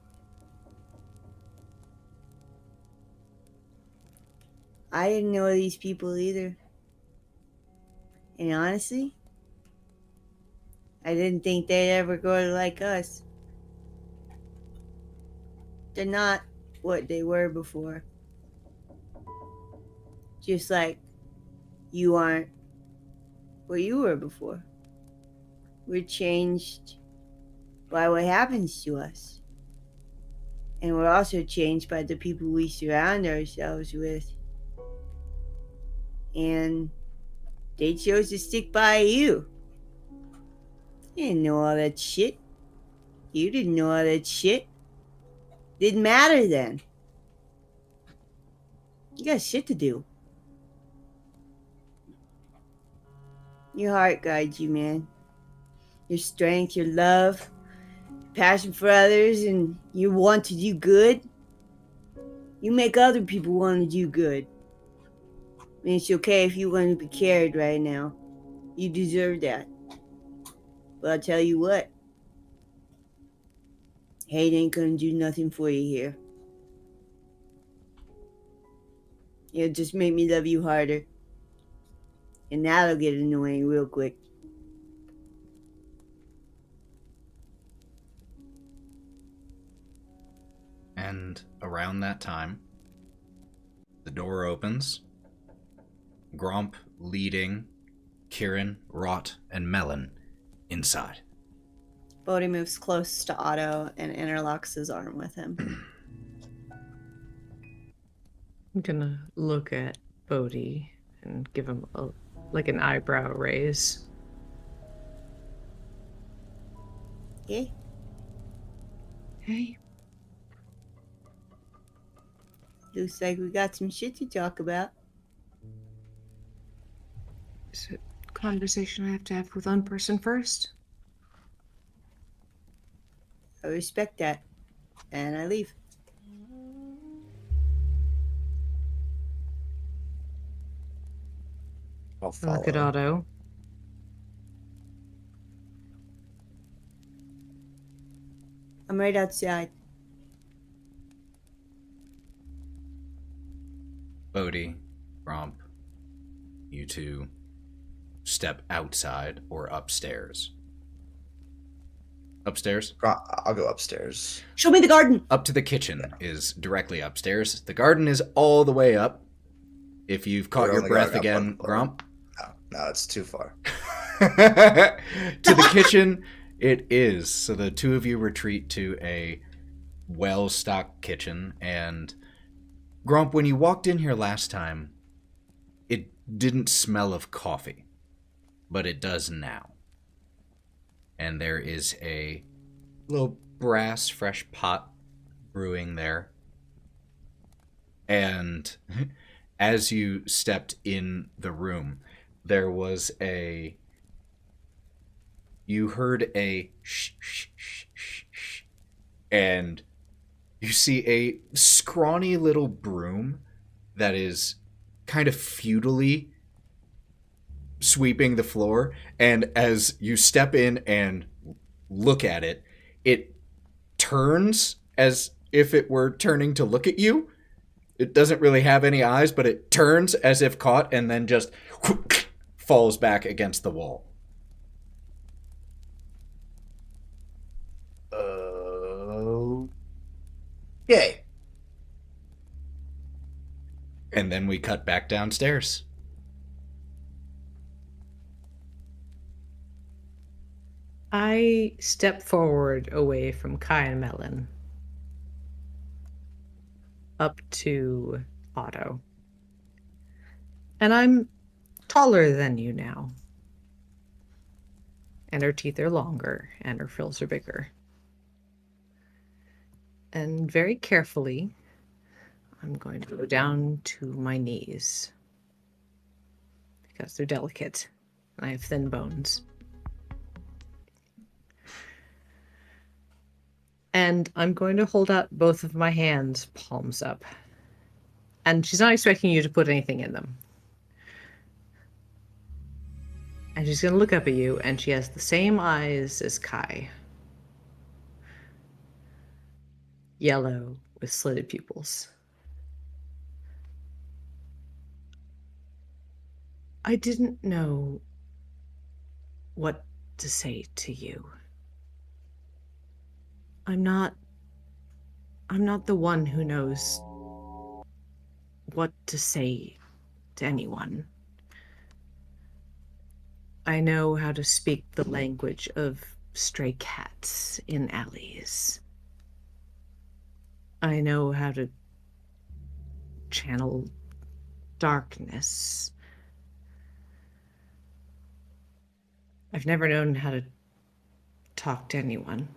I didn't know these people either. And honestly, I didn't think they'd ever grow like us. They're not what they were before. Just like you aren't what you were before. We're changed by what happens to us. And we're also changed by the people we surround ourselves with. And they chose to stick by you. You didn't know all that shit. You didn't know all that shit. Didn't matter then. You got shit to do. Your heart guides you, man. Your strength, your love, passion for others, and your want to do good. You make other people want to do good. And it's okay if you want to be cared right now. You deserve that. But I'll tell you what. Hate ain't gonna do nothing for you here. It'll just make me love you harder. And that'll get annoying real quick. And around that time, the door opens. Gromp leading Kieren, Wraught, and Melon inside. Bodhi moves close to Otto and interlocks his arm with him. I'm gonna look at Bodhi and give him an eyebrow raise. Hey, Hey. looks like we got some shit to talk about. Is it a conversation I have to have with one person first? I respect that. And I leave. I'll I follow. look at Otto. I'm right outside. Bodhi, Gromp, you two step outside or upstairs. Upstairs? I'll go upstairs. Show me the garden! Up to the kitchen is directly upstairs. The garden is all the way up. If you've caught We're your only breath going up again, one floor. Gromp. No, it's too far. To the kitchen, it is. So the two of you retreat to a well-stocked kitchen. And Gromp, when you walked in here last time, it didn't smell of coffee, but it does now. And there is a little brass fresh pot brewing there. And as you stepped in the room, there was you heard a shh, shh, shh, shh, shh, and you see a scrawny little broom that is kind of futilely sweeping the floor, and as you step in and look at it, it turns as if it were turning to look at you. It doesn't really have any eyes, but it turns as if caught and then just falls back against the wall. Yay. And then we cut back downstairs. I step forward away from Kai and Melon. Up to Otto. And I'm taller than you now. And her teeth are longer, and her frills are bigger. And very carefully, I'm going to go down to my knees. Because they're delicate, and I have thin bones. And I'm going to hold out both of my hands, palms up. And she's not expecting you to put anything in them. And she's going to look up at you, and she has the same eyes as Kai. Yellow with slitted pupils. I didn't know what to say to you. I'm not the one who knows what to say to anyone. I know how to speak the language of stray cats in alleys. I know how to channel darkness. I've never known how to talk to anyone.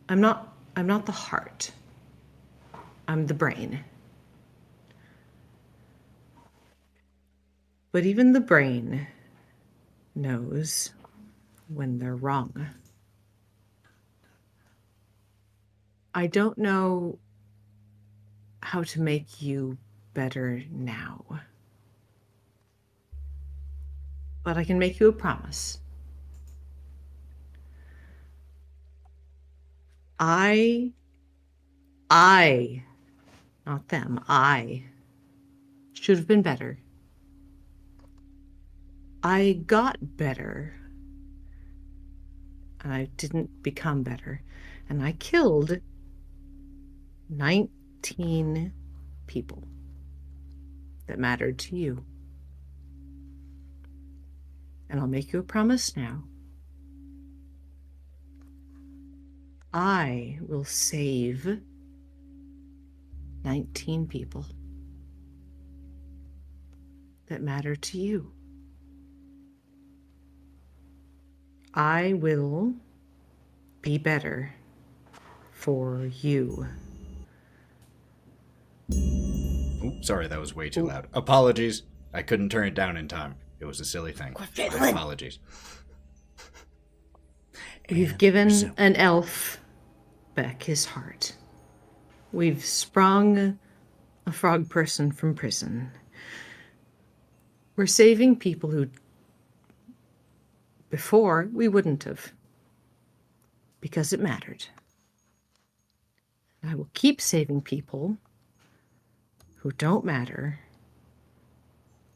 I'm not the heart. I'm the brain. But even the brain knows when they're wrong. I don't know how to make you better now. But I can make you a promise. I, not them, I should have been better. I got better. And I didn't become better. And I killed 19 people that mattered to you. And I'll make you a promise now. I will save 19 people that matter to you. I will be better for you. Oops, sorry, that was way too loud. Apologies. I couldn't turn it down in time. It was a silly thing. My apologies. We've given an elf back his heart. We've sprung a frog person from prison. We're saving people who before we wouldn't have, because it mattered. I will keep saving people who don't matter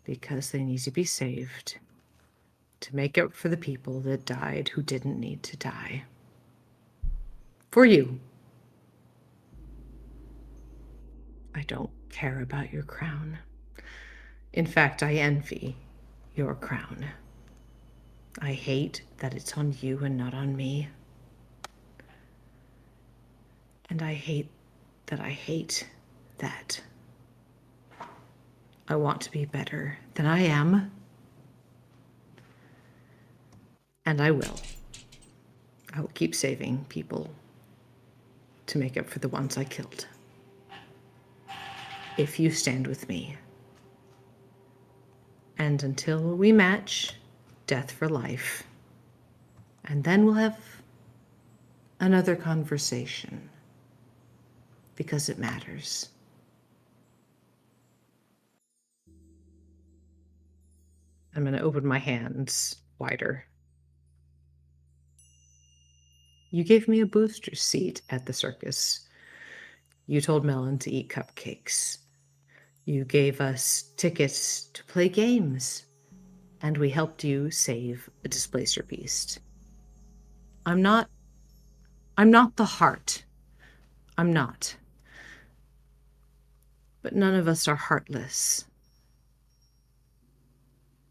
because they need to be saved to make up for the people that died who didn't need to die. For you. I don't care about your crown. In fact, I envy your crown. I hate that it's on you and not on me. And I hate that I hate that. I want to be better than I am. And I will. I will keep saving people to make up for the ones I killed. If you stand with me. And until we match, death for life. And then we'll have another conversation. Because it matters. I'm going to open my hands wider. You gave me a booster seat at the circus. You told Melon to eat cupcakes. You gave us tickets to play games. And we helped you save a displacer beast. I'm not the heart. I'm not. But none of us are heartless.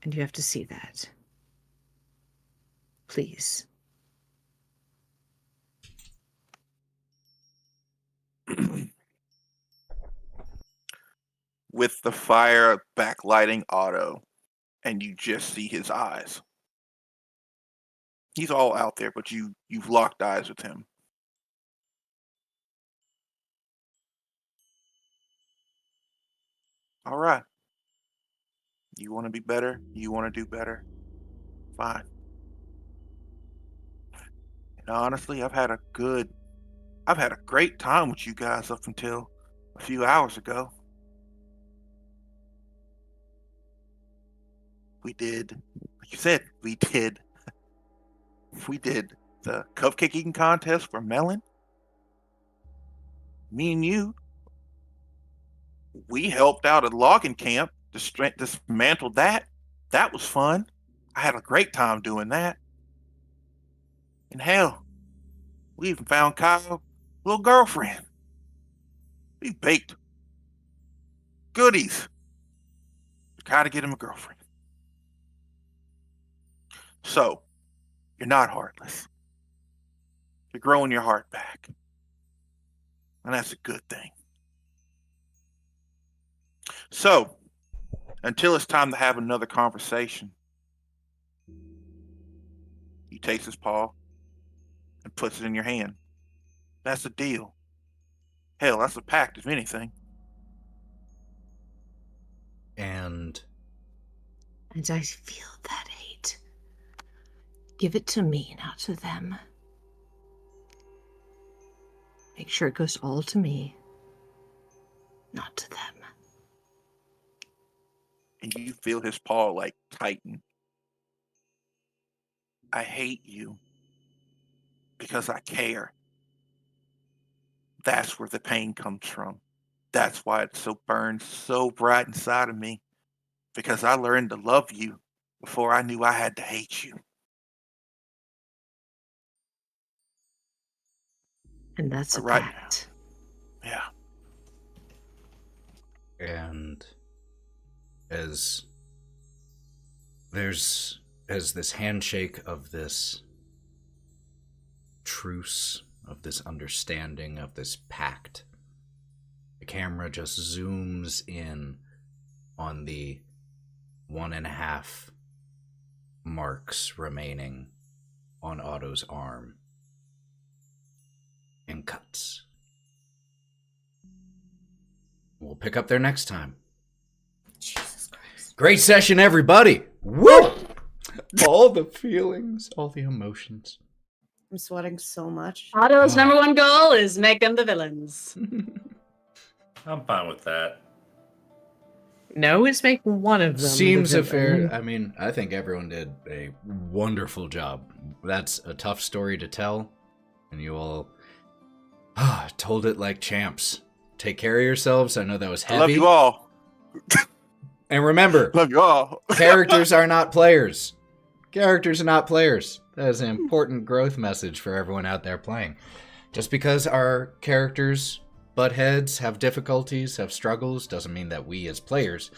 And you have to see that. Please. With the fire backlighting Otto, and you just see his eyes. He's all out there, but you've locked eyes with him. All right. You want to be better? You want to do better? Fine. And honestly, I've had a great time with you guys up until a few hours ago. We did, like you said, we did the cupcake eating contest for Melon. Me and you, we helped out a logging camp, dismantled that. That was fun. I had a great time doing that. And hell, we even found Kyle's little girlfriend. We baked goodies to try to get him a girlfriend. So, you're not heartless. You're growing your heart back. And that's a good thing. So, until it's time to have another conversation, he takes his paw and puts it in your hand. That's a deal. Hell, that's a pact, if anything. And I feel that hate. Give it to me, not to them. Make sure it goes all to me, not to them. And you feel his paw like tighten. I hate you because I care. That's where the pain comes from. That's why it burns so bright inside of me. Because I learned to love you before I knew I had to hate you. And that's But a right pact. Yeah. And as this handshake of this truce, of this understanding, of this pact, the camera just zooms in on the 1.5 marks remaining on Otto's arm and cuts. We'll pick up there next time. Jesus Christ. Great session, everybody! Woo! All the feelings, all the emotions. I'm sweating so much. Otto's number one goal is make them the villains. I'm fine with that. No, it's make one of them. Seems the a fair. villain. I mean, I think everyone did a wonderful job. That's a tough story to tell, and you all told it like champs. Take care of yourselves. I know that was heavy. I love you all. And remember, Love you all. characters are not players. Characters are not players. That is an important growth message for everyone out there playing. Just because our characters butt heads, have difficulties, have struggles, doesn't mean that we as players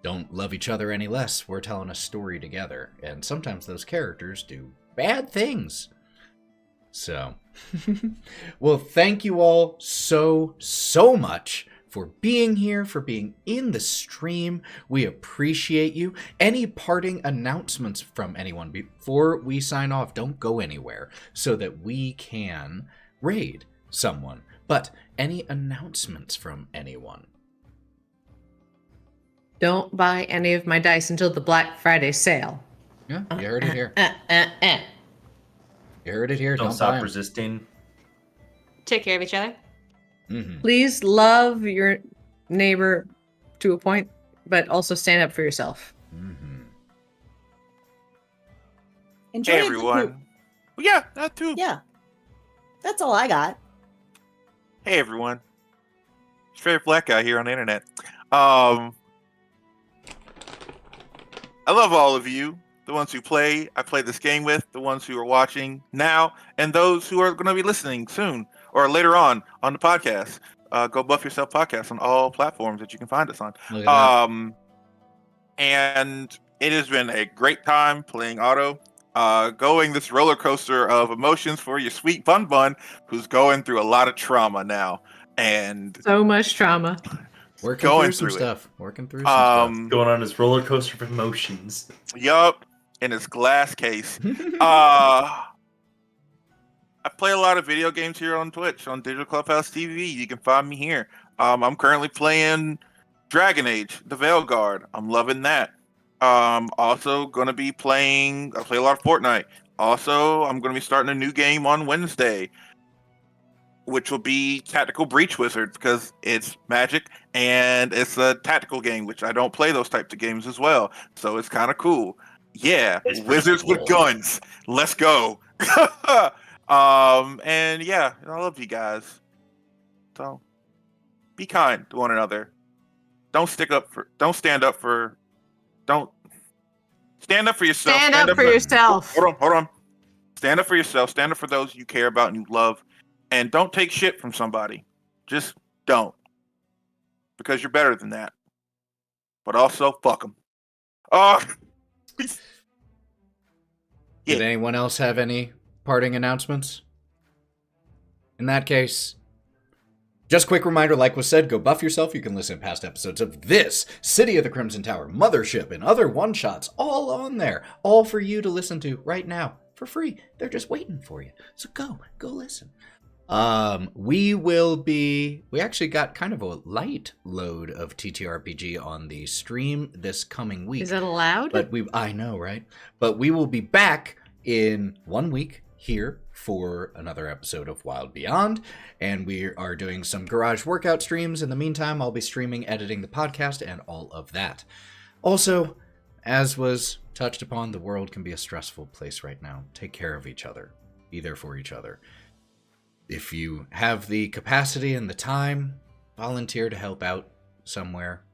don't love each other any less. We're telling a story together, and sometimes those characters do bad things. So, well, thank you all so much for being here, for being in the stream. We appreciate you. Any parting announcements from anyone before we sign off? Don't go anywhere so that we can raid someone. But any announcements from anyone? Don't buy any of my dice until the Black Friday sale. Yeah, you heard it here. You heard it here. Don't Don't buy stop 'em. resisting. Take care of each other. Mhm. Please love your neighbor to a point, but also stand up for yourself. Mhm. Enjoy Hey, the everyone. poop. Well, yeah, that too. Yeah. That's all I got. Hey, everyone. It's favorite black guy here on the internet. I love all of you. The ones who I play this game with, the ones who are watching now, and those who are going to be listening soon or later on the podcast. Go Buff Yourself Podcast on all platforms that you can find us on. Look at that. And it has been a great time playing Otto. Going this roller coaster of emotions for your sweet Bun Bun, who's going through a lot of trauma now. And So much trauma. Working going through some through it. stuff. Working through some Going on this roller coaster of emotions. Yup, in his glass case. I play a lot of video games here on Twitch, on digitalclubhousetv. You can find me here. I'm currently playing Dragon Age, the Veilguard. I'm loving that. Also going to be I play a lot of Fortnite. Also, I'm going to be starting a new game on Wednesday, which will be Tactical Breach Wizard, because it's Magic and it's a tactical game, which I don't play those types of games as well. So it's kind of cool. Yeah, It's pretty wizards cool. with guns. Let's go. And yeah, I love you guys. So be kind to one another. Don't stand up for yourself. Stand up for yourself. Hold on. Stand up for yourself. Stand up for those you care about and you love. And don't take shit from somebody. Just don't. Because you're better than that. But also, fuck them. Oh. Did anyone else have any parting announcements? In that case, just a quick reminder, like was said, go buff yourself. You can listen to past episodes of this, City of the Crimson Tower, Mothership, and other one-shots, all on there. All for you to listen to right now, for free. They're just waiting for you. So go listen. We actually got kind of a light load of TTRPG on the stream this coming week. Is that allowed? But I know, right? But we will be back in 1 week here for another episode of Wylde Beyond, and we are doing some garage workout streams. In the meantime, I'll be streaming, editing the podcast, and all of that. Also, as was touched upon, the world can be a stressful place right now. Take care of each other. Be there for each other. If you have the capacity and the time, volunteer to help out somewhere.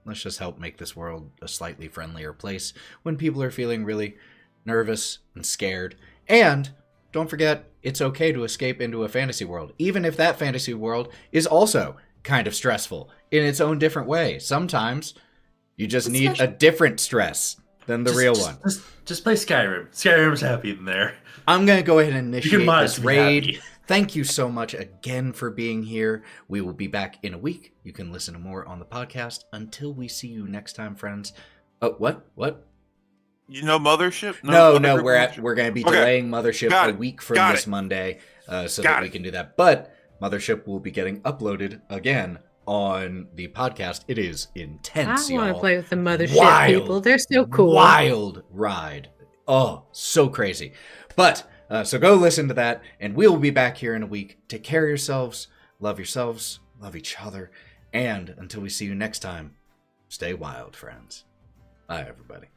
Let's just help make this world a slightly friendlier place when people are feeling really nervous and scared. And don't forget, it's okay to escape into a fantasy world, even if that fantasy world is also kind of stressful in its own different way. Sometimes you just need a different stress than the real one. Just play Skyrim. Skyrim's happy in there. I'm going to go ahead and initiate this raid. Happy. Thank you so much again for being here. We will be back in a week. You can listen to more on the podcast. Until we see you next time, friends. Oh, what? You know Mothership? No, we're going to be delaying Mothership a week from this Monday so that we can do that. But Mothership will be getting uploaded again on the podcast. It is intense, I want y'all. to play with the Mothership people. They're so cool. Wild ride. Oh, so crazy. But so go listen to that, and we'll be back here in a week. Take care of yourselves, love each other, and until we see you next time, stay wild, friends. Bye, everybody.